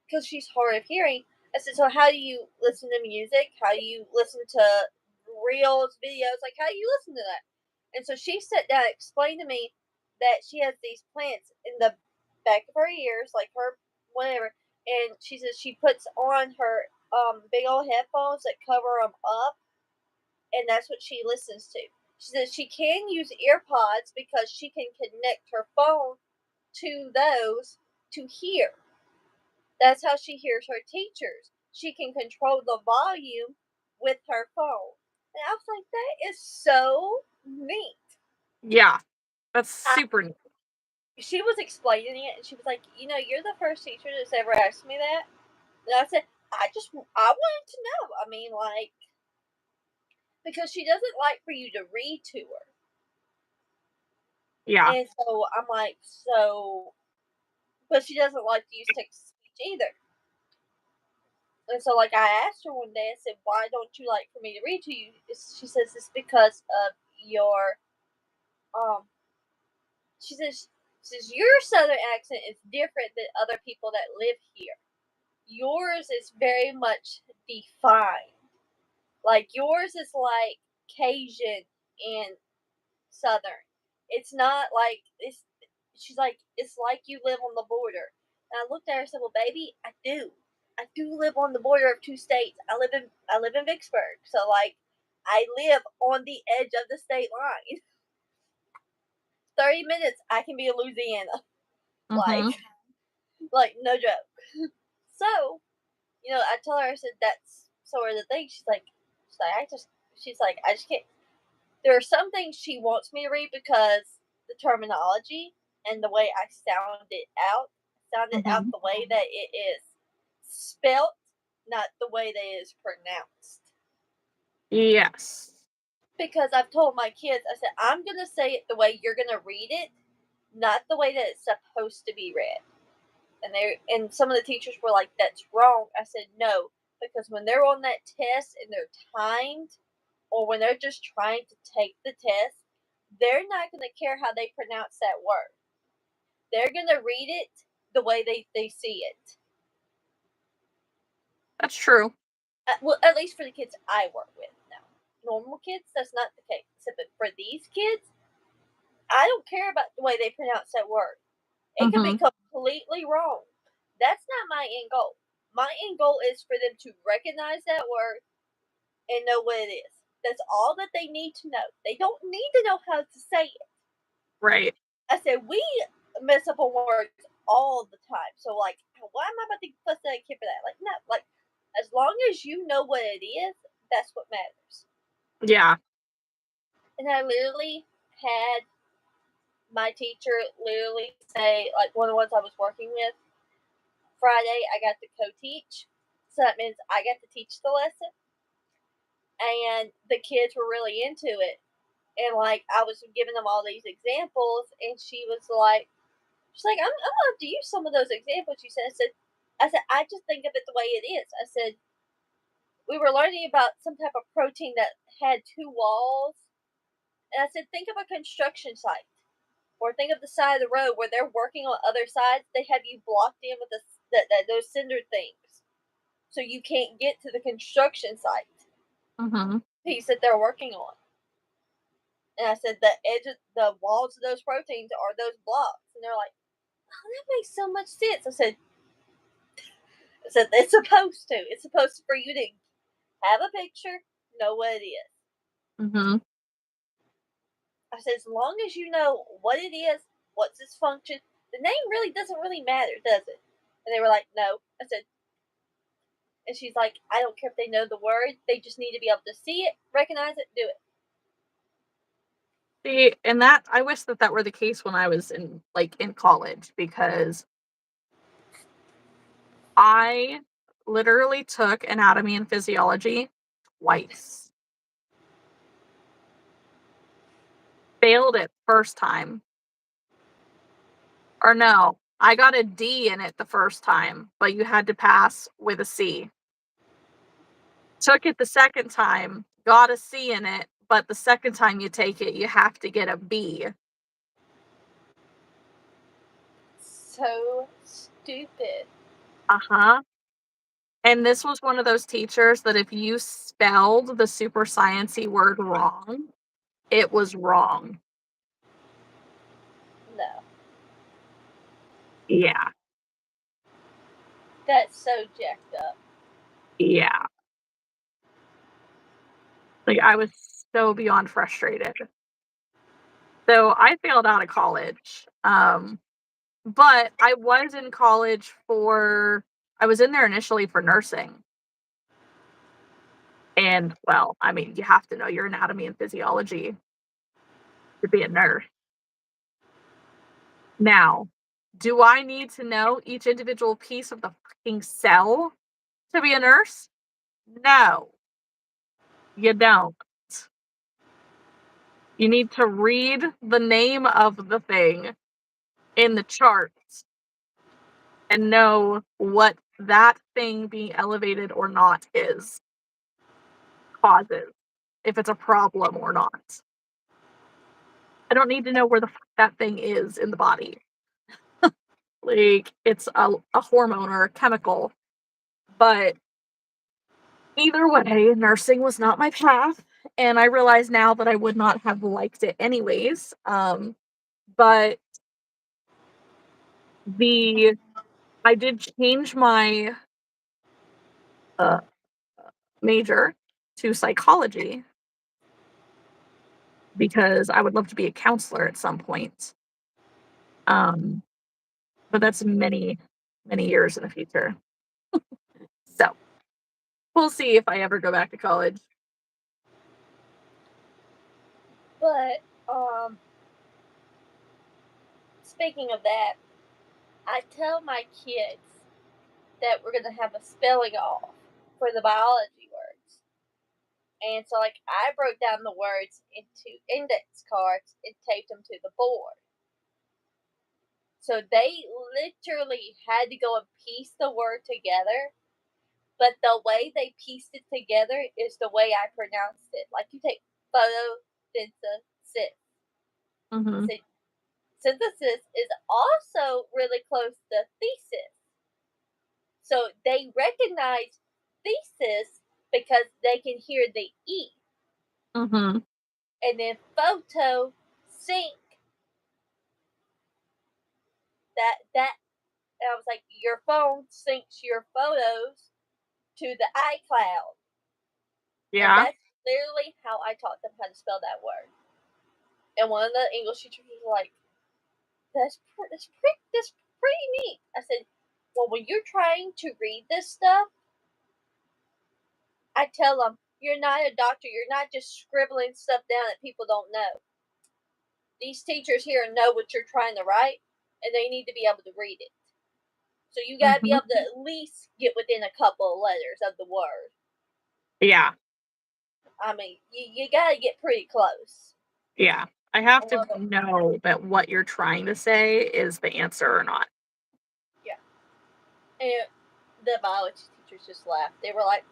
because she's hard of hearing, I said, "So, how do you listen to music? How do you listen to reels, videos? Like, how do you listen to that?" And so she sat down and explained to me that she has these plants in the back of her ears, like her whatever, and she says she puts on her big old headphones that cover them up, and that's what she listens to. She says she can use earpods because she can connect her phone to those to hear. That's how she hears her teachers. She can control the volume with her phone. And I was like, that is so neat. Yeah, that's I, super neat. she was explaining it, and she was like, you're the first teacher that's ever asked me that. And I said, I wanted to know. I mean, like, because she doesn't like for you to read to her. Yeah. And so I'm like, but she doesn't like to use text to speech either. And so, like, I asked her one day, I said, why don't you like for me to read to you? She says, it's because of your, um, she says, your southern accent is different than other people that live here. Yours is very much defined. Like, yours is like Cajun and southern. It's not like, she's like, it's like you live on the border. And I looked at her and said, well, baby, I do. I do live on the border of two states. I live in Vicksburg. So, like, I live on the edge of the state line. 30 minutes I can be in Louisiana. Mm-hmm. Like no joke. So, I told her, I said, that's sort of the thing. She's like, I just can't. There are some things she wants me to read because the terminology and the way I sounded out Mm-hmm. the way that it is spelt, not the way that it is pronounced. Yes. Because I've told my kids, I said, I'm going to say it the way you're going to read it, not the way that it's supposed to be read. And some of the teachers were like, that's wrong. I said, no, because when they're on that test and they're timed, or when they're just trying to take the test, they're not going to care how they pronounce that word. They're going to read it the way they see it. That's true. Well, at least for the kids I work with now. Normal kids, that's not the case. But for these kids, I don't care about the way they pronounce that word. It could be Mm-hmm. completely wrong. That's not my end goal. My end goal is for them to recognize that word and know what it is. That's all that they need to know. They don't need to know how to say it. Right. I said, we mess up on words all the time. So, like, why am I about to fuss at a kid for that? Like, no. Like, as long as you know what it is, that's what matters. Yeah. And I literally had my teacher literally say, like, one of the ones I was working with, Friday I got to co-teach. So that means I got to teach the lesson. And the kids were really into it. And, like, I was giving them all these examples, and she's like, I'm gonna have to use some of those examples you said. I just think of it the way it is. I said, we were learning about some type of protein that had two walls, and I said, think of a construction site, or think of the side of the road where they're working on other sides. They have you blocked in with those cinder things, so you can't get to the construction site Mm-hmm. piece that they're working on. And I said, the walls of those proteins are those blocks, and they're like, oh, that makes so much sense. I said, it's supposed to. It's supposed to for you to have a picture, know what it is. Mm-hmm. I said, as long as you know what it is, what's its function, the name really doesn't really matter, does it? And they were like, no. I said, and she's like, I don't care if they know the word. They just need to be able to see it, recognize it, do it. See, and that I wish that were the case when I was in college, because I literally took anatomy and physiology twice. Failed it first time. Or no, I got a D in it the first time, but you had to pass with a C. Took it the second time, got a C in it, but the second time you take it, you have to get a B. So stupid. Uh-huh. And this was one of those teachers that if you spelled the super sciencey word wrong, it was wrong. No. Yeah. That's so jacked up. Yeah. Like, I was so beyond frustrated. So I failed out of college. But I was in college I was in there initially for nursing. And, well, I mean, you have to know your anatomy and physiology to be a nurse. Now, do I need to know each individual piece of the fucking cell to be a nurse? No, you don't. You need to read the name of the thing in the charts and know what that thing being elevated or not is causes, if it's a problem or not. I don't need to know where the fuck that thing is in the body. Like, it's a hormone or a chemical. But either way, nursing was not my path. And I realize now that I would not have liked it anyways. But I did change my uh, major to psychology because I would love to be a counselor at some point. Um, but that's many, many years in the future. So we'll see if I ever go back to college. But speaking of that, I tell my kids that we're gonna have a spelling off for the biology words. And so like I broke down the words into index cards and taped them to the board. So they literally had to go and piece the word together. But the way they pieced it together is the way I pronounced it. Like you take photosynthesis. Mm-hmm. Synthesis is also really close to thesis. So they recognize thesis because they can hear the E. Mm-hmm. And then photo sync that and I was like, your phone syncs your photos to the iCloud. And Yeah. that's literally how I taught them how to spell that word. And one of the English teachers was like, that's pretty neat. I said, well, when you're trying to read this stuff, I tell them, you're not a doctor. You're not just scribbling stuff down that people don't know. These teachers here know what you're trying to write, and they need to be able to read it. So you got to be Mm-hmm. able to at least get within a couple of letters of the word. Yeah. I mean, you got to get pretty close. Yeah. I have to know that what you're trying to say is the answer or not. Yeah. And the biology teachers just laughed. They were like,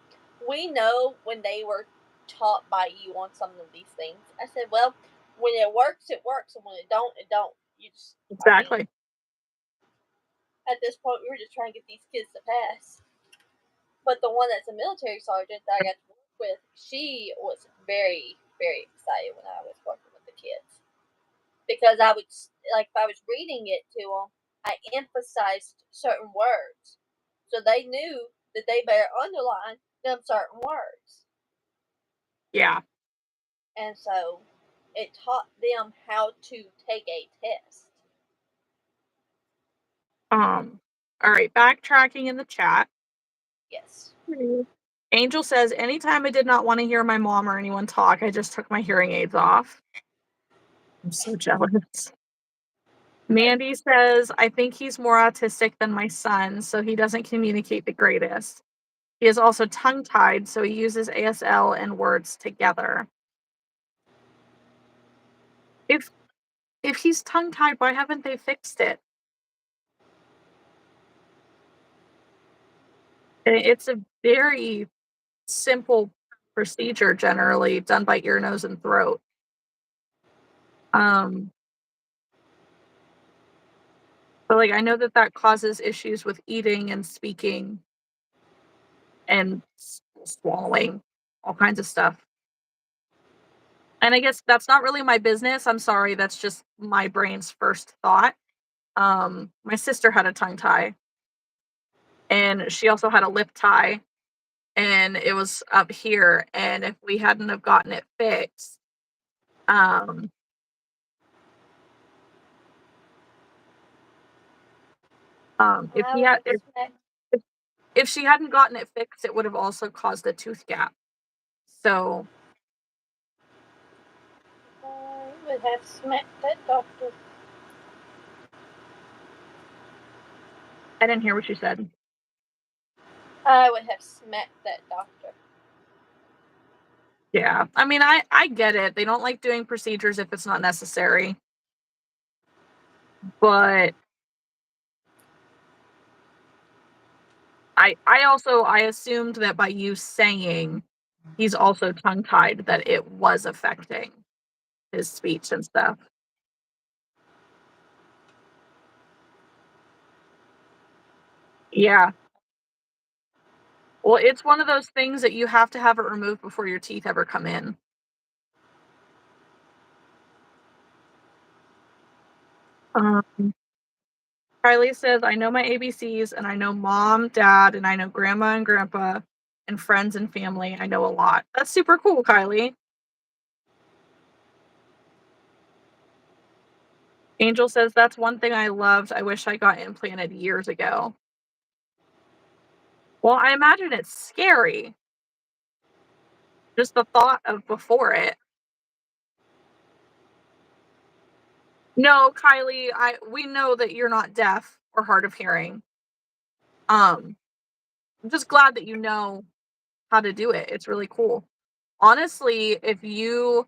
we know when they were taught by you on some of these things. I said, well, when it works, it works. And when it don't, it don't. You just, Exactly. I mean, at this point, we were just trying to get these kids to pass. But the one that's a military sergeant that I got to work with, she was very, very excited when I was working with the kids. Because I would, like, if I was reading it to them, I emphasized certain words. So they knew that they better underline them certain words. Yeah. And so it taught them how to take a test. All right, backtracking in the chat. Yes. Angel says, anytime I did not want to hear my mom or anyone talk, I just took my hearing aids off. I'm so jealous. Mandy says, I think he's more autistic than my son, so he doesn't communicate the greatest. He is also tongue-tied, so he uses ASL and words together. If if he's tongue-tied, why haven't they fixed it? It's a very simple procedure generally done by ear, nose, and throat. Um, but, like, I know that that causes issues with eating and speaking and swallowing, all kinds of stuff. And I guess that's not really my business. I'm sorry, that's just my brain's first thought. My sister had a tongue tie, and she also had a lip tie, and it was up here. And if we hadn't have gotten it fixed, um, if I he would had, have smacked. if, if she hadn't gotten it fixed, it would have also caused a tooth gap. So I would have smacked that doctor. I didn't hear what you said. I would have smacked that doctor. Yeah, I mean, I get it. They don't like doing procedures if it's not necessary, but I assumed that by you saying he's also tongue tied that it was affecting his speech and stuff. Yeah. Well, it's one of those things that you have to have it removed before your teeth ever come in. Um, Kylie says, I know my ABCs and I know mom, dad, and I know grandma and grandpa and friends and family. I know a lot. That's super cool, Kylie. Angel says, that's one thing I loved. I wish I got implanted years ago. Well, I imagine it's scary. Just the thought of before it. No, Kylie, we know that you're not deaf or hard of hearing. I'm just glad that you know how to do it. It's really cool. Honestly, if you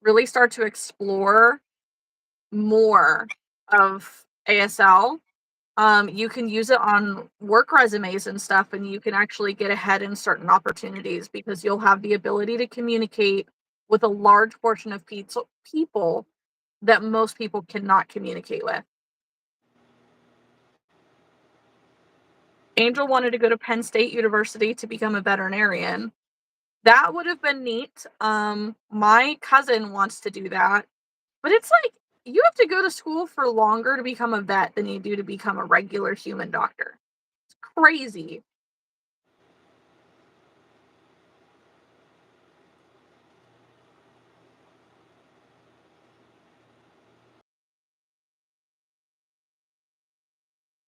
really start to explore more of ASL, you can use it on work resumes and stuff, and you can actually get ahead in certain opportunities because you'll have the ability to communicate with a large portion of people that most people cannot communicate with. Angel wanted to go to Penn State University to become a veterinarian. That would have been neat. My cousin wants to do that, but it's like you have to go to school for longer to become a vet than you do to become a regular human doctor. It's crazy.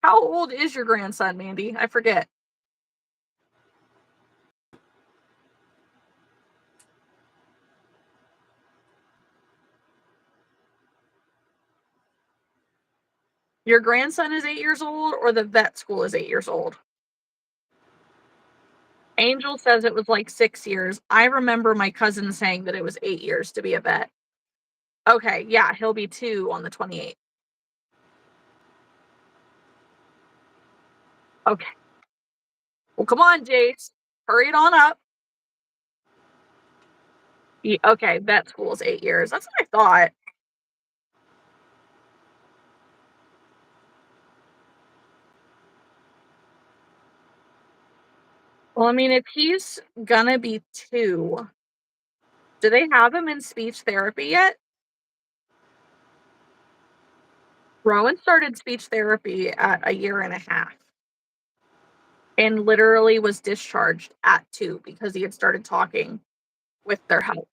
How old is your grandson, Mandy? I forget. Your grandson is 8 years old, or the vet school is 8 years old? Angel says it was like 6 years. I remember my cousin saying that it was 8 years to be a vet. Okay, yeah, he'll be 2 on the 28th. Okay. Well, come on, Jace. Hurry it on up. Okay, vet school is 8 years. That's what I thought. Well, I mean, if he's gonna be 2, do they have him in speech therapy yet? Rowan started speech therapy at 1.5 years and literally was discharged at 2 because he had started talking with their help.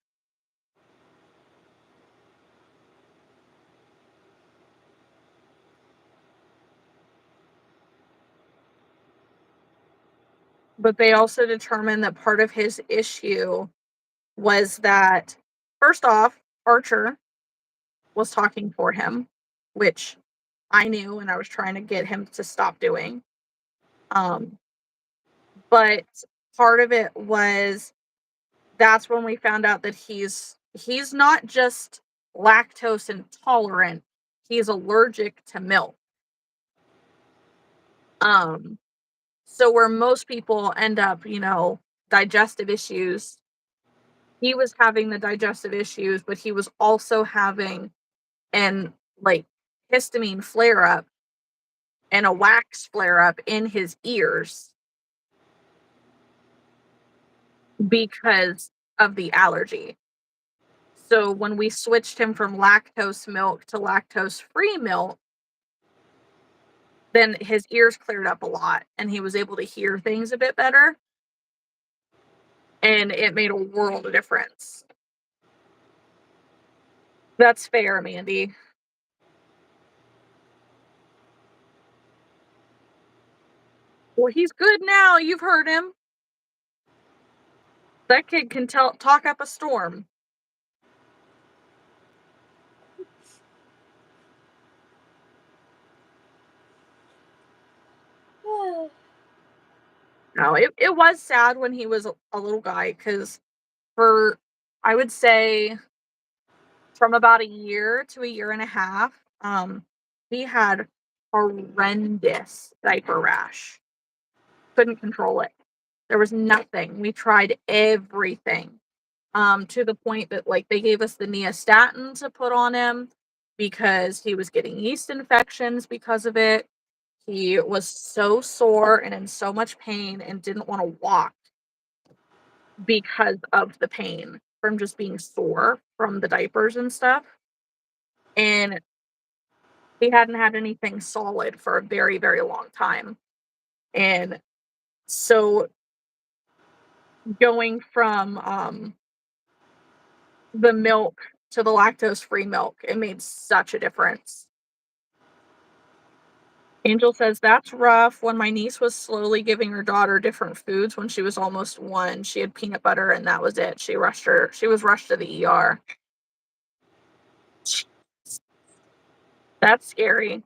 But they also determined that part of his issue was that, first off, Archer was talking for him, which I knew and I was trying to get him to stop doing. Um, but part of it was that's when we found out that he's not just lactose intolerant, he's allergic to milk. Um, so where most people end up, digestive issues, he was having the digestive issues, but he was also having an like histamine flare up and a wax flare up in his ears because of the allergy. So when we switched him from lactose milk to lactose free milk, then his ears cleared up a lot and he was able to hear things a bit better. And it made a world of difference. That's fair, Mandy. Well, he's good now. You've heard him. That kid can talk up a storm. No, it was sad when he was a little guy because for, I would say, from about a year to a year and a half, he had horrendous diaper rash. Couldn't control it. There was nothing. We tried everything, to the point that, like, they gave us the Neostatin to put on him because he was getting yeast infections because of it. He was so sore and in so much pain and didn't wanna walk because of the pain from just being sore from the diapers and stuff, and he hadn't had anything solid for a very, very long time, and so going from, the milk to the lactose-free milk, it made such a difference. Angel says, "That's rough. When my niece was slowly giving her daughter different foods when she was almost 1, she had peanut butter and that was it. She was rushed to the ER." That's scary.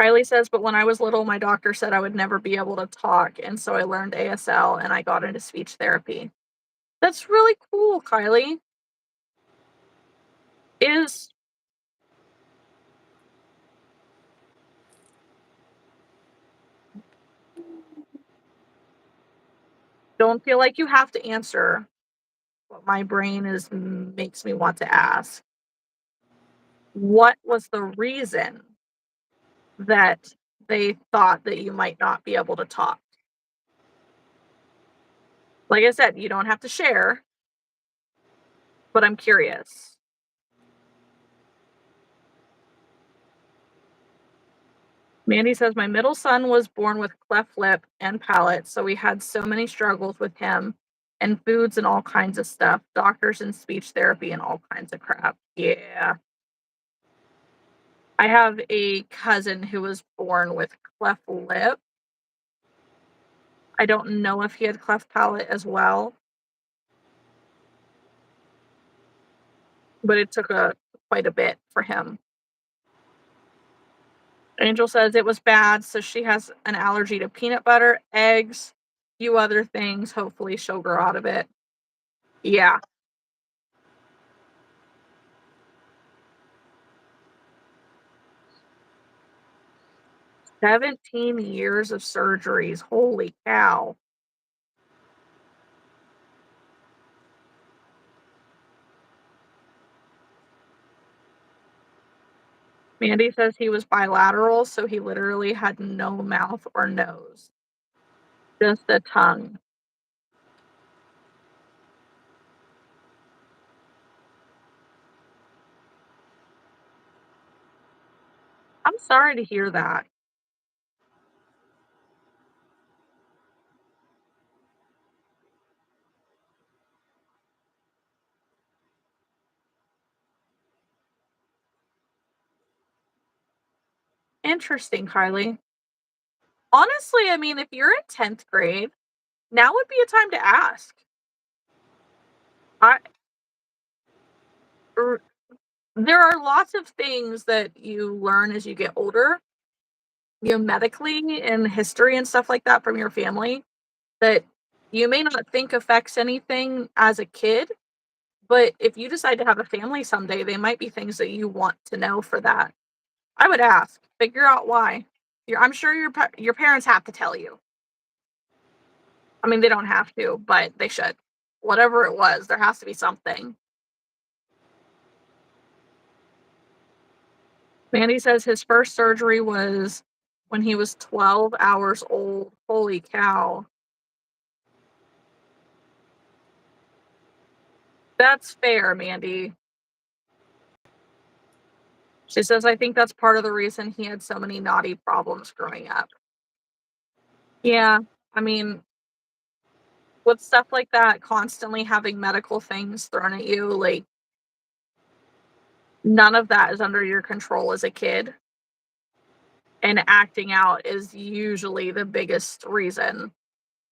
Kylie says, "But when I was little, my doctor said I would never be able to talk, and so I learned ASL and I got into speech therapy." That's really cool, Kylie. Is Don't feel like you have to answer what my brain is makes me want to ask. What was the reason that they thought that you might not be able to talk? Like I said, you don't have to share, but I'm curious. Mandy says, "My middle son was born with cleft lip and palate, so we had so many struggles with him and foods and all kinds of stuff, doctors and speech therapy and all kinds of crap." Yeah. I have a cousin who was born with cleft lip. I don't know if he had cleft palate as well, but it took a quite a bit for him. Angel says it was bad, so she has an allergy to peanut butter, eggs, few other things. Hopefully she'll grow out of it. Yeah. 17 years of surgeries. Holy cow. Mandy says he was bilateral, so he literally had no mouth or nose, just a tongue. I'm sorry to hear that. Interesting, Kylie. Honestly, I mean, if you're in 10th grade, now would be a time to ask. I r There are lots of things that you learn as you get older, medically and history and stuff like that from your family that you may not think affects anything as a kid, but if you decide to have a family someday, they might be things that you want to know for that. I would ask, figure out why. I'm sure your parents have to tell you. I mean, they don't have to, but they should. Whatever it was, there has to be something. Mandy says his first surgery was when he was 12 hours old. Holy cow. That's fair, Mandy. She says, I think that's part of the reason he had so many naughty problems growing up. Yeah, I mean, with stuff like that, constantly having medical things thrown at you, like, none of that is under your control as a kid. And acting out is usually the biggest reason,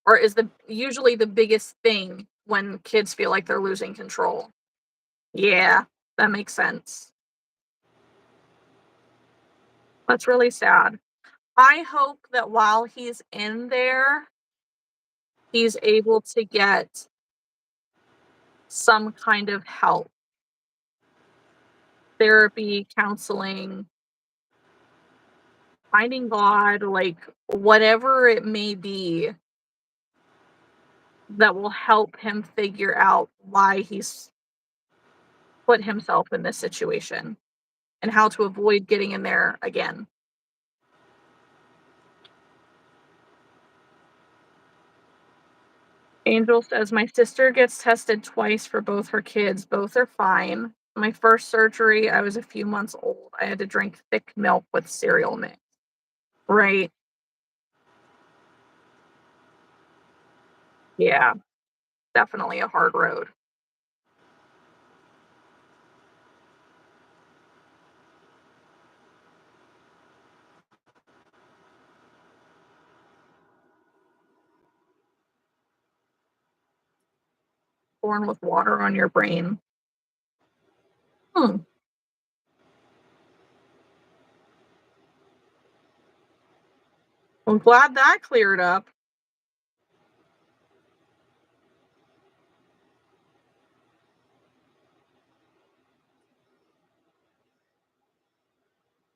or is usually the biggest thing when kids feel like they're losing control. Yeah, that makes sense. That's really sad. I hope that while he's in there, he's able to get some kind of help, therapy, counseling, finding God, like whatever it may be that will help him figure out why he's put himself in this situation and how to avoid getting in there again. Angel says, my sister gets tested twice for both her kids. Both are fine. My first surgery, I was a few months old. I had to drink thick milk with cereal mix. Right. Yeah. Definitely a hard road. Born with water on your brain. Hmm. I'm glad that cleared up.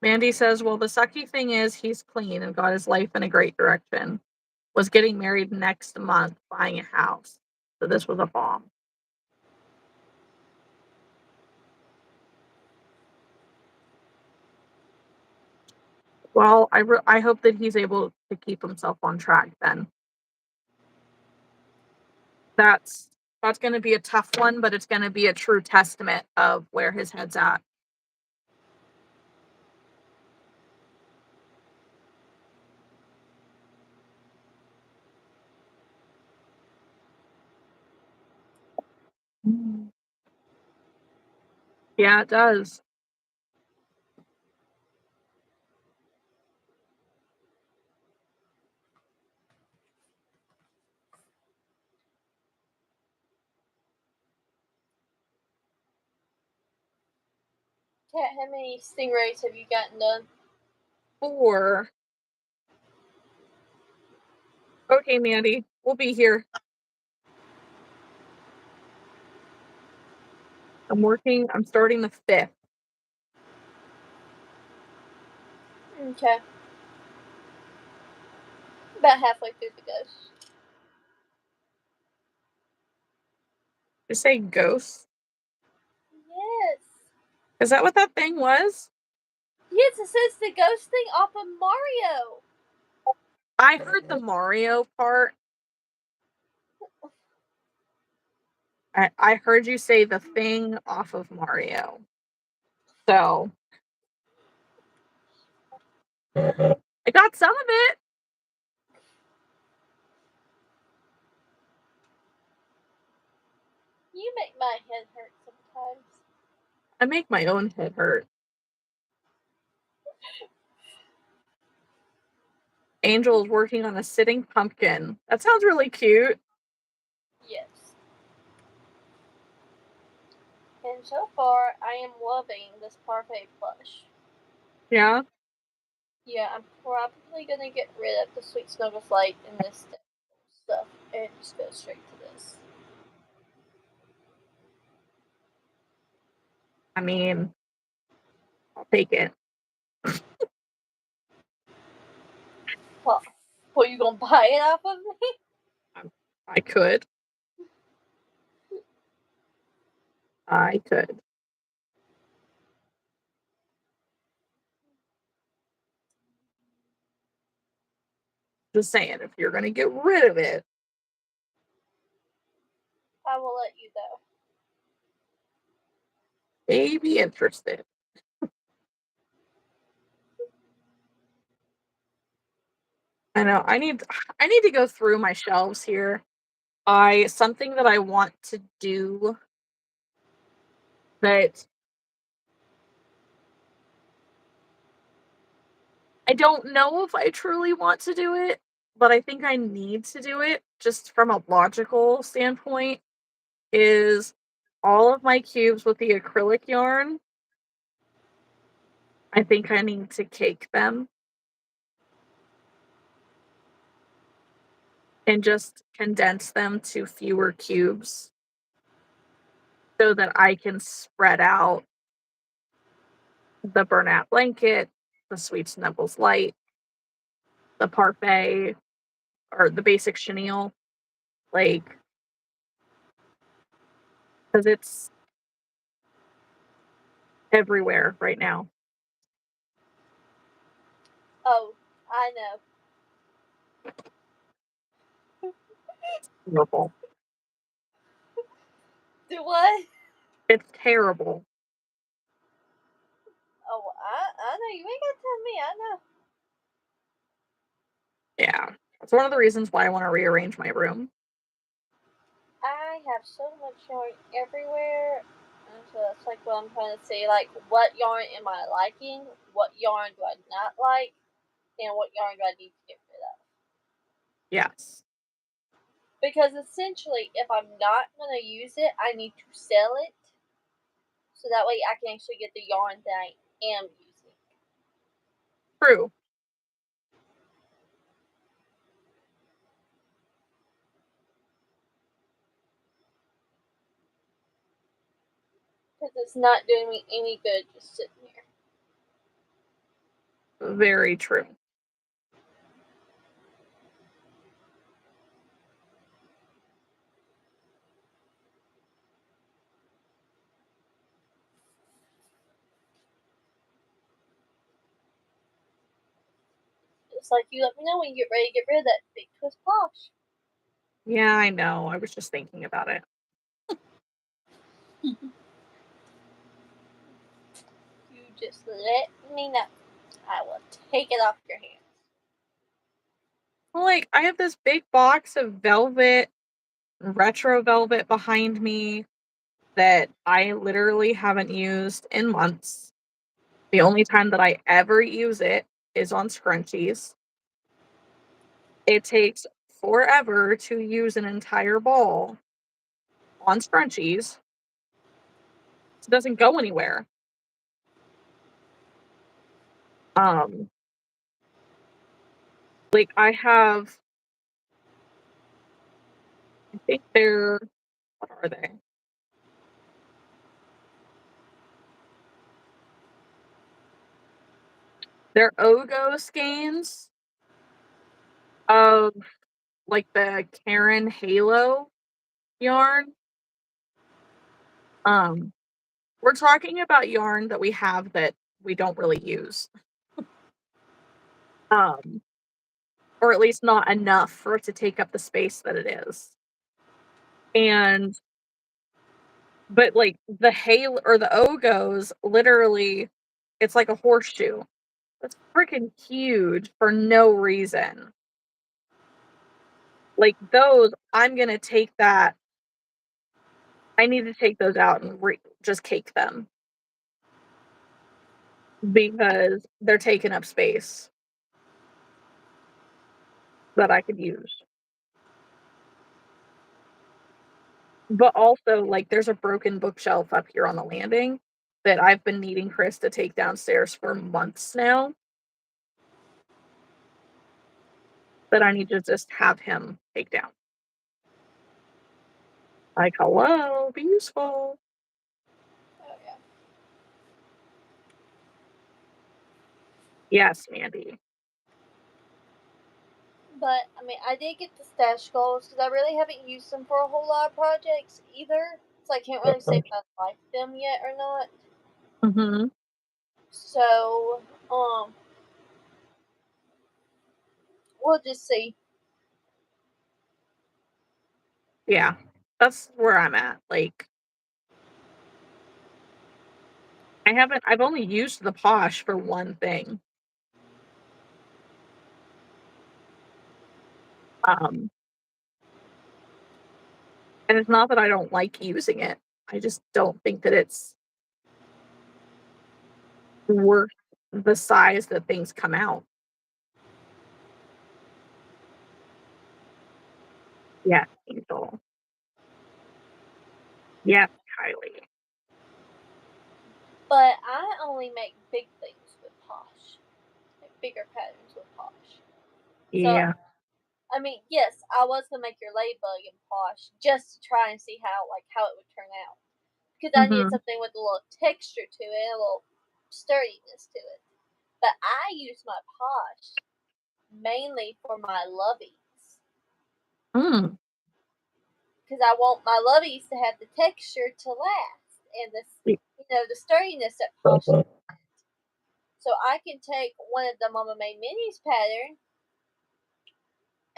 Mandy says, well, the sucky thing is he's clean and got his life in a great direction. Was getting married next month, buying a house. So this was a bomb. Well, I hope that he's able to keep himself on track then. That's going to be a tough one, but it's going to be a true testament of where his head's at. Yeah, it does. Kat, how many stingrays have you gotten done? 4. Okay, Mandy, we'll be here. I'm starting the 5th. Okay. About halfway through the ghost. You say ghost? Yes. Is that what that thing was? Yes, it says the ghost thing off of Mario. I heard the Mario part. I heard you say the thing off of Mario. So I got some of it. You make my head hurt sometimes. I make my own head hurt. Angel is working on a sitting pumpkin. That sounds really cute. Yes. And so far, I am loving this parfait plush. Yeah. Yeah, I'm probably gonna get rid of the Sweet Snuggle Slate and this stuff and just go straight to this. I mean, I'll take it. Well, you gonna buy it off of me? I could. I could. Just saying, if you're gonna get rid of it, I will let you know. may be interested. I know. I need to go through my shelves here. Something that I want to do that I don't know if I truly want to do it, but I think I need to do it just from a logical standpoint is all of my cubes with the acrylic yarn. I think I need to cake them and just condense them to fewer cubes so that I can spread out the burnout blanket, the Sweet Snuggles Light, the parfait, or the basic chenille, like, because it's everywhere right now. Oh, I know. Terrible. Do what? It's terrible. Oh, I know. You ain't gotta tell me. I know. Yeah. It's one of the reasons why I want to rearrange my room. I have so much yarn everywhere. And so that's like what I'm trying to say. Like, what yarn am I liking? What yarn do I not like? And what yarn do I need to get rid of? Yes. Because essentially, if I'm not going to use it, I need to sell it. So that way I can actually get the yarn that I am using. True. Because it's not doing me any good just sitting here. Very true. Just like you let me know when you get ready to get rid of that big twist posh. Yeah, I know. I was just thinking about it. You just let me know. I will take it off your hands. Well, like, I have this big box of velvet, retro velvet behind me that I literally haven't used in months. The only time that I ever use it is on scrunchies. It takes forever to use an entire ball on scrunchies. It doesn't go anywhere. Um, like I have, I think they're, what are they? They're Ogo skeins of like the Karen Halo yarn. Um, we're talking about yarn that we have that we don't really use. Um, or at least not enough for it to take up the space that it is. And but like the Halo or the Ogos, literally, it's like a horseshoe. It's freaking huge for no reason. Like those, I'm gonna take that. I need to take those out and just cake them because they're taking up space that I could use. But also, like, there's a broken bookshelf up here on the landing that I've been needing Chris to take downstairs for months now. That I need to just have him take down. Like, hello, be useful. Oh yeah. Yes, Mandy. But I mean, I did get the stash goals because I really haven't used them for a whole lot of projects either. So I can't really say if I like them yet or not. Mm-hmm. So, we'll just see. Yeah, that's where I'm at. Like, I've only used the Posh for one thing. Um, and it's not that I don't like using it. I just don't think that it's worth the size that things come out. Yes, Angel. Yes, Kylie. But I only make big things with Posh, like bigger patterns with Posh. So, Yeah. I mean, yes, I was gonna make your ladybug in Posh just to try and see how it would turn out because I needed Mm-hmm. something with a little texture to it, a little sturdiness to it. But I use my Posh mainly for my loveys Mm. because I want my loveys to have the texture to last and the sturdiness that Posh. So I can take one of the Mama Made Minis pattern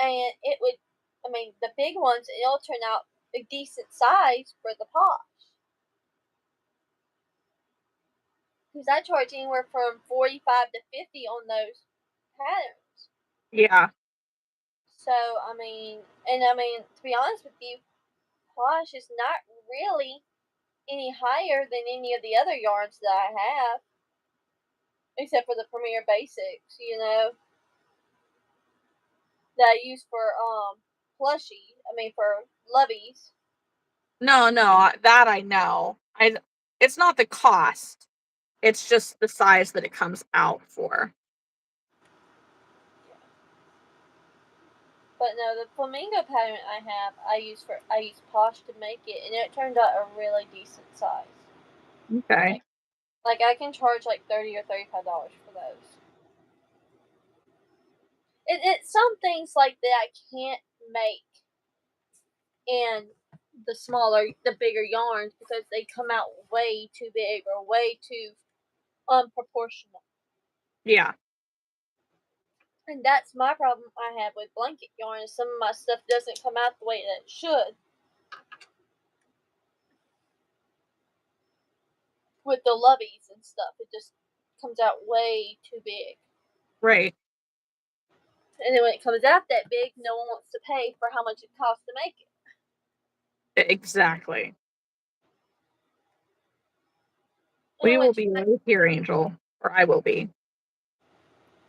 and it would, I mean, the big ones, it'll turn out a decent size for the Posh. Because I charge anywhere from 45 to 50 on those patterns. Yeah. So, to be honest with you, Posh is not really any higher than any of the other yarns that I have. Except for the Premier Basics, that I use for for loveys. No, that I know. It's not the cost. It's just the size that it comes out for. But no, the flamingo pattern I use Posh to make it, and it turned out a really decent size. Okay. Like I can charge like $30 or $35 for those. It's some things like that I can't make in the bigger yarns because they come out way too big or way too unproportional. Yeah. And that's my problem I have with blanket yarn. Some of my stuff doesn't come out the way that it should. With the loveys and stuff, it just comes out way too big. Right. And then when it comes out that big, no one wants to pay for how much it costs to make it. Exactly. And We will be right here, Angel. Or I will be.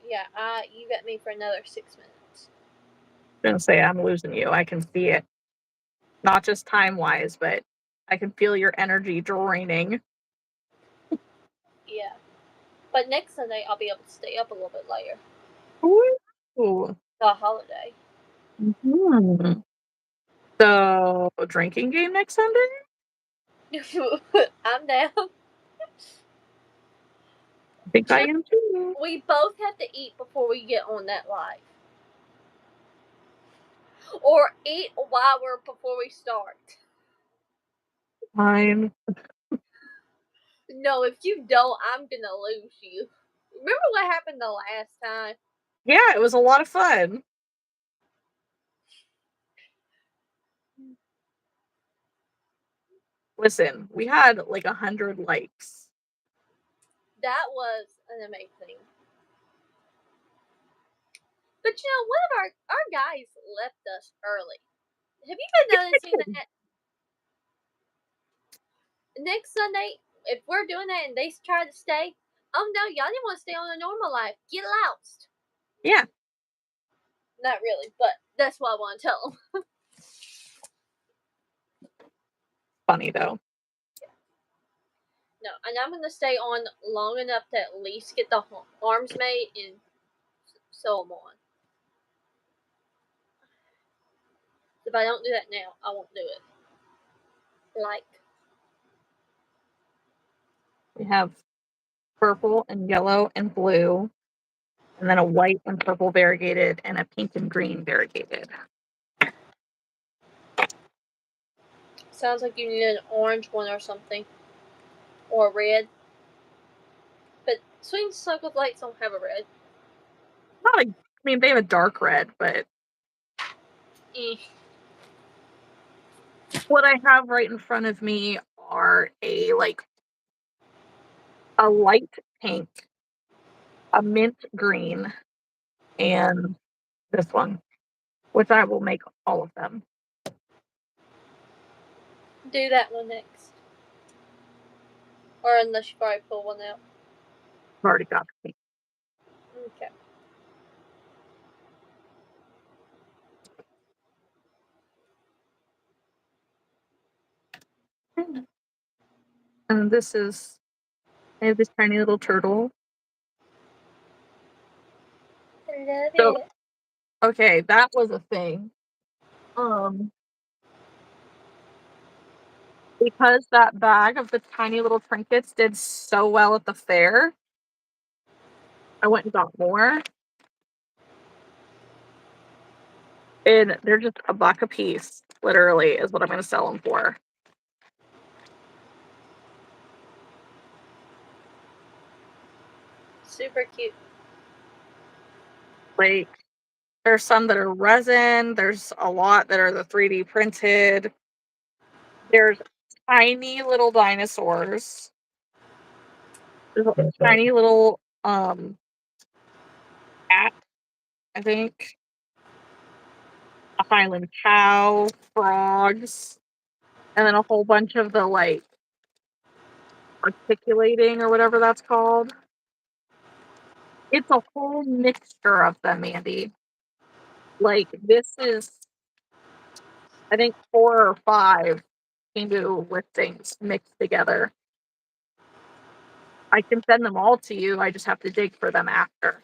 Yeah, you got me for another 6 minutes. I'm gonna say I'm losing you. I can see it. Not just time wise, but I can feel your energy draining. Yeah. But next Sunday, I'll be able to stay up a little bit later. Ooh. The holiday. Mm-hmm. So, drinking game next Sunday? I'm down. I think I am too. We both have to eat before we get on that live. Or eat while before we start. Fine. No, if you don't, I'm gonna lose you. Remember what happened the last time? Yeah, it was a lot of fun. Listen, we had like 100 likes. That was an amazing. But one of our guys left us early. Have you been noticing that? Next Sunday, if we're doing that and they try to stay, oh no, y'all didn't want to stay on a normal life. Get lost. Yeah. Not really, but that's what I want to tell them. funny though. No, and I'm gonna stay on long enough to at least get the arms made and sew them on. If I don't do that now, I won't do it. Like, We have purple and yellow and blue, and then a white and purple variegated, and a pink and green variegated. sounds like you need an orange one or something, or a red. But Swing Stuck with Lights don't have a red. Not a, I mean, they have a dark red, but Eh. what I have right in front of me are a light pink, a mint green, and this one, which I will make all of them. Do that one next. Or unless you probably pull one out. I've already got the pink. Okay. And this is, I have this tiny little turtle. I love So, it. okay, that was a thing. Because that bag of the tiny little trinkets did so well at the fair, I went and got more. And they're just $1 a piece, literally, is what I'm going to sell them for. Super cute. Like, there's some that are resin, there's a lot that are the 3D printed. There's tiny little dinosaurs. There's a tiny little cat, I think. A Highland cow, frogs, and then a whole bunch of the articulating or whatever that's called. It's a whole mixture of them, Andy. Like, this is, I think, 4 or 5 Hindu listings mixed together. I can send them all to you. I just have to dig for them after.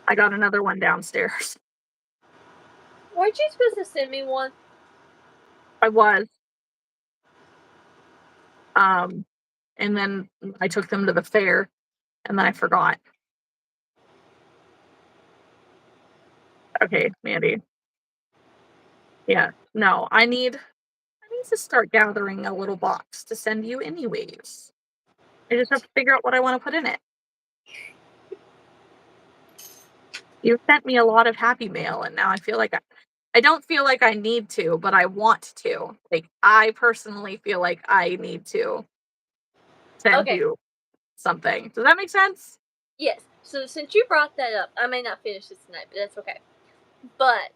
I got another one downstairs. Weren't you supposed to send me one? I was. And then I took them to the fair, and then I forgot. Okay, Mandy. Yeah, no, I need to start gathering a little box to send you anyways. I just have to figure out what I want to put in it. You sent me a lot of happy mail, and now I feel like I don't feel like I need to, but I want to. Like, I personally feel like I need to send Okay. you something. Does that make sense? Yes. So since you brought that up, I may not finish this tonight, but that's okay. But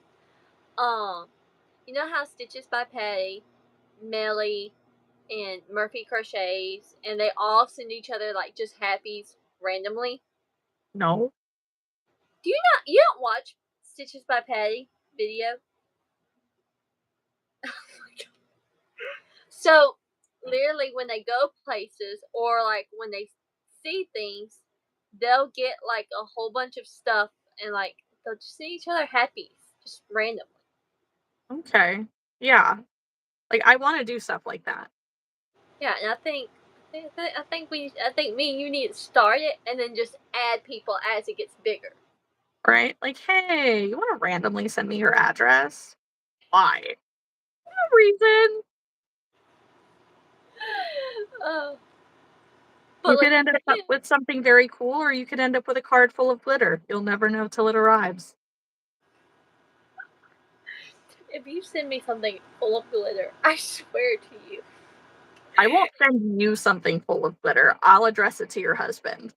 you know how Stitches by Patty, Melly, and Murphy crochets, and they all send each other like just happies randomly? No. Do you not? You don't watch Stitches by Patty video? So literally, when they go places or like when they see things, they'll get like a whole bunch of stuff and like they'll just see each other happy, just randomly. Okay. Yeah. Like, I want to do stuff like that. Yeah, and I think me and you need to start it and then just add people as it gets bigger. Right? Like, hey, you want to randomly send me your address? Why? No reason. uh, You but could like, end up with something very cool, or you could end up with a card full of glitter. You'll never know till it arrives. if you send me something full of glitter, I swear to you, I won't send you something full of glitter. I'll address it to your husband.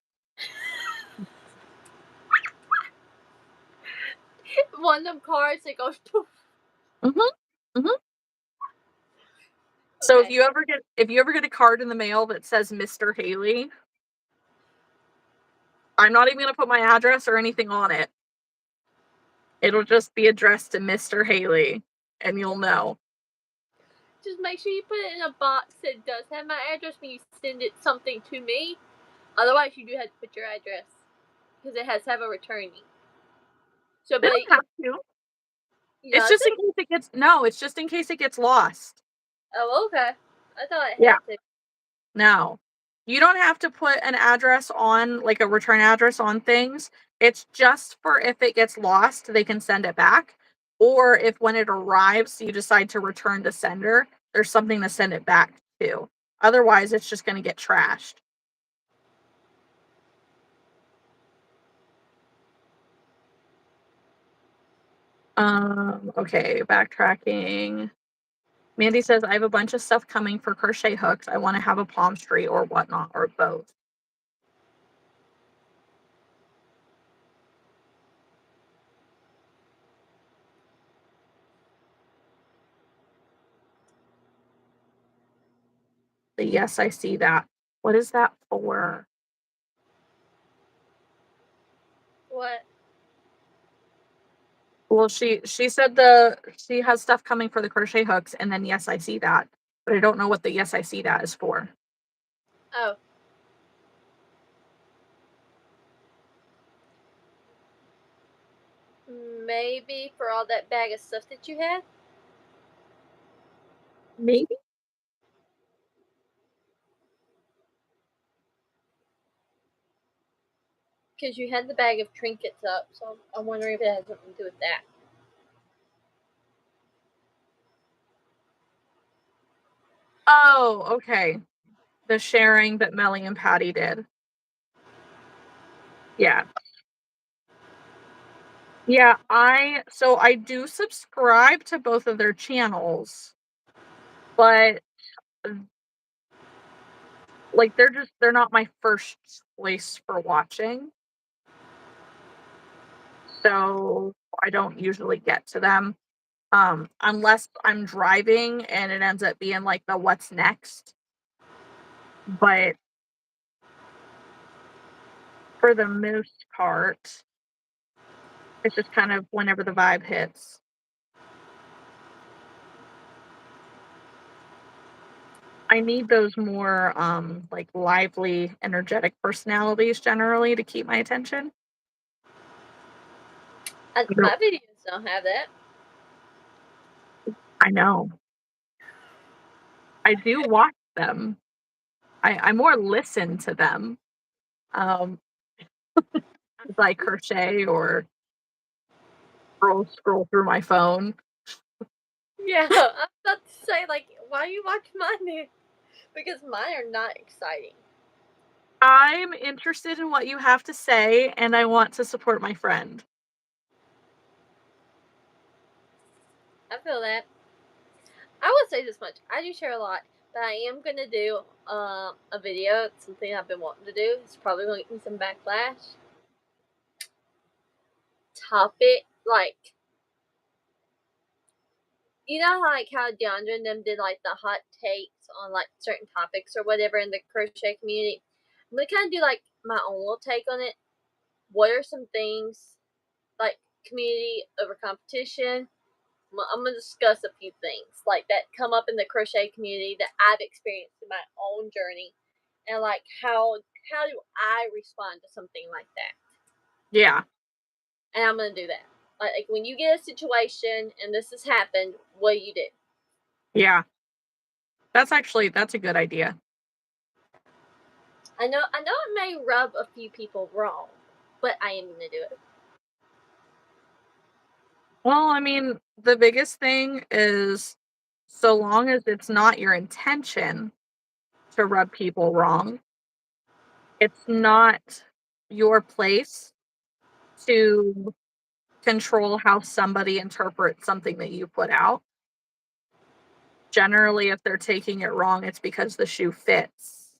one of them cards that goes poof. Mm-hmm. Mm-hmm. Okay. So if you ever get a card in the mail that says Mr. Haley, I'm not even gonna put my address or anything on it. It'll just be addressed to Mr. Haley, and you'll know. Just make sure you put it in a box that does have my address when you send it something to me. Otherwise, you do have to put your address because it has to have a returning. So, They but don't have to. It's does just in it? case it gets no. It's just in case it gets lost. Oh, okay. I thought it Yeah. had to. No. You don't have to put an address on, like a return address on things. It's just for if it gets lost, they can send it back. Or if when it arrives, you decide to return to sender, there's something to send it back to. Otherwise, it's just going to get trashed. Okay, backtracking. Mandy says, I have a bunch of stuff coming for crochet hooks. I want to have a palm tree or whatnot, or both. But yes, I see that. What is that for? What? Well, she said she has stuff coming for the crochet hooks, and then yes, I see that. But I don't know what the yes, I see that is for. Oh. Maybe for all that bag of stuff that you had? Maybe. Because you had the bag of trinkets up, so I'm wondering if it has something to do with that. Oh, okay. The sharing that Melly and Patty did. Yeah. Yeah, I do subscribe to both of their channels, but like they're not my first choice for watching. So I don't usually get to them. Unless I'm driving and it ends up being like the what's next. But for the most part, it's just kind of whenever the vibe hits. I need those more like lively, energetic personalities generally to keep my attention. My videos don't have that. I know. I do watch them. I more listen to them. Um as I crochet or scroll through my phone. Yeah, I'm about to say, like, why you watch mine? Because mine are not exciting. I'm interested in what you have to say and I want to support my friend. I feel that. I would say this much. I do share a lot, but I am going to do a video. It's something I've been wanting to do. It's probably going to get me some backlash. Topic, like, you know, like how DeAndre and them did like the hot takes on like certain topics or whatever in the crochet community. I'm gonna kind of do like my own little take on it. What are some things like community over competition? I'm gonna discuss a few things like that come up in the crochet community that I've experienced in my own journey, and like how do I respond to something like that? Yeah. And I'm gonna do that. Like when you get a situation and this has happened, what do you do? Yeah. That's a good idea. I know it may rub a few people wrong, but I am gonna do it. Well, I mean, the biggest thing is so long as it's not your intention to rub people wrong, it's not your place to control how somebody interprets something that you put out. Generally, if they're taking it wrong, it's because the shoe fits.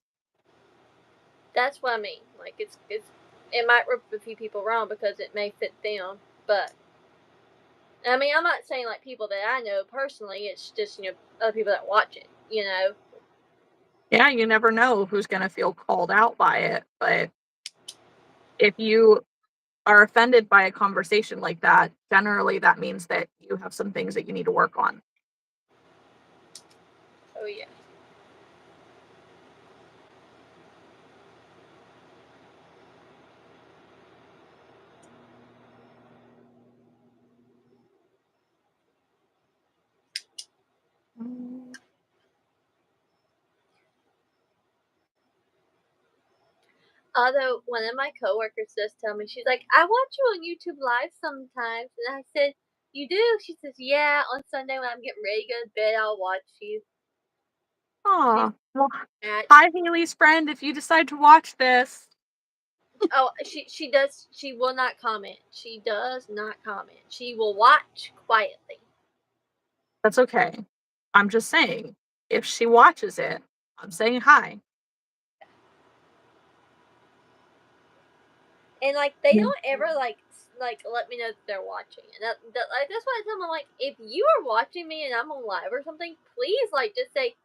That's what I mean. Like it might rub a few people wrong because it may fit them, but I mean I'm not saying like people that I know personally. It's just other people that watch it. Yeah, you never know who's going to feel called out by it, but if you are offended by a conversation like that, generally that means that you have some things that you need to work on. Oh yeah. Although one of my coworkers does tell me, she's like, I watch you on YouTube Live sometimes. And I said, you do? She says, yeah, on Sunday when I'm getting ready to go to bed, I'll watch you. She's Aw. Well, at, hi, Haley's friend, if you decide to watch this. oh, she will not comment. She does not comment. She will watch quietly. That's okay. I'm just saying, if she watches it, I'm saying hi. And like they Yeah. don't ever like let me know that they're watching. And like that's why I tell them, like, if you are watching me and I'm on live or something, please like just say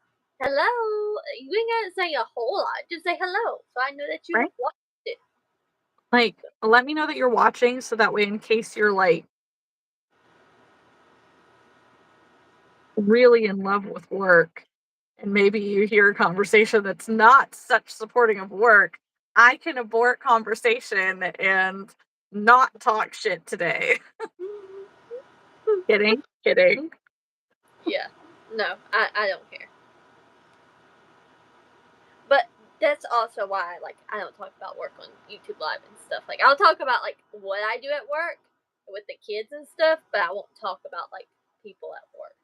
hello. You ain't gotta say a whole lot. Just say hello, so I know that you Right? have watched it. Like, let me know that you're watching so that way, in case you're like really in love with work and maybe you hear a conversation that's not such supporting of work, I can abort conversation and not talk shit today. Kidding, kidding. Yeah, no, I don't care. But that's also why I don't talk about work on YouTube Live and stuff. Like I'll talk about like what I do at work with the kids and stuff, but I won't talk about like people at work.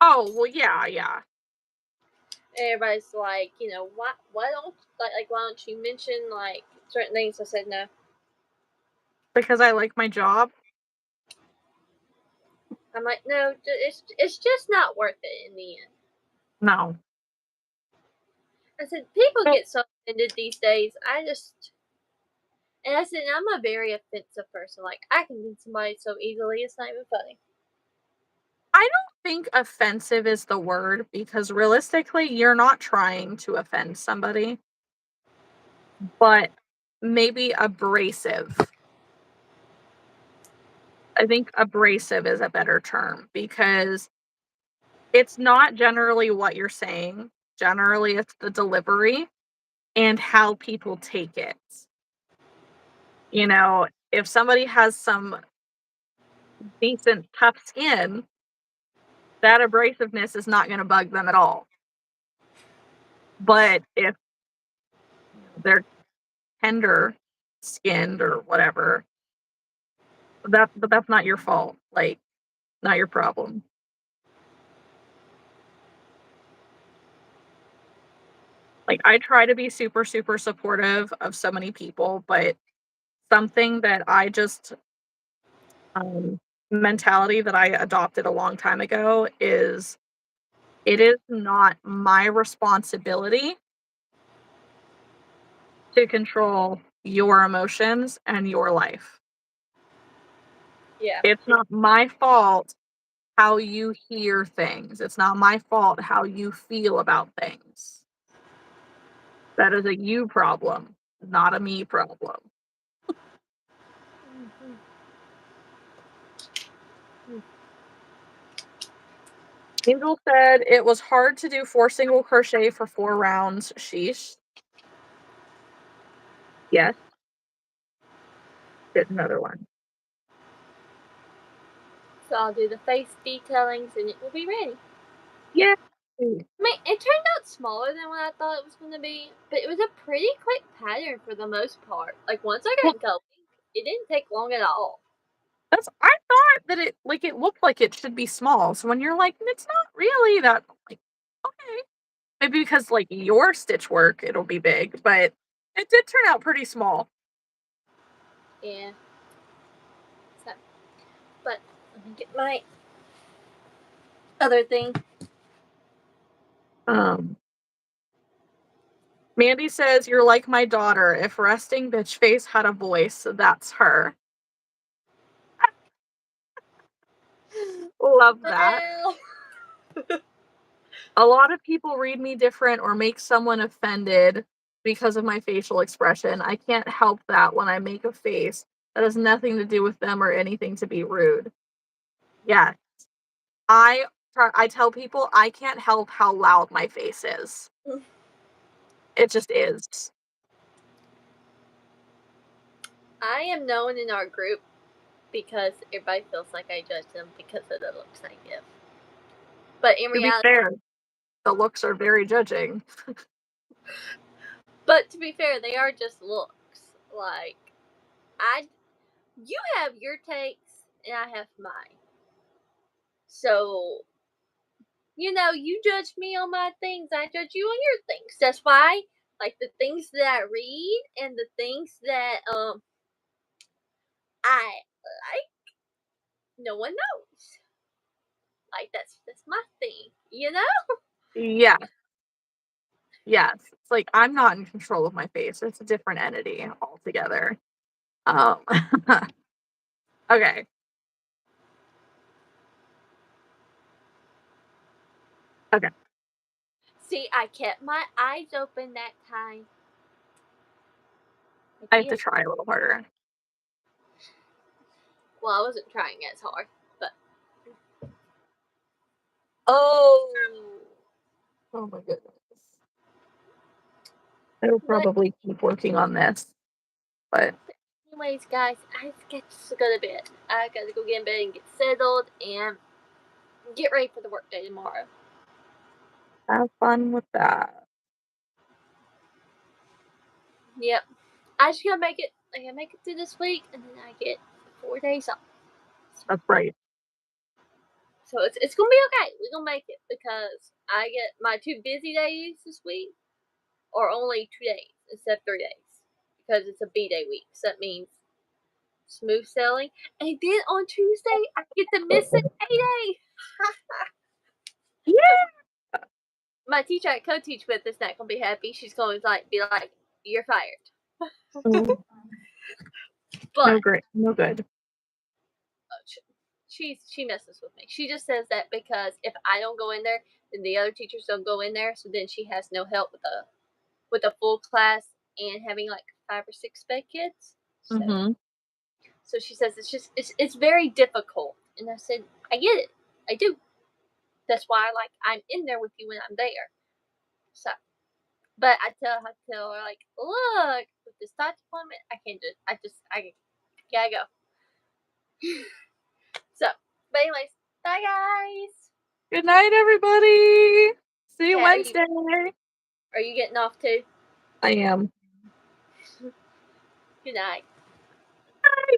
Oh, well, yeah, yeah. Everybody's like, why don't why don't you mention like certain things? I said no. Because I like my job. I'm like, no, it's just not worth it in the end. No. I said people Well, get so offended these days. And I said I'm a very offensive person. Like I can offend somebody so easily, it's not even funny. I don't think offensive is the word because realistically, you're not trying to offend somebody, but maybe abrasive. I think abrasive is a better term because it's not generally what you're saying. Generally, it's the delivery and how people take it. If somebody has some decent, tough skin, that abrasiveness is not going to bug them at all. But if they're tender skinned or whatever, that's not your fault. Like, not your problem. Like, I try to be super, super supportive of so many people, but something that I just um, mentality that I adopted a long time ago is it is not my responsibility to control your emotions and your life. Yeah. It's not my fault how you hear things. It's not my fault how you feel about things. That is a you problem, not a me problem. Angel said it was hard to do 4 single crochet for 4 rounds. Sheesh. Yes, did another one. So I'll do the face detailings and it will be ready. Yeah. I mean, it turned out smaller than what I thought it was going to be, but it was a pretty quick pattern for the most part. Like, once I Well, got going, it didn't take long at all. I thought that it looked like it should be small. So when you're like, it's not really that, like, okay. Maybe because like your stitch work, it'll be big, but it did turn out pretty small. Yeah. So, but let me get my other thing. Um, Mandy says, "You're like my daughter. If resting bitch face had a voice, that's her." Love that. Well, A lot of people read me different or make someone offended because of my facial expression. I can't help that when I make a face. That has nothing to do with them or anything to be rude. Yeah. I tell people I can't help how loud my face is. It just is. I am known in our group because everybody feels like I judge them because of the looks I give. But in To be reality, fair, the looks are very judging. but to be fair, they are just looks. Like, you have your takes and I have mine. So, you judge me on my things, I judge you on your things. That's why, like, the things that I read and the things that I like, no one knows. Like, that's my thing, Yeah. Yes. It's like I'm not in control of my face. It's a different entity altogether. Um okay. Okay. See, I kept my eyes open that time. I have to try a little harder. Well, I wasn't trying as hard, but Oh. Oh my goodness. I will probably keep working on this. But anyways, guys, I got to go to bed. I got to go get in bed and get settled and get ready for the workday tomorrow. have fun with that. Yep. I just gotta make it. I gotta make it through this week, and then I get 4 days off. That's right. So it's gonna be okay. We're gonna make it because I get my 2 busy days this week, or only 2 days instead of 3 days because it's a B-day week. So that means smooth sailing. And then on Tuesday, I get to miss an A-day. Yeah. My teacher I co-teach with is not gonna be happy. She's gonna be like, "You're fired." Oh, But no great. No good. she messes with me. She just says that because if I don't go in there, then the other teachers don't go in there. So then she has no help with a full class and having like 5 or 6 sped kids. So, Mm-hmm. so she says it's very difficult. And I said, I get it. I do. That's why I'm in there with you when I'm there. So, but I tell her like, look, with this touch appointment, I can't do it. I gotta go. So, but anyways, bye guys. Good night, everybody. See you Okay, Wednesday. are you getting off too? I am. Good night. Bye.